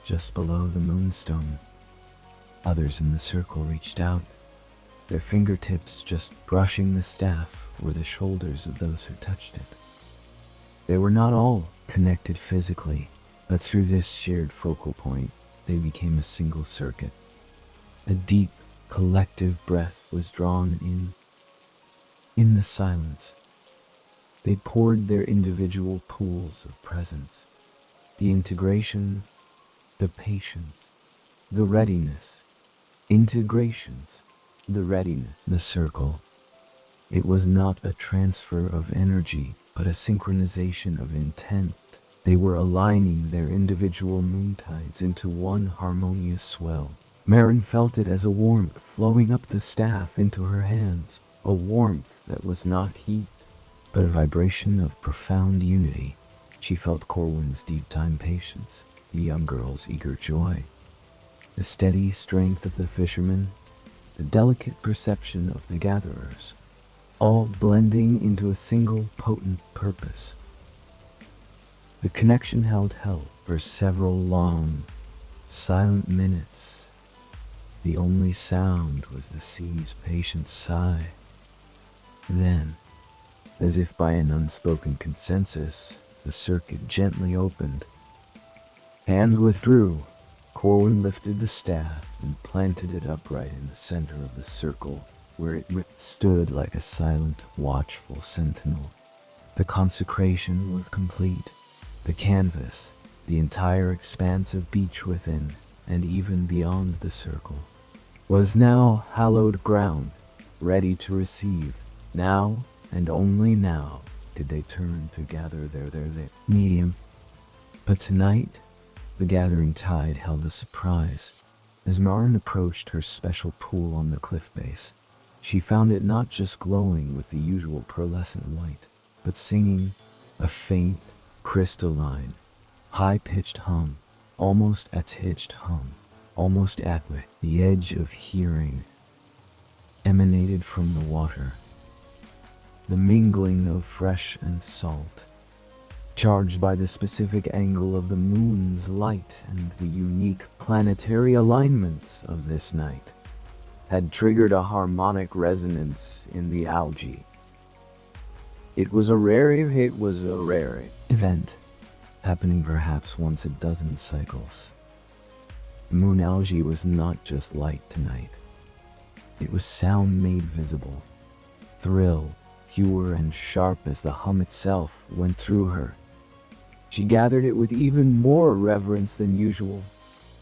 just below the moonstone. Others in the circle reached out, their fingertips just brushing the staff or the shoulders of those who touched it. They were not all connected physically, but through this shared focal point, they became a single circuit. A deep, collective breath was drawn in. In the silence, they poured their individual pools of presence, the integration, the patience, the readiness, integrations, the readiness, the circle. It was not a transfer of energy, but a synchronization of intent. They were aligning their individual moontides into one harmonious swell. Maren felt it as a warmth flowing up the staff into her hands, a warmth that was not heat, but a vibration of profound unity. She felt Corwin's deep-time patience, the young girl's eager joy. The steady strength of the fishermen, the delicate perception of the gatherers, all blending into a single potent purpose. The connection held for several long, silent minutes. The only sound was the sea's patient sigh. Then, as if by an unspoken consensus, the circuit gently opened. Hands withdrew. Corwin lifted the staff and planted it upright in the center of the circle, where it stood like a silent, watchful sentinel. The consecration was complete. The canvas, the entire expanse of beach within, and even beyond the circle, was now hallowed ground, ready to receive. Now, and only now, did they turn to gather their medium. But tonight, the gathering tide held a surprise. As Maren approached her special pool on the cliff base, she found it not just glowing with the usual pearlescent white, but singing a faint, crystalline, high-pitched hum, almost at the edge of hearing, emanated from the water. The mingling of fresh and salt, charged by the specific angle of the moon's light and the unique planetary alignments of this night, had triggered a harmonic resonance in the algae. It was a rare event, happening perhaps once a dozen cycles. The moon algae was not just light tonight. It was sound made visible, thrill, pure and sharp as the hum itself went through her. She gathered it with even more reverence than usual,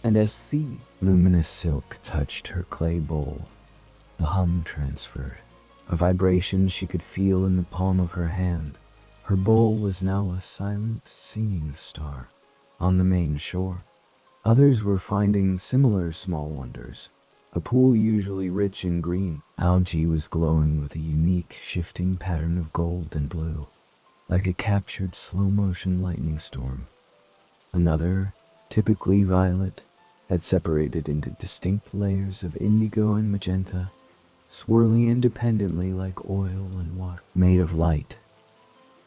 and as the luminous silk touched her clay bowl, the hum transferred, a vibration she could feel in the palm of her hand. Her bowl was now a silent singing star on the main shore. Others were finding similar small wonders. A pool usually rich in green algae was glowing with a unique shifting pattern of gold and blue, like a captured slow-motion lightning storm. Another, typically violet, had separated into distinct layers of indigo and magenta, swirling independently like oil and water made of light.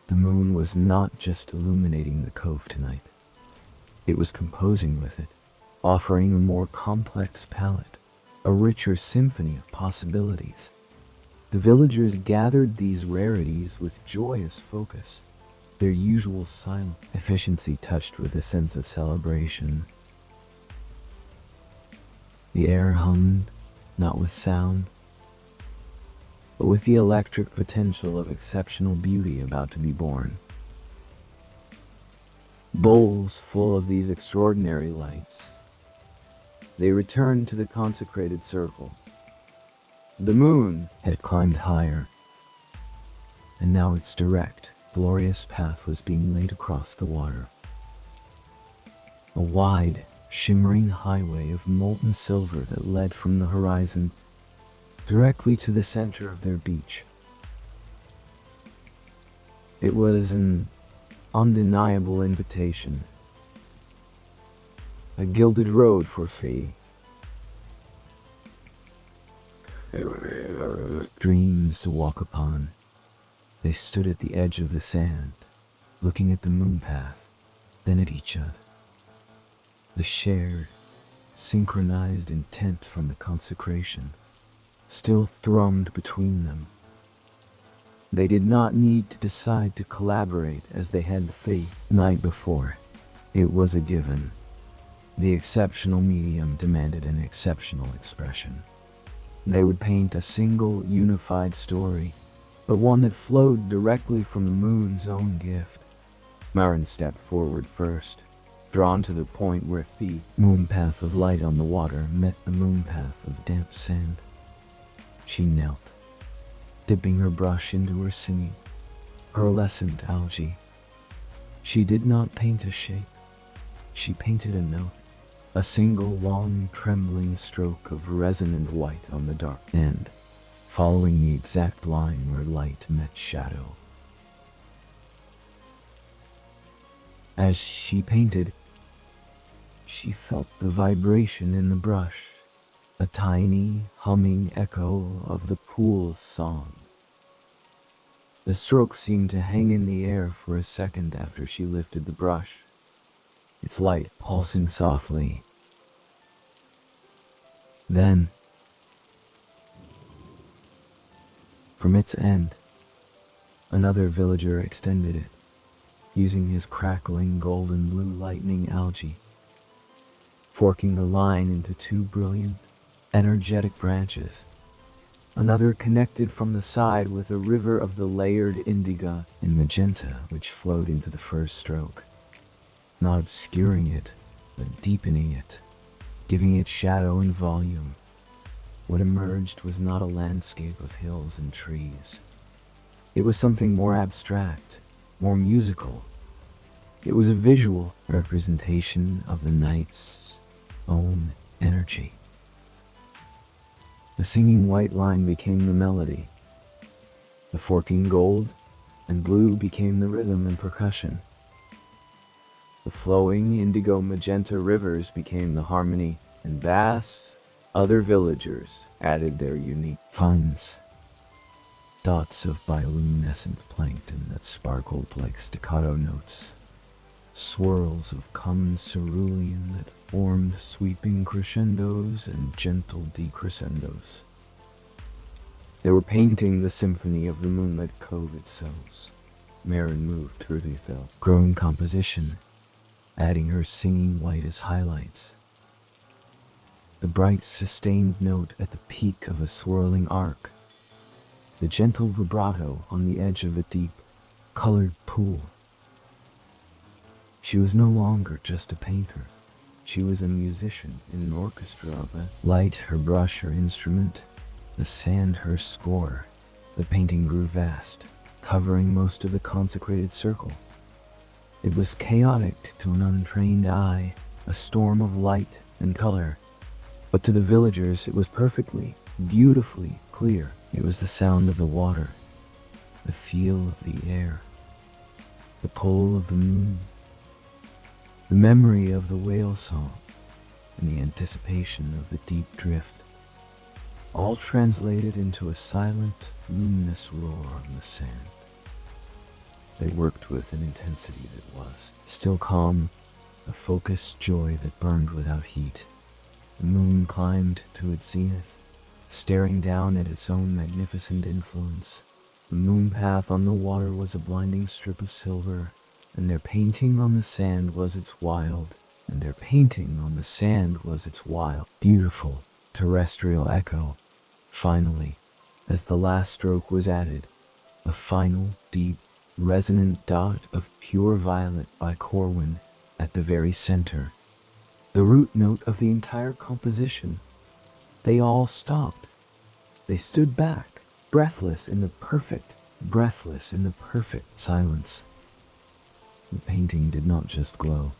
The moon was not just illuminating the cove tonight. It was composing with it, offering a more complex palette, a richer symphony of possibilities. The villagers gathered these rarities with joyous focus, their usual silent efficiency touched with a sense of celebration. The air hummed, not with sound, but with the electric potential of exceptional beauty about to be born. Bowls full of these extraordinary lights. They returned to the consecrated circle. The moon had climbed higher, and now its direct, glorious path was being laid across the water. A wide, shimmering highway of molten silver that led from the horizon directly to the center of their beach. It was an undeniable invitation, a gilded road for fee. Dreams to walk upon. They stood at the edge of the sand, looking at the moon path, then at each other. The shared, synchronized intent from the consecration still thrummed between them. They did not need to decide to collaborate as they had the night before. It was a given. The exceptional medium demanded an exceptional expression. They would paint a single, unified story, but one that flowed directly from the moon's own gift. Maren stepped forward first, drawn to the point where the moon path of light on the water met the moon path of damp sand. She knelt, dipping her brush into her singing, pearlescent algae. She did not paint a shape. She painted a note, a single long trembling stroke of resonant white on the dark end, following the exact line where light met shadow. As she painted, She felt the vibration in the brush, a tiny, humming echo of the pool's song. The stroke seemed to hang in the air for a second after she lifted the brush, its light pulsing softly. Then, from its end, another villager extended it, using his crackling golden blue lightning algae, forking the line into two brilliant, energetic branches. Another connected from the side with a river of the layered indigo and magenta which flowed into the first stroke, not obscuring it, but deepening it, giving it shadow and volume. What emerged was not a landscape of hills and trees. It was something more abstract, more musical. It was a visual representation of the night's own energy. The singing white line became the melody. The forking gold and blue became the rhythm and percussion. The flowing indigo magenta rivers became the harmony, and vast other villagers added their unique finds. Dots of bioluminescent plankton that sparkled like staccato notes. Swirls of common cerulean that formed sweeping crescendos and gentle decrescendos. They were painting the symphony of the moonlit cove itself. Maren moved through the growing composition, adding her singing white as highlights. The bright sustained note at the peak of a swirling arc. The gentle vibrato on the edge of a deep, colored pool. She was no longer just a painter. She was a musician in an orchestra of a light, her brush, her instrument, the sand, her score. The painting grew vast, covering most of the consecrated circle. It was chaotic to an untrained eye, a storm of light and color. But to the villagers it was perfectly, beautifully clear. It was the sound of the water, the feel of the air, the pull of the moon, the memory of the whale song, and the anticipation of the deep drift, all translated into a silent, luminous roar on the sand. They worked with an intensity that was still calm, a focused joy that burned without heat. The moon climbed to its zenith, staring down at its own magnificent influence. The moon path on the water was a blinding strip of silver, and their painting on the sand was its wild, beautiful, terrestrial echo. Finally, as the last stroke was added, a final, deep, resonant dot of pure violet by Corwin at the very center, the root note of the entire composition. They all stopped. They stood back, breathless in the perfect silence. The painting did not just glow.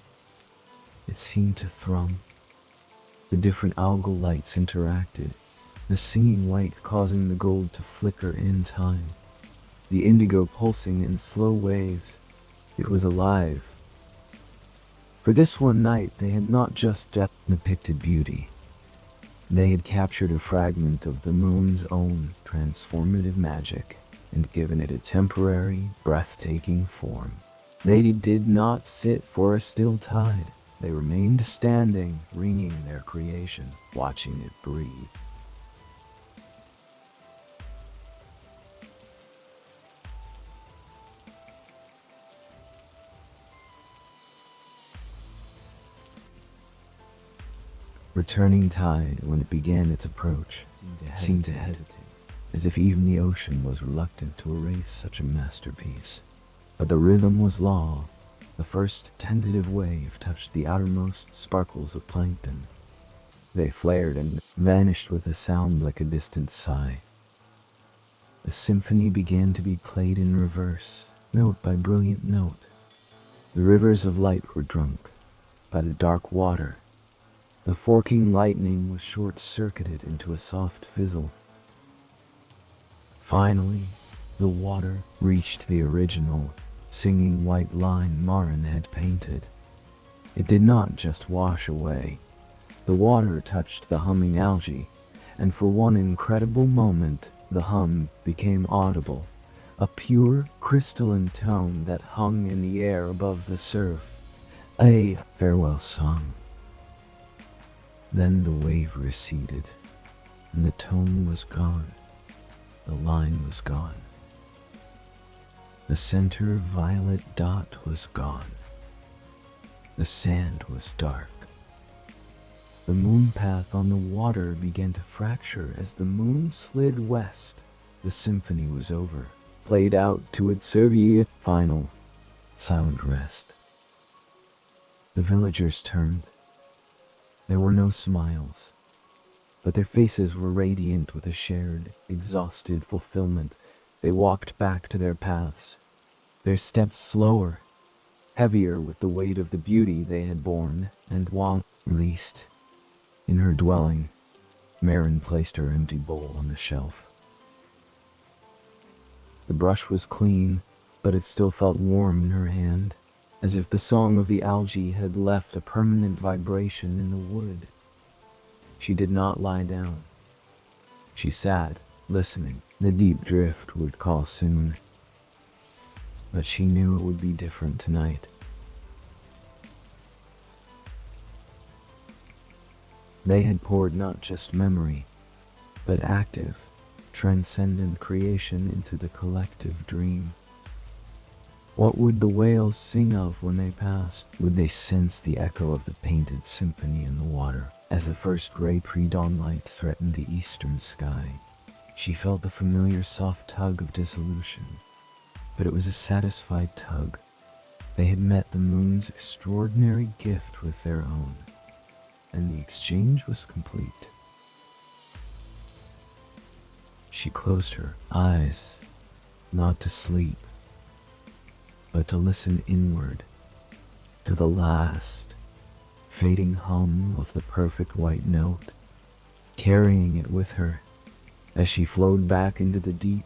It seemed to thrum. The different algal lights interacted, the singing white causing the gold to flicker in time, the indigo pulsing in slow waves. It was alive. For this one night they had not just depicted beauty. They had captured a fragment of the moon's own transformative magic and given it a temporary, breathtaking form. They did not sit for a still tide. They remained standing, ringing their creation, watching it breathe. Returning tide, when it began its approach, seemed to hesitate, as if even the ocean was reluctant to erase such a masterpiece. But the rhythm was law. The first tentative wave touched the outermost sparkles of plankton. They flared and vanished with a sound like a distant sigh. The symphony began to be played in reverse, note by brilliant note. The rivers of light were drunk by the dark water. The forking lightning was short-circuited into a soft fizzle. Finally, the water reached the original, singing white line Maren had painted. It did not just wash away. The water touched the humming algae, and for one incredible moment, the hum became audible, a pure, crystalline tone that hung in the air above the surf, a farewell song. Then the wave receded, and the tone was gone. The line was gone. The center violet dot was gone. The sand was dark. The moon path on the water began to fracture as the moon slid west. The symphony was over, played out to its Soviet final, silent rest. The villagers turned. There were no smiles, but their faces were radiant with a shared, exhausted fulfillment. They walked back to their paths, their steps slower, heavier with the weight of the beauty they had borne, and while released in her dwelling, Maren placed her empty bowl on the shelf. The brush was clean, but it still felt warm in her hand, as if the song of the algae had left a permanent vibration in the wood. She did not lie down. She sat, listening. The deep drift would call soon, but she knew it would be different tonight. They had poured not just memory, but active, transcendent creation into the collective dream. What would the whales sing of when they passed? Would they sense the echo of the painted symphony in the water as the first gray pre-dawn light threatened the eastern sky? She felt the familiar soft tug of dissolution, but it was a satisfied tug. They had met the moon's extraordinary gift with their own, and the exchange was complete. She closed her eyes, not to sleep, but to listen inward, to the last, fading hum of the perfect white note, carrying it with her as she flowed back into the deep,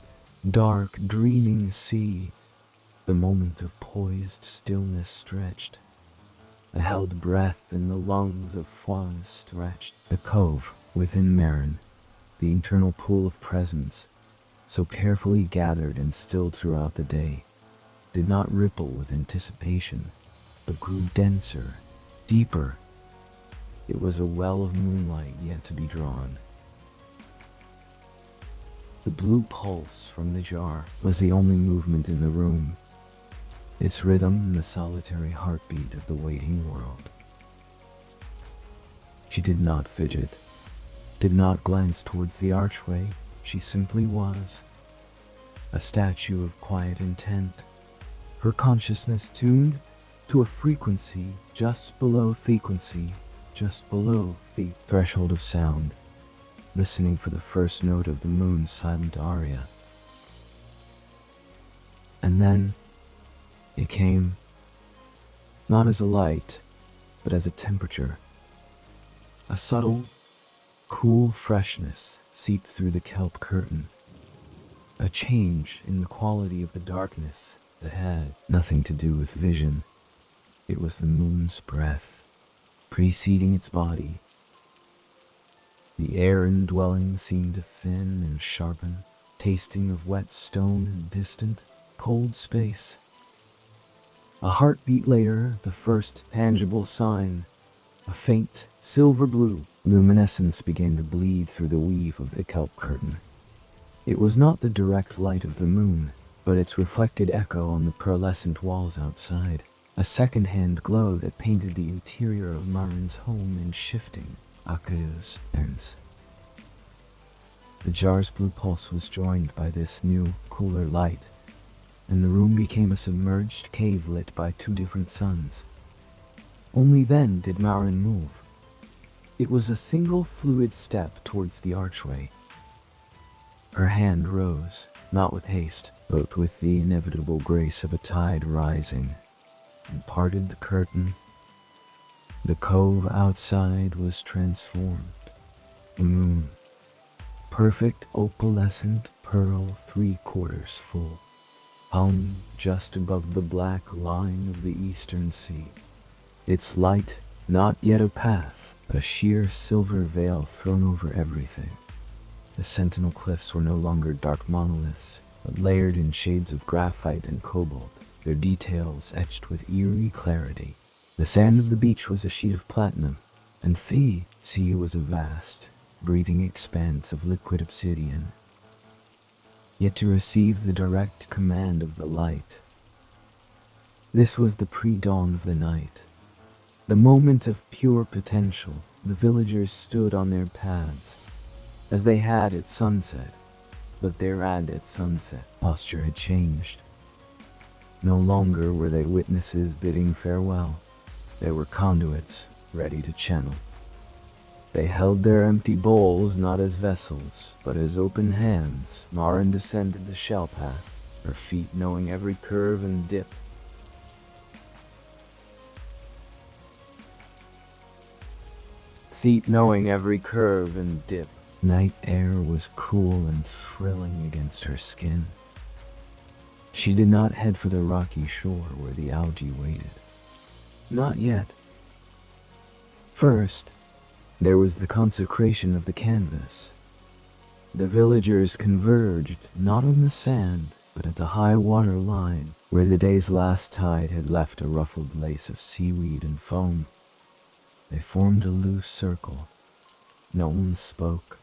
dark, dreaming sea. The moment of poised stillness stretched. A held breath in the lungs of Fwan stretched. The cove within Maren, the internal pool of presence, so carefully gathered and stilled throughout the day, did not ripple with anticipation, but grew denser, deeper. It was a well of moonlight yet to be drawn. The blue pulse from the jar was the only movement in the room, its rhythm the solitary heartbeat of the waiting world. She did not fidget, did not glance towards the archway. She simply was, a statue of quiet intent, her consciousness tuned to a frequency just below the threshold of sound, listening for the first note of the moon's silent aria. And then it came, not as a light, but as a temperature. A subtle, cool freshness seeped through the kelp curtain, a change in the quality of the darkness that had nothing to do with vision. It was the moon's breath, preceding its body. The air in the dwelling seemed to thin and sharpen, tasting of wet stone and distant, cold space. A heartbeat later, the first tangible sign, a faint, silver blue luminescence began to bleed through the weave of the kelp curtain. It was not the direct light of the moon, but its reflected echo on the pearlescent walls outside, a second-hand glow that painted the interior of Maren's home in shifting, aqueous tints. The jar's blue pulse was joined by this new, cooler light, and the room became a submerged cave lit by two different suns. Only then did Maren move. It was a single fluid step towards the archway. Her hand rose, not with haste, but with the inevitable grace of a tide rising, and parted the curtain. The cove outside was transformed. The moon, perfect opalescent pearl 3/4 full, hung just above the black line of the eastern sea, its light not yet a path, but a sheer silver veil thrown over everything. The sentinel cliffs were no longer dark monoliths, but layered in shades of graphite and cobalt, their details etched with eerie clarity. The sand of the beach was a sheet of platinum, and the sea was a vast, breathing expanse of liquid obsidian. Yet to receive the direct command of the light, this was the pre-dawn of the night. The moment of pure potential. The villagers stood on their paths, as they had at sunset, but their at sunset posture had changed. No longer were they witnesses bidding farewell. They were conduits ready to channel. They held their empty bowls not as vessels, but as open hands. Maren descended the shell path, her feet knowing every curve and dip. Night air was cool and thrilling against her skin. She did not head for the rocky shore where the algae waited. Not yet. First, there was the consecration of the canvas. The villagers converged not on the sand, but at the high water line, where the day's last tide had left a ruffled lace of seaweed and foam. They formed a loose circle. No one spoke.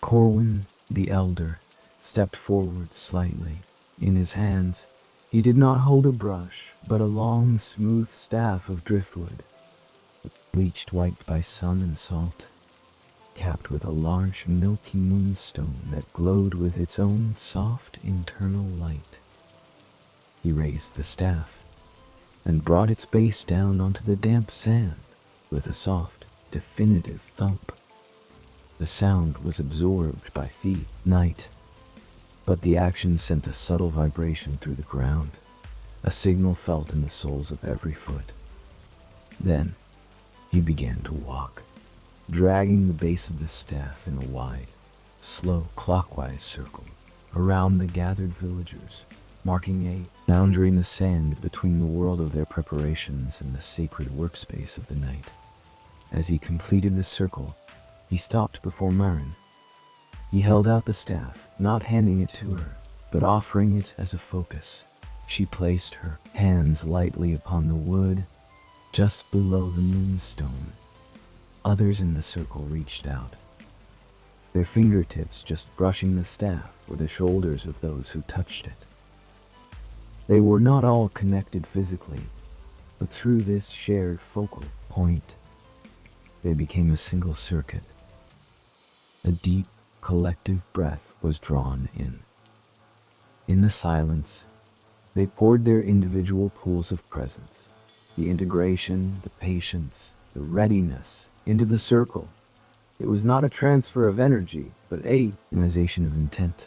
Corwin, the elder, stepped forward slightly. In his hands, he did not hold a brush, but a long, smooth staff of driftwood, bleached white by sun and salt, capped with a large, milky moonstone that glowed with its own soft internal light. He raised the staff and brought its base down onto the damp sand with a soft, definitive thump. The sound was absorbed by the night, but the action sent a subtle vibration through the ground, a signal felt in the soles of every foot. Then, he began to walk, dragging the base of the staff in a wide, slow clockwise circle around the gathered villagers, marking a boundary in the sand between the world of their preparations and the sacred workspace of the night. As he completed the circle, he stopped before Maren. He held out the staff, not handing it to her, but offering it as a focus. She placed her hands lightly upon the wood, just below the moonstone. Others in the circle reached out, their fingertips just brushing the staff or the shoulders of those who touched it. They were not all connected physically, but through this shared focal point, they became a single circuit. A deep, collective breath was drawn in. In the silence, they poured their individual pools of presence, the integration, the patience, the readiness, into the circle. It was not a transfer of energy, but a organization of intent.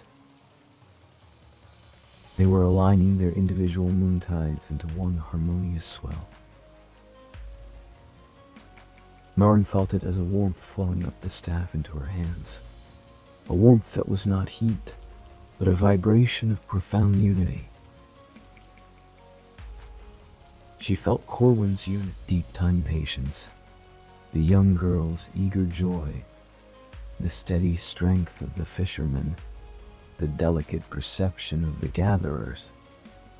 They were aligning their individual moontides into one harmonious swell. Maren felt it as a warmth flowing up the staff into her hands. A warmth that was not heat, but a vibration of profound unity. She felt Corwin's deep time patience, the young girl's eager joy, the steady strength of the fishermen, the delicate perception of the gatherers,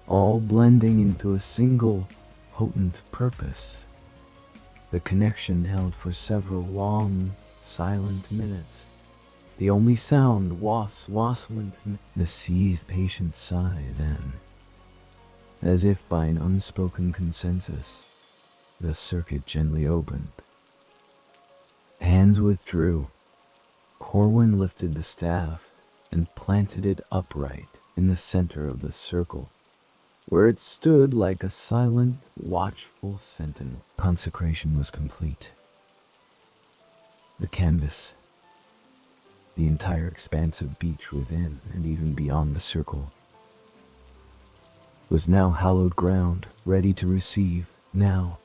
all blending into a single, potent purpose. The connection held for several long, silent minutes. The only sound was the sea's patient sigh. Then, as if by an unspoken consensus, the circuit gently opened. Hands withdrew. Corwin lifted the staff and planted it upright in the center of the circle, where it stood like a silent, watchful sentinel. Consecration was complete. The canvas, the entire expanse of beach within and even beyond the circle, was now hallowed ground, ready to receive. Now,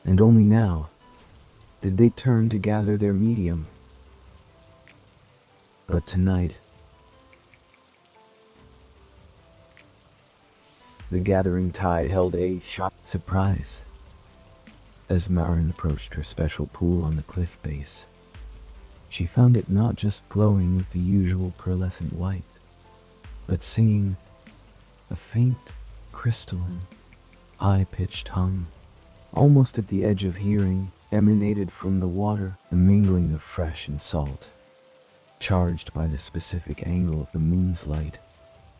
and only now, did they turn to gather their medium. But tonight, the gathering tide held a sharp surprise. As Maren approached her special pool on the cliff base, she found it not just glowing with the usual pearlescent white, but singing a faint, crystalline, high-pitched hum, almost at the edge of hearing, emanated from the water, a mingling of fresh and salt, charged by the specific angle of the moon's light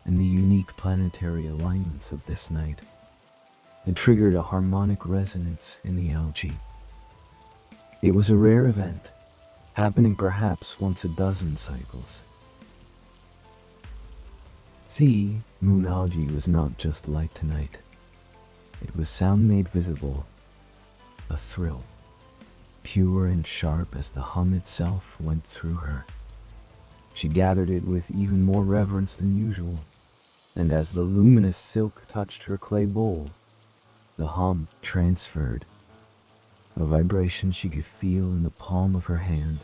and the unique planetary alignments of this night. It triggered a harmonic resonance in the algae. It was a rare event, happening perhaps once a dozen cycles. See, moon algae was not just light tonight. It was sound made visible, a thrill, pure and sharp as the hum itself went through her. She gathered it with even more reverence than usual, and as the luminous silk touched her clay bowl, the hum transferred, a vibration she could feel in the palm of her hand.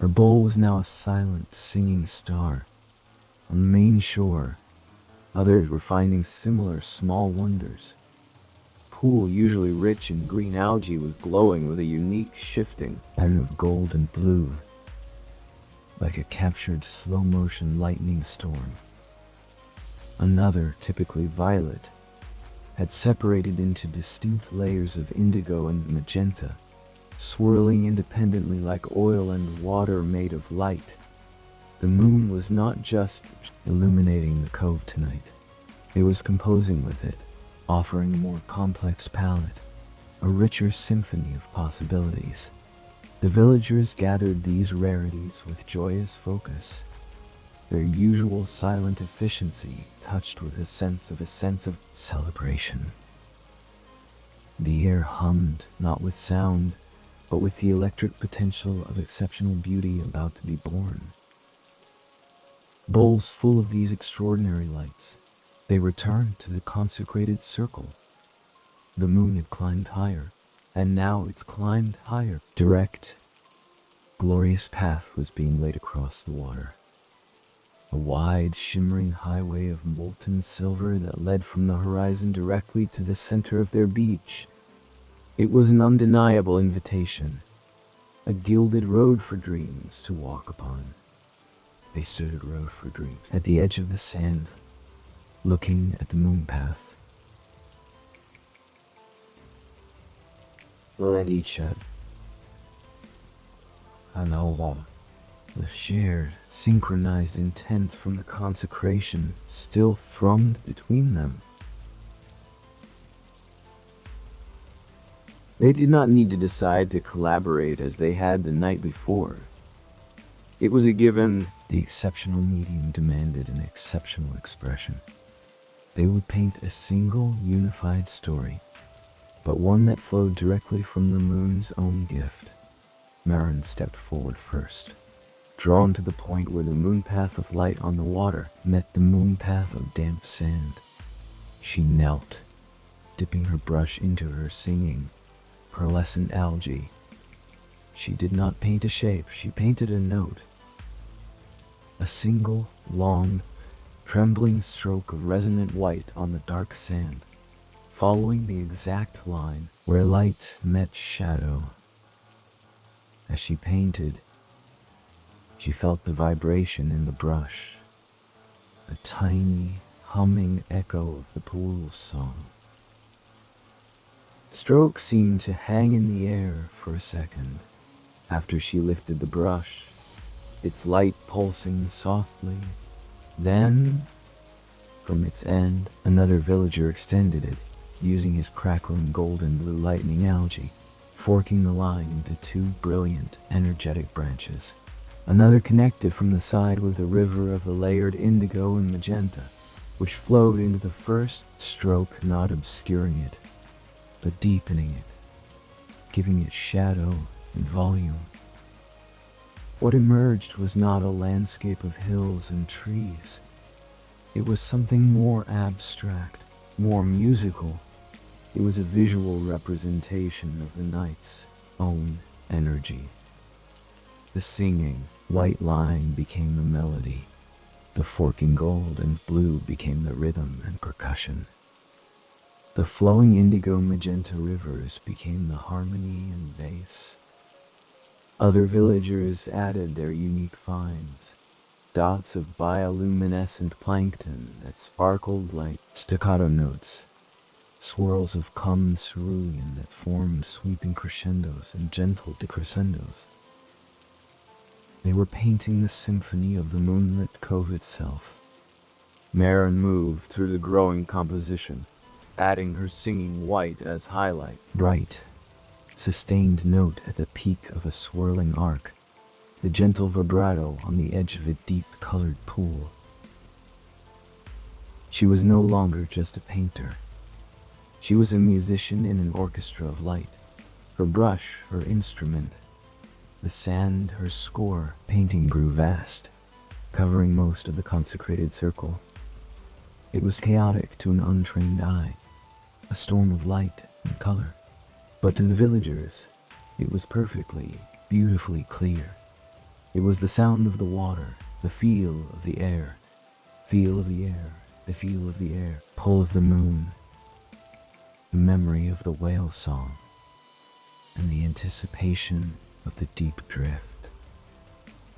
Her bowl was now a silent, singing star. On the main shore, others were finding similar small wonders. The pool, usually rich in green algae, was glowing with a unique shifting pattern of gold and blue, like a captured slow-motion lightning storm. Another, typically violet, had separated into distinct layers of indigo and magenta, swirling independently like oil and water made of light. The moon was not just illuminating the cove tonight. It was composing with it, offering a more complex palette, a richer symphony of possibilities. The villagers gathered these rarities with joyous focus, their usual silent efficiency touched with a sense of celebration. The air hummed, not with sound, but with the electric potential of exceptional beauty about to be born. Bowls full of these extraordinary lights, they returned to the consecrated circle. The moon had climbed higher, and now it's climbed higher. Direct, glorious path was being laid across the water. A wide, shimmering highway of molten silver that led from the horizon directly to the center of their beach. It was an undeniable invitation, a gilded road for dreams to walk upon. They stood at road for dreams at the edge of the sand, looking at the moon path. And each said, I know one. The shared, synchronized intent from the consecration still thrummed between them. They did not need to decide to collaborate as they had the night before. It was a given. The exceptional medium demanded an exceptional expression. They would paint a single, unified story, but one that flowed directly from the moon's own gift. Maren stepped forward first, drawn to the point where the moon path of light on the water met the moon path of damp sand. She knelt, dipping her brush into her singing, pearlescent algae. She did not paint a shape, she painted a note. A single, long, trembling stroke of resonant white on the dark sand, following the exact line where light met shadow. As she painted, she felt the vibration in the brush, a tiny, humming echo of the pool's song. The stroke seemed to hang in the air for a second after she lifted the brush, its light pulsing softly. Then, from its end, another villager extended it, using his crackling golden blue lightning algae, forking the line into two brilliant, energetic branches. Another connected from the side with a river of the layered indigo and magenta, which flowed into the first stroke, not obscuring it, but deepening it, giving it shadow and volume. What emerged was not a landscape of hills and trees. It was something more abstract, more musical. It was a visual representation of the night's own energy. The singing, white line became the melody. The forking gold and blue became the rhythm and percussion. The flowing indigo magenta rivers became the harmony and base. Other villagers added their unique finds, dots of bioluminescent plankton that sparkled like staccato notes, swirls of common cerulean that formed sweeping crescendos and gentle decrescendos. They were painting the symphony of the moonlit cove itself. Maren moved through the growing composition, adding her singing white as highlight. Bright, sustained note at the peak of a swirling arc, the gentle vibrato on the edge of a deep-colored pool. She was no longer just a painter. She was a musician in an orchestra of light. Her brush, her instrument, the sand, her score. Painting grew vast, covering most of the consecrated circle. It was chaotic to an untrained eye, a storm of light and color. But to the villagers, it was perfectly, beautifully clear. It was the sound of the water, the feel of the air, feel of the air, the feel of the air, pull of the moon, the memory of the whale song, and the anticipation of the deep drift,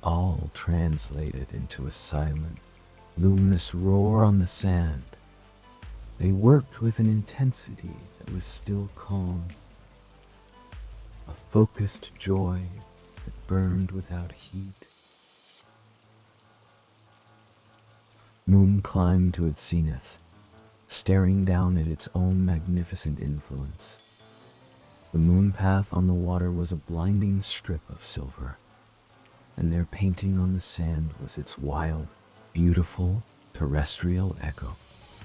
all translated into a silent, luminous roar on the sand. They worked with an intensity that was still calm, a focused joy that burned without heat. Moon climbed to its zenith, staring down at its own magnificent influence. The moon path on the water was a blinding strip of silver, and their painting on the sand was its wild, beautiful, terrestrial echo.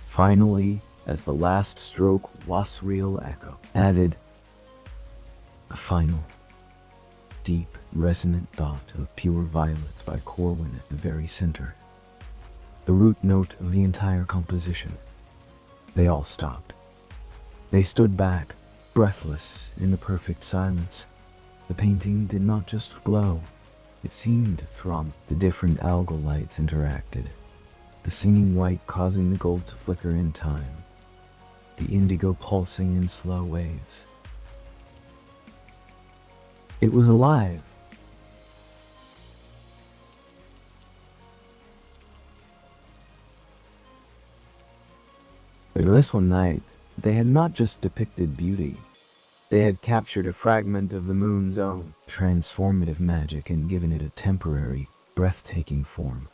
Finally, as the last stroke, wasreal echo added a final, deep, resonant dot of pure violet by Corwin at the very center, the root note of the entire composition. They all stopped. They stood back, breathless in the perfect silence. The painting did not just glow, it seemed to throb. The different algal lights interacted, the singing white causing the gold to flicker in time, the indigo pulsing in slow waves. It was alive. But this one night, they had not just depicted beauty. They had captured a fragment of the moon's own transformative magic and given it a temporary, breathtaking form.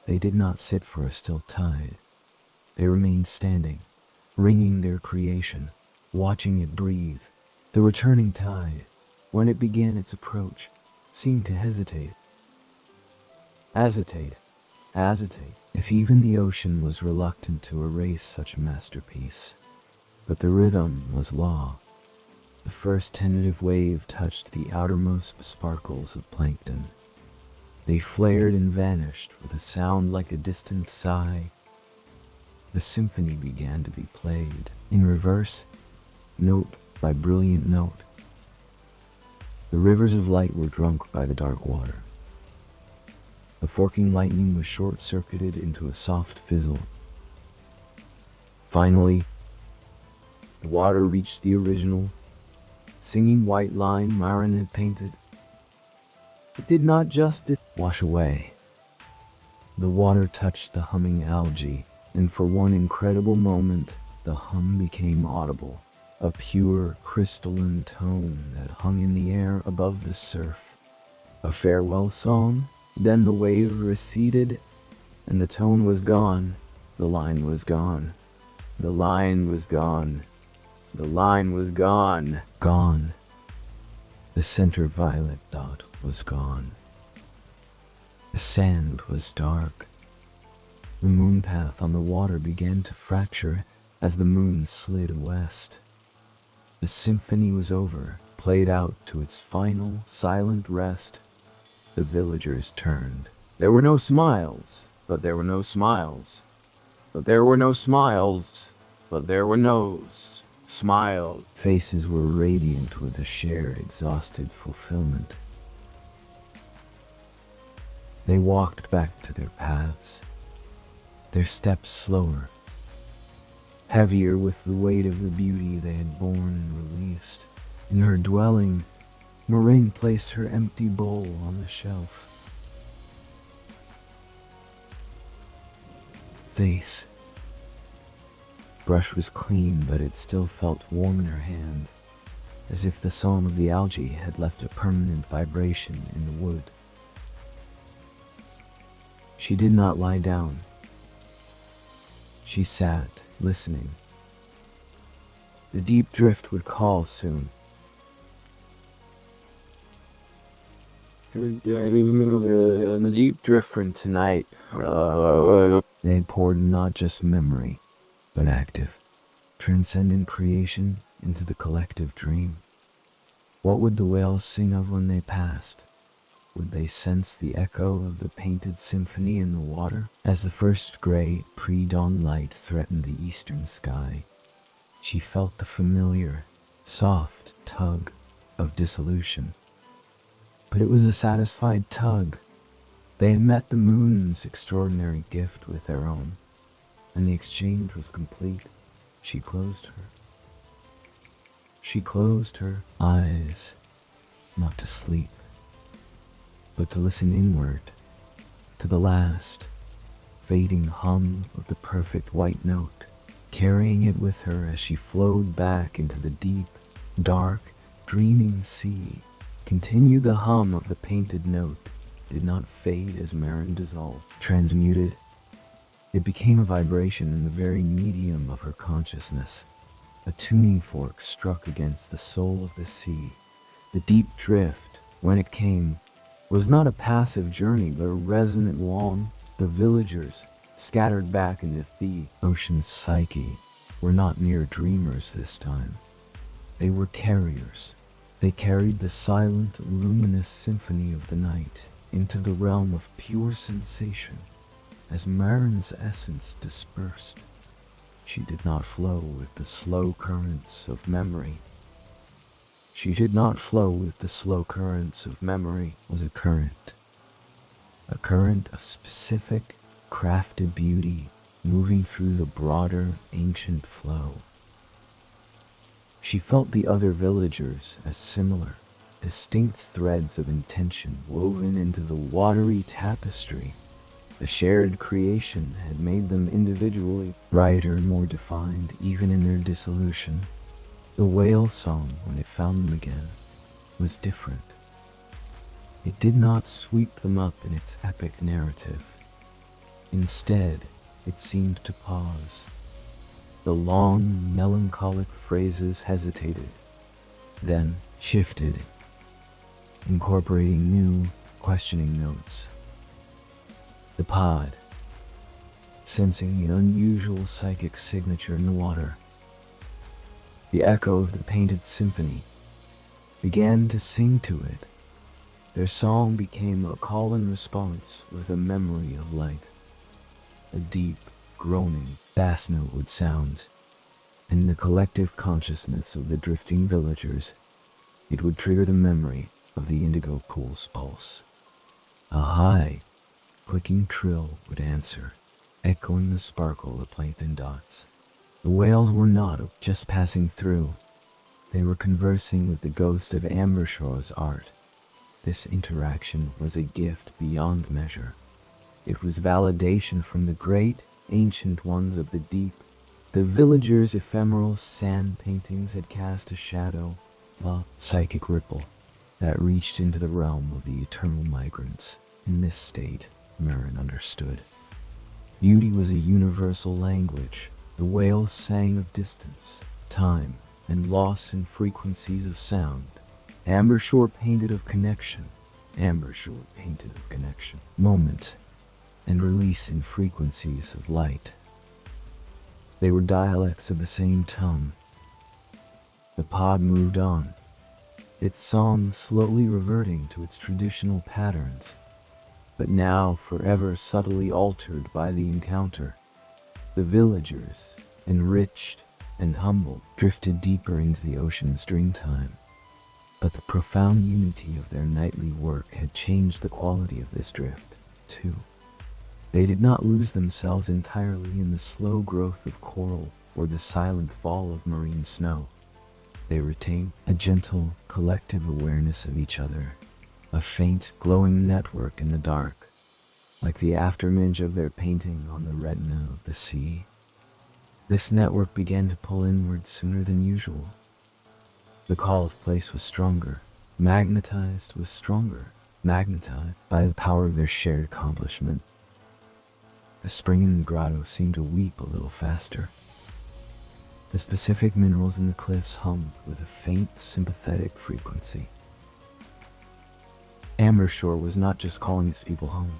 They did not sit for a still tide. They remained standing, ringing their creation, watching it breathe. The returning tide, when it began its approach, seemed to hesitate. Hesitate. If even the ocean was reluctant to erase such a masterpiece. But the rhythm was law. The first tentative wave touched the outermost sparkles of plankton. They flared and vanished with a sound like a distant sigh. The symphony began to be played, in reverse, note by brilliant note. The rivers of light were drunk by the dark water. The forking lightning was short-circuited into a soft fizzle. Finally, the water reached the original, singing white line Maren had painted. It did not just wash away. The water touched the humming algae, and for one incredible moment, the hum became audible, a pure, crystalline tone that hung in the air above the surf. A farewell song. Then the wave receded, and the tone was gone. The line was gone. The line was gone. The line was gone. Gone. The center violet dot was gone. The sand was dark. The moon path on the water began to fracture as the moon slid west. The symphony was over, played out to its final, silent rest. The villagers turned. There were no smiles, but there were no smiles. But there were no smiles, but there were no smiles. Faces were radiant with a shared, exhausted fulfillment. They walked back to their paths, their steps slower, heavier with the weight of the beauty they had borne and released. In her dwelling, Maren placed her empty bowl on the shelf. Face. Brush was clean, but it still felt warm in her hand, as if the song of the algae had left a permanent vibration in the wood. She did not lie down. She sat, listening. The deep drift would call soon. The deep drift from tonight. They had poured not just memory, but active, transcendent creation into the collective dream. What would the whales sing of when they passed? Would they sense the echo of the painted symphony in the water? As the first gray pre-dawn light threatened the eastern sky, she felt the familiar, soft tug of dissolution. But it was a satisfied tug. They had met the moon's extraordinary gift with their own, and the exchange was complete. She closed her eyes, not to sleep, but to listen inward, to the last, fading hum of the perfect white note, carrying it with her as she flowed back into the deep, dark, dreaming sea. Continue the hum of the painted note did not fade as Maren dissolved, transmuted. It became a vibration in the very medium of her consciousness. A tuning fork struck against the soul of the sea. The deep drift, when it came, was not a passive journey, but a resonant one. The villagers, scattered back into the ocean's psyche, were not mere dreamers this time. They were carriers. They carried the silent, luminous symphony of the night into the realm of pure sensation. As Maren's essence dispersed, she did not flow with the slow currents of memory. Was a current of specific, crafted beauty moving through the broader, ancient flow. She felt the other villagers as similar, distinct threads of intention woven into the watery tapestry. The shared creation had made them individually brighter and more defined, even in their dissolution. The whale song, when it found them again, was different. It did not sweep them up in its epic narrative. Instead, it seemed to pause. The long, melancholic phrases hesitated, then shifted, incorporating new, questioning notes. The pod, sensing the unusual psychic signature in the water, the echo of the painted symphony, began to sing to it. Their song became a call and response with a memory of light. A deep, groaning bass note would sound, and in the collective consciousness of the drifting villagers, it would trigger the memory of the indigo pool's pulse. A high, clicking trill would answer, echoing the sparkle of plankton dots. The whales were not just passing through. They were conversing with the ghost of Ambershore's art. This interaction was a gift beyond measure. It was validation from the great, ancient ones of the deep. The villagers' ephemeral sand paintings had cast a shadow, a psychic ripple, that reached into the realm of the eternal migrants. In this state, Maren understood. Beauty was a universal language. The whales sang of distance, time, and loss in frequencies of sound. Ambershore painted of connection. Moment, and release in frequencies of light. They were dialects of the same tongue. The pod moved on, its song slowly reverting to its traditional patterns, but now forever subtly altered by the encounter. The villagers, enriched and humbled, drifted deeper into the ocean's dreamtime. But the profound unity of their nightly work had changed the quality of this drift, too. They did not lose themselves entirely in the slow growth of coral. or the silent fall of marine snow. They retain a gentle, collective awareness of each other, a faint, glowing network in the dark, like the afterimage of their painting on the retina of the sea. This network began to pull inward sooner than usual. The call of place was stronger, magnetized by the power of their shared accomplishment. The spring in the grotto seemed to weep a little faster. The specific minerals in the cliffs hummed with a faint, sympathetic frequency. Ambershore was not just calling its people home.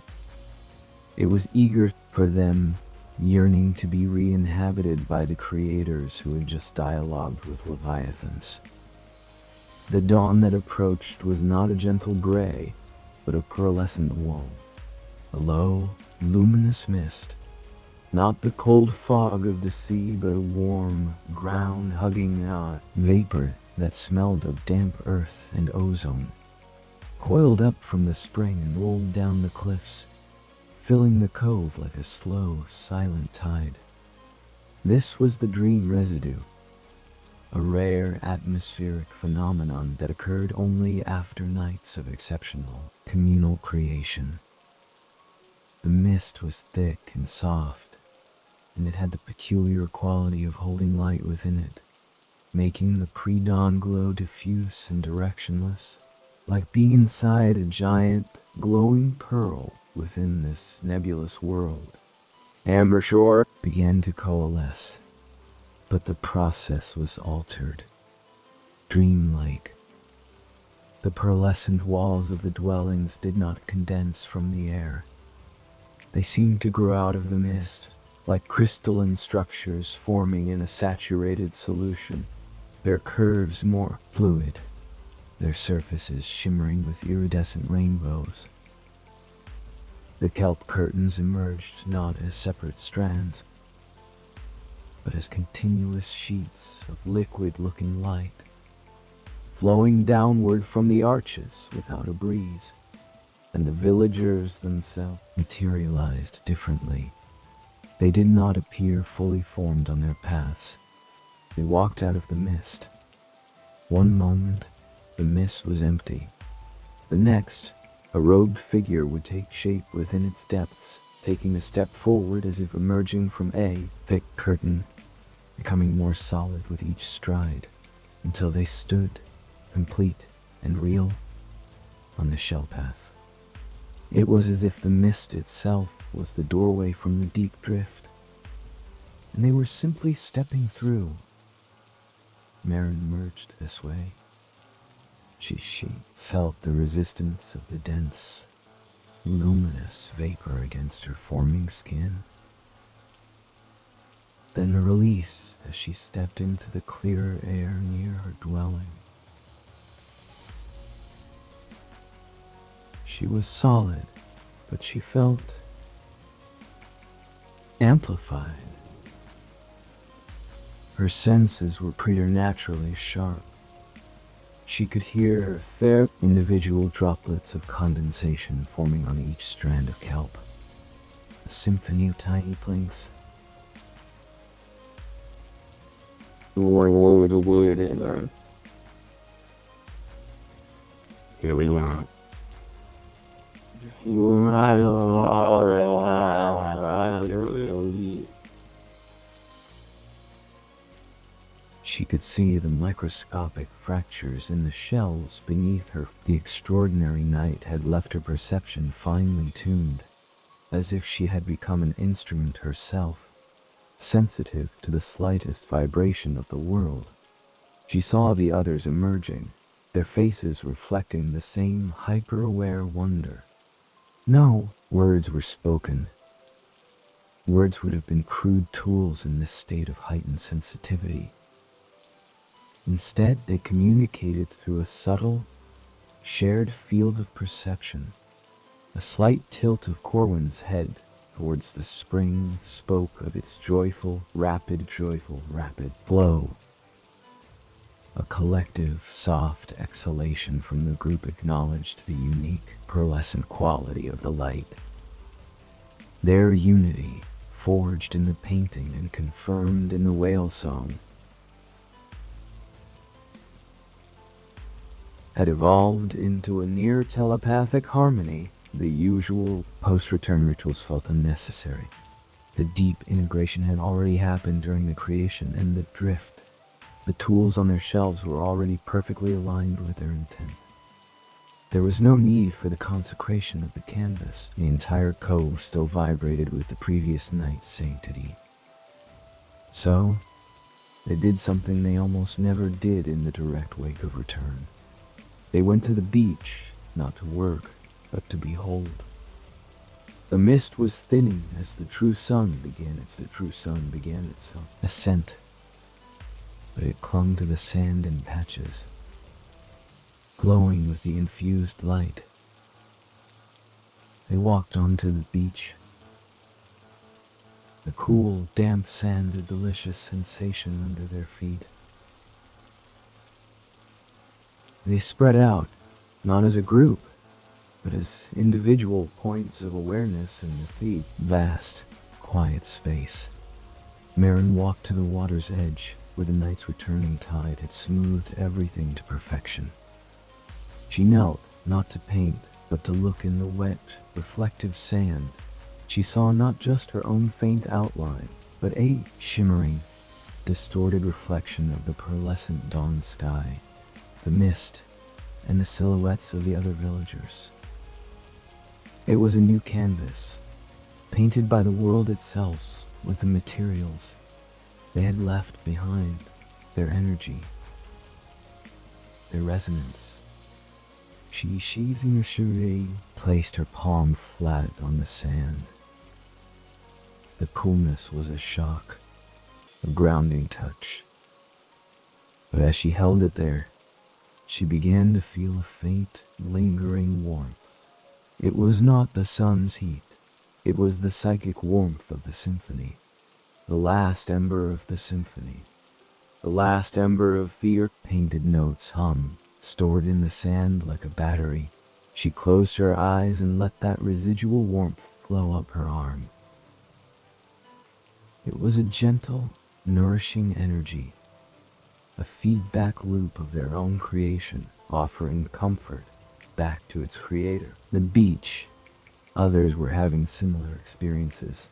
It was eager for them, yearning to be re-inhabited by the creators who had just dialogued with leviathans. The dawn that approached was not a gentle gray, but a pearlescent wall, a low, luminous mist, not the cold fog of the sea, but a warm, ground-hugging vapor that smelled of damp earth and ozone, coiled up from the spring and rolled down the cliffs, filling the cove like a slow, silent tide. This was the dream residue, a rare atmospheric phenomenon that occurred only after nights of exceptional communal creation. The mist was thick and soft, and it had the peculiar quality of holding light within it, making the pre-dawn glow diffuse and directionless, like being inside a giant, glowing pearl within this nebulous world. Ambershore began to coalesce, but the process was altered, dreamlike. The pearlescent walls of the dwellings did not condense from the air. They seemed to grow out of the mist, like crystalline structures forming in a saturated solution, their curves more fluid, their surfaces shimmering with iridescent rainbows. The kelp curtains emerged not as separate strands, but as continuous sheets of liquid-looking light, flowing downward from the arches without a breeze. And the villagers themselves materialized differently. They did not appear fully formed on their paths. They walked out of the mist. One moment, the mist was empty. The next, a robed figure would take shape within its depths, taking a step forward as if emerging from a thick curtain, becoming more solid with each stride, until they stood, complete and real, on the shell path. It was as if the mist itself was the doorway from the deep drift, and they were simply stepping through. Maren emerged this way. She felt the resistance of the dense, luminous vapor against her forming skin. Then a release as she stepped into the clearer air near her dwelling. She was solid, but she felt amplified. Her senses were preternaturally sharp. She could hear fair individual droplets of condensation forming on each strand of kelp, a symphony of tiny planks. Here we are. She could see the microscopic fractures in the shells beneath her. The extraordinary night had left her perception finely tuned, as if she had become an instrument herself, sensitive to the slightest vibration of the world. She saw the others emerging, their faces reflecting the same hyper-aware wonder. No words were spoken. Words would have been crude tools in this state of heightened sensitivity. Instead, they communicated through a subtle, shared field of perception. A slight tilt of Corwin's head towards the spring spoke of its joyful, rapid flow. A collective, soft exhalation from the group acknowledged the unique, pearlescent quality of the light. Their unity, forged in the painting and confirmed in the whale song, had evolved into a near telepathic harmony. The usual post-return rituals felt unnecessary. The deep integration had already happened during the creation, and the drift. The tools on their shelves were already perfectly aligned with their intent. There was no need for the consecration of the canvas. The entire cove still vibrated with the previous night's sanctity. So, they did something they almost never did in the direct wake of return. They went to the beach, not to work, but to behold. The mist was thinning as the true sun began its ascent, but it clung to the sand in patches, glowing with the infused light. They walked onto the beach. The cool, damp sand a delicious sensation under their feet. They spread out, not as a group, but as individual points of awareness in the deep, vast, quiet space. Maren walked to the water's edge, where the night's returning tide had smoothed everything to perfection. She knelt, not to paint, but to look in the wet, reflective sand. She saw not just her own faint outline, but a shimmering, distorted reflection of the pearlescent dawn sky, the mist, and the silhouettes of the other villagers. It was a new canvas, painted by the world itself with the materials they had left behind, their energy, their resonance. She placed her palm flat on the sand. The coolness was a shock, a grounding touch. But as she held it there, she began to feel a faint, lingering warmth. It was not the sun's heat. It was the psychic warmth of the symphony. The last ember of the symphony. The last ember of fear. Painted notes hum, stored in the sand like a battery. She closed her eyes and let that residual warmth flow up her arm. It was a gentle, nourishing energy, a feedback loop of their own creation, offering comfort back to its creator. The beach. Others were having similar experiences.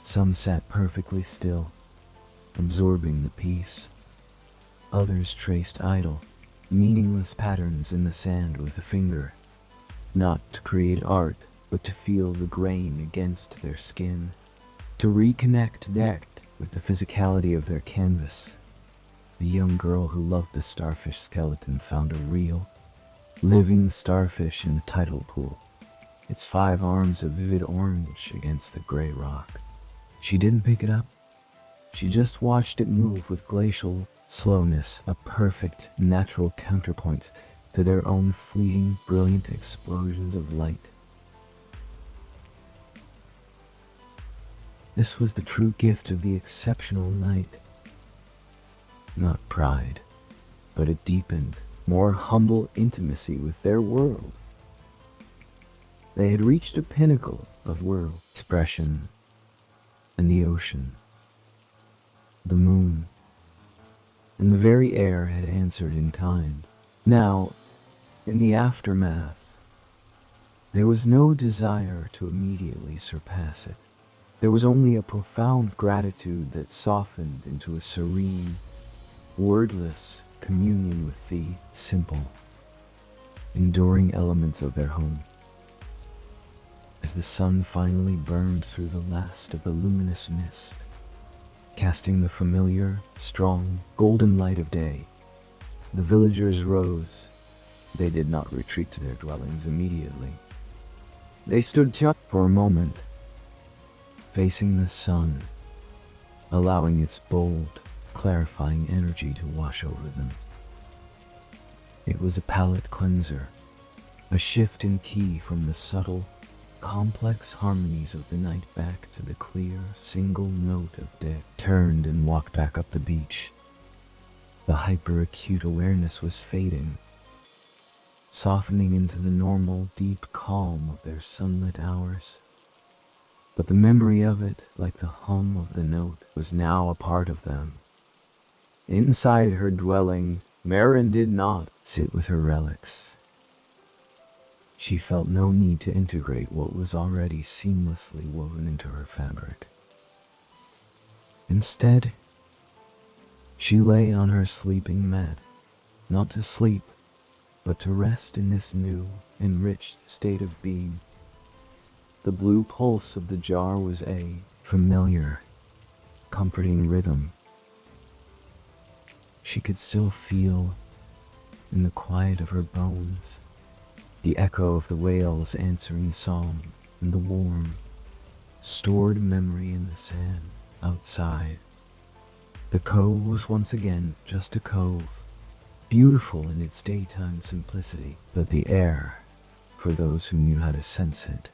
Some sat perfectly still, absorbing the peace. Others traced idle, meaningless patterns in the sand with a finger, not to create art, but to feel the grain against their skin, to reconnect with the physicality of their canvas. The young girl who loved the starfish skeleton found a real, living starfish in the tidal pool, its 5 arms a vivid orange against the gray rock. She didn't pick it up. She just watched it move with glacial slowness, a perfect, natural counterpoint to their own fleeting, brilliant explosions of light. This was the true gift of the exceptional night. Not pride, but a deepened, more humble intimacy with their world. They had reached a pinnacle of world expression, and the ocean, the moon, and the very air had answered in kind. Now, in the aftermath, there was no desire to immediately surpass it. There was only a profound gratitude that softened into a serene, wordless communion with the simple, enduring elements of their home. As the sun finally burned through the last of the luminous mist, casting the familiar, strong, golden light of day, the villagers rose. They did not retreat to their dwellings immediately. They stood for a moment, facing the sun, allowing its bold, clarifying energy to wash over them. It was a palate cleanser, a shift in key from the subtle, complex harmonies of the night back to the clear, single note of day. Turned and walked back up the beach. The hyper-acute awareness was fading, softening into the normal, deep calm of their sunlit hours. but the memory of it, like the hum of the note, was now a part of them. Inside her dwelling, Maren did not sit with her relics. She felt no need to integrate what was already seamlessly woven into her fabric. Instead, she lay on her sleeping mat, not to sleep, but to rest in this new, enriched state of being. The blue pulse of the jar was a familiar, comforting rhythm. She could still feel, in the quiet of her bones, the echo of the whale's answering song and the warm, stored memory in the sand outside. The cove was once again just a cove, beautiful in its daytime simplicity, but the air, for those who knew how to sense it,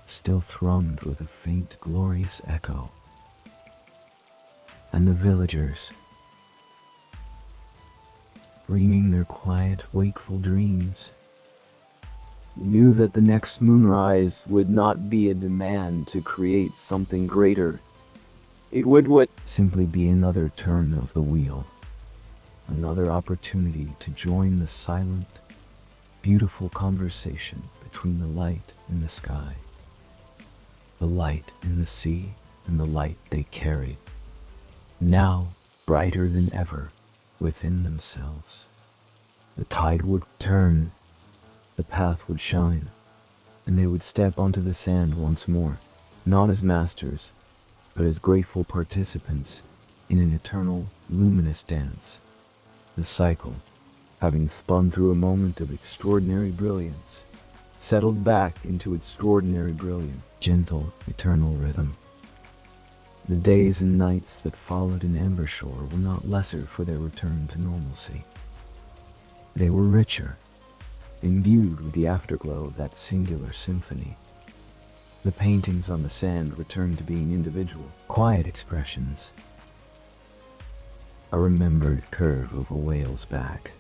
still thrummed with a faint, glorious echo. And the villagers, dreaming their quiet, wakeful dreams, knew that the next moonrise would not be a demand to create something greater. It would simply be another turn of the wheel, another opportunity to join the silent, beautiful conversation between the light in the sky, the light in the sea, and the light they carried, now brighter than ever within themselves. The tide would turn, the path would shine, and they would step onto the sand once more, not as masters, but as grateful participants in an eternal, luminous dance. The cycle, having spun through a moment of extraordinary brilliance, settled back into extraordinary brilliant, gentle, eternal rhythm. The days and nights that followed in Ambershore were not lesser for their return to normalcy. They were richer, imbued with the afterglow of that singular symphony. The paintings on the sand returned to being individual, quiet expressions. A remembered curve of a whale's back.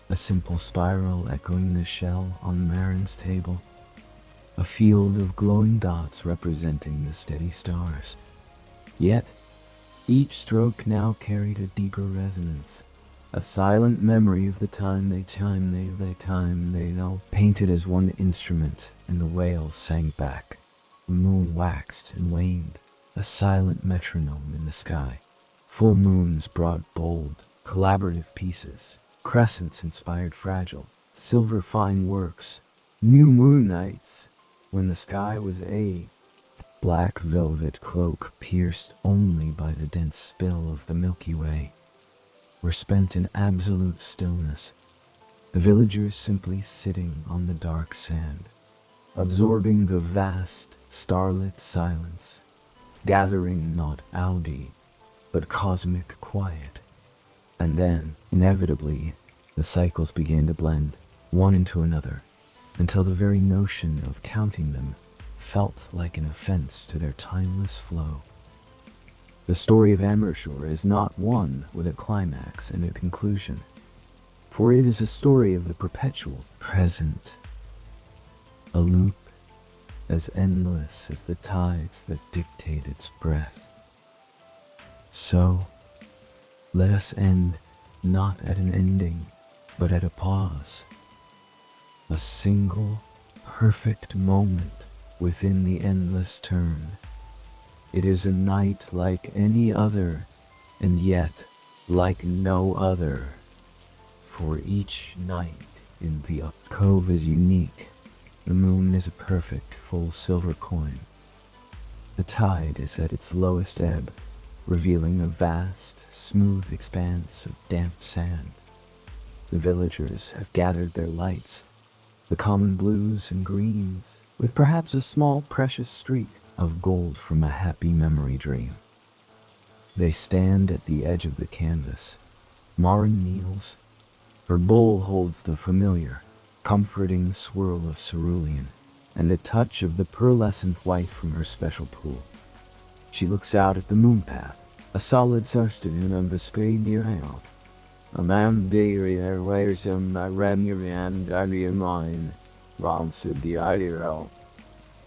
A simple spiral echoing the shell on Maren's table. A field of glowing dots representing the steady stars. Yet, each stroke now carried a deeper resonance. A silent memory of the time they all painted as one instrument, and the whale sang back. The moon waxed and waned, a silent metronome in the sky. Full moons brought bold, collaborative pieces. Crescents inspired fragile, silver fine works. New moon nights, when the sky was a black velvet cloak pierced only by the dense spill of the Milky Way, were spent in absolute stillness, the villagers simply sitting on the dark sand, absorbing the vast, starlit silence, gathering not algae, but cosmic quiet. And then, inevitably, the cycles began to blend, one into another, until the very notion of counting them felt like an offense to their timeless flow. The story of Ambershore is not one with a climax and a conclusion, for it is a story of the perpetual present, a loop as endless as the tides that dictate its breath. So, let us end not at an ending, but at a pause, a single, perfect moment within the endless turn. It is a night like any other, and yet like no other, for each night in the cove is unique. The moon is a perfect full silver coin. The tide is at its lowest ebb, revealing a vast, smooth expanse of damp sand. The villagers have gathered their lights, the common blues and greens, with perhaps a small precious streak of gold from a happy memory dream. They stand at the edge of the canvas. Maren kneels. Her bowl holds the familiar, comforting swirl of cerulean, and a touch of the pearlescent white from her special pool. She looks out at the moon path, a solid sustenance of the spade near house. A man there wears him, I ran your hand, I mine, Ron said the idea.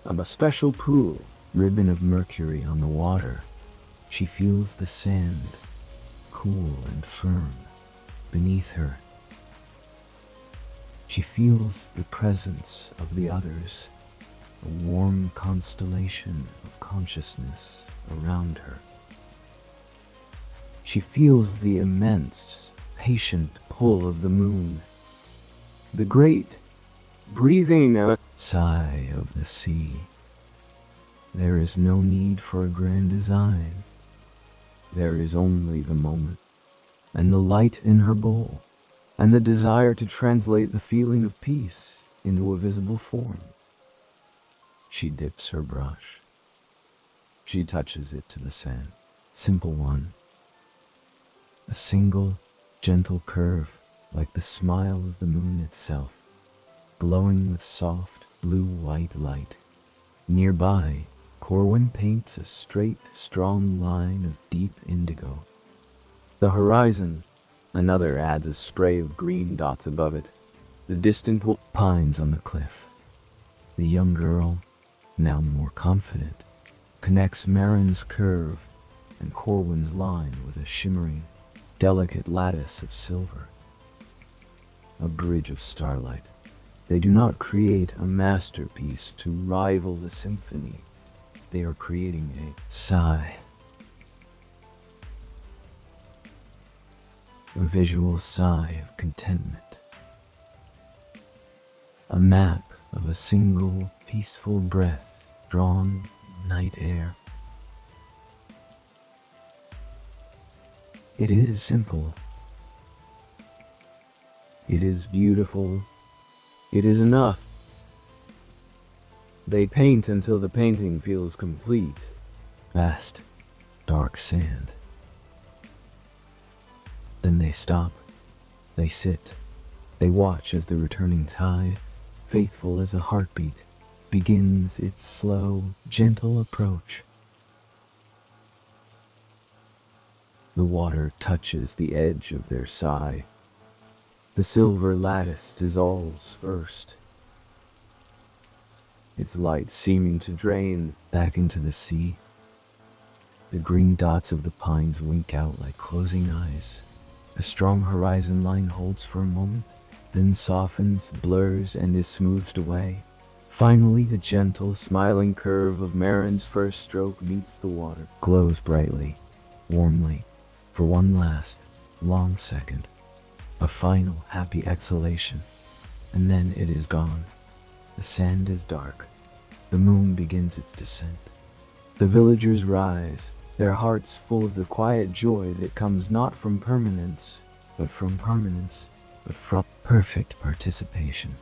of a special pool, ribbon of mercury on the water. She feels the sand, cool and firm, beneath her. She feels the presence of the others, a warm constellation of consciousness around her. She feels the immense, patient pull of the moon, the great breathing sigh of the sea. There is no need for a grand design. There is only the moment, and the light in her bowl, and the desire to translate the feeling of peace into a visible form. She dips her brush. She touches it to the sand. Simple one. A single, gentle curve, like the smile of the moon itself, glowing with soft, blue-white light. Nearby, Corwin paints a straight, strong line of deep indigo. The horizon, another adds a spray of green dots above it. The distant pines on the cliff. The young girl, now more confident, connects Maren's curve and Corwin's line with a shimmering, delicate lattice of silver. A bridge of starlight. They do not create a masterpiece to rival the symphony. They are creating a sigh. A visual sigh of contentment. A map of a single peaceful breath drawn in night air. It is simple. It is beautiful. It is enough. They paint until the painting feels complete. Vast, dark sand. Then they stop. They sit. They watch as the returning tide, faithful as a heartbeat, begins its slow, gentle approach. The water touches the edge of their sigh. The silver lattice dissolves first, its light seeming to drain back into the sea. The green dots of the pines wink out like closing eyes. A strong horizon line holds for a moment, then softens, blurs, and is smoothed away. Finally, the gentle, smiling curve of Maren's first stroke meets the water, glows brightly, warmly, for one last, long second. A final, happy exhalation, and then it is gone. The sand is dark. The moon begins its descent. The villagers rise, their hearts full of the quiet joy that comes not from permanence, but from perfect participation.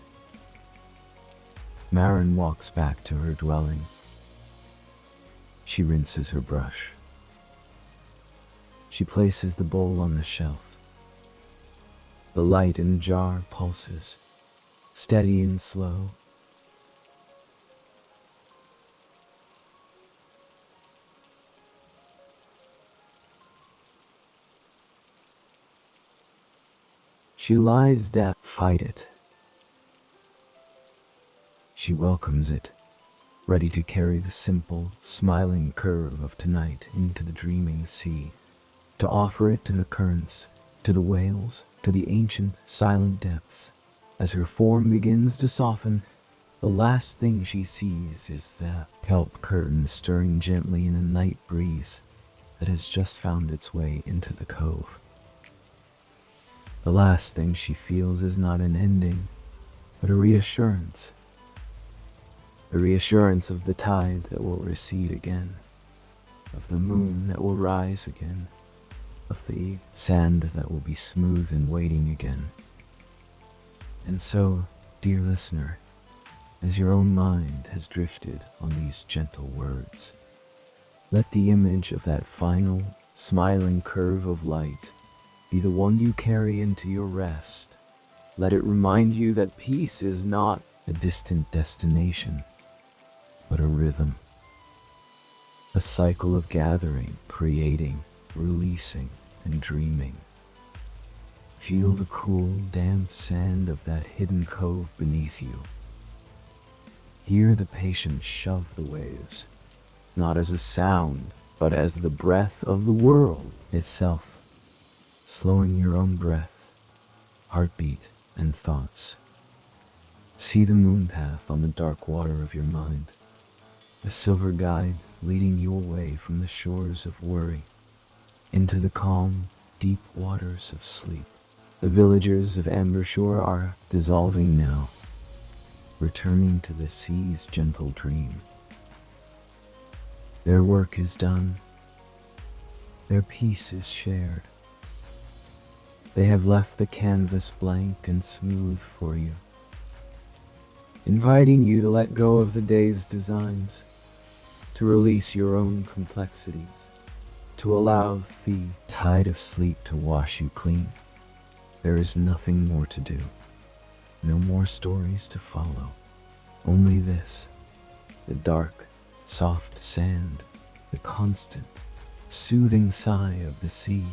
Maren walks back to her dwelling. She rinses her brush. She places the bowl on the shelf. The light in the jar pulses, steady and slow. She lies down, fight it. She welcomes it, ready to carry the simple, smiling curve of tonight into the dreaming sea, to offer it to the currents, to the whales, to the ancient, silent depths. As her form begins to soften, the last thing she sees is the kelp curtain stirring gently in a night breeze that has just found its way into the cove. The last thing she feels is not an ending, but a reassurance. The reassurance of the tide that will recede again, of the moon that will rise again, of the sand that will be smooth and waiting again. And so, dear listener, as your own mind has drifted on these gentle words, let the image of that final, smiling curve of light be the one you carry into your rest. Let it remind you that peace is not a distant destination, but a rhythm, a cycle of gathering, creating, releasing, and dreaming. Feel the cool, damp sand of that hidden cove beneath you. Hear the patient shove the waves, not as a sound, but as the breath of the world itself, slowing your own breath, heartbeat, and thoughts. See the moon path on the dark water of your mind, a silver guide leading you away from the shores of worry into the calm, deep waters of sleep. The villagers of Ambershore are dissolving now, returning to the sea's gentle dream. Their work is done. Their peace is shared. They have left the canvas blank and smooth for you, inviting you to let go of the day's designs, to release your own complexities, to allow the tide of sleep to wash you clean. There is nothing more to do, no more stories to follow, only this, the dark, soft sand, the constant, soothing sigh of the sea,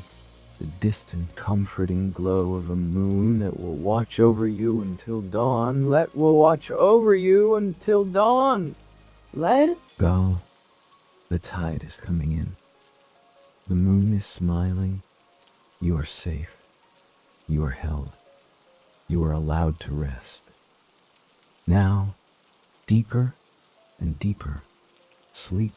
the distant, comforting glow of a moon that will watch over you until dawn. Will watch over you until dawn. Let go. The tide is coming in. The moon is smiling. You are safe. You are held. You are allowed to rest. Now, deeper and deeper, sleep.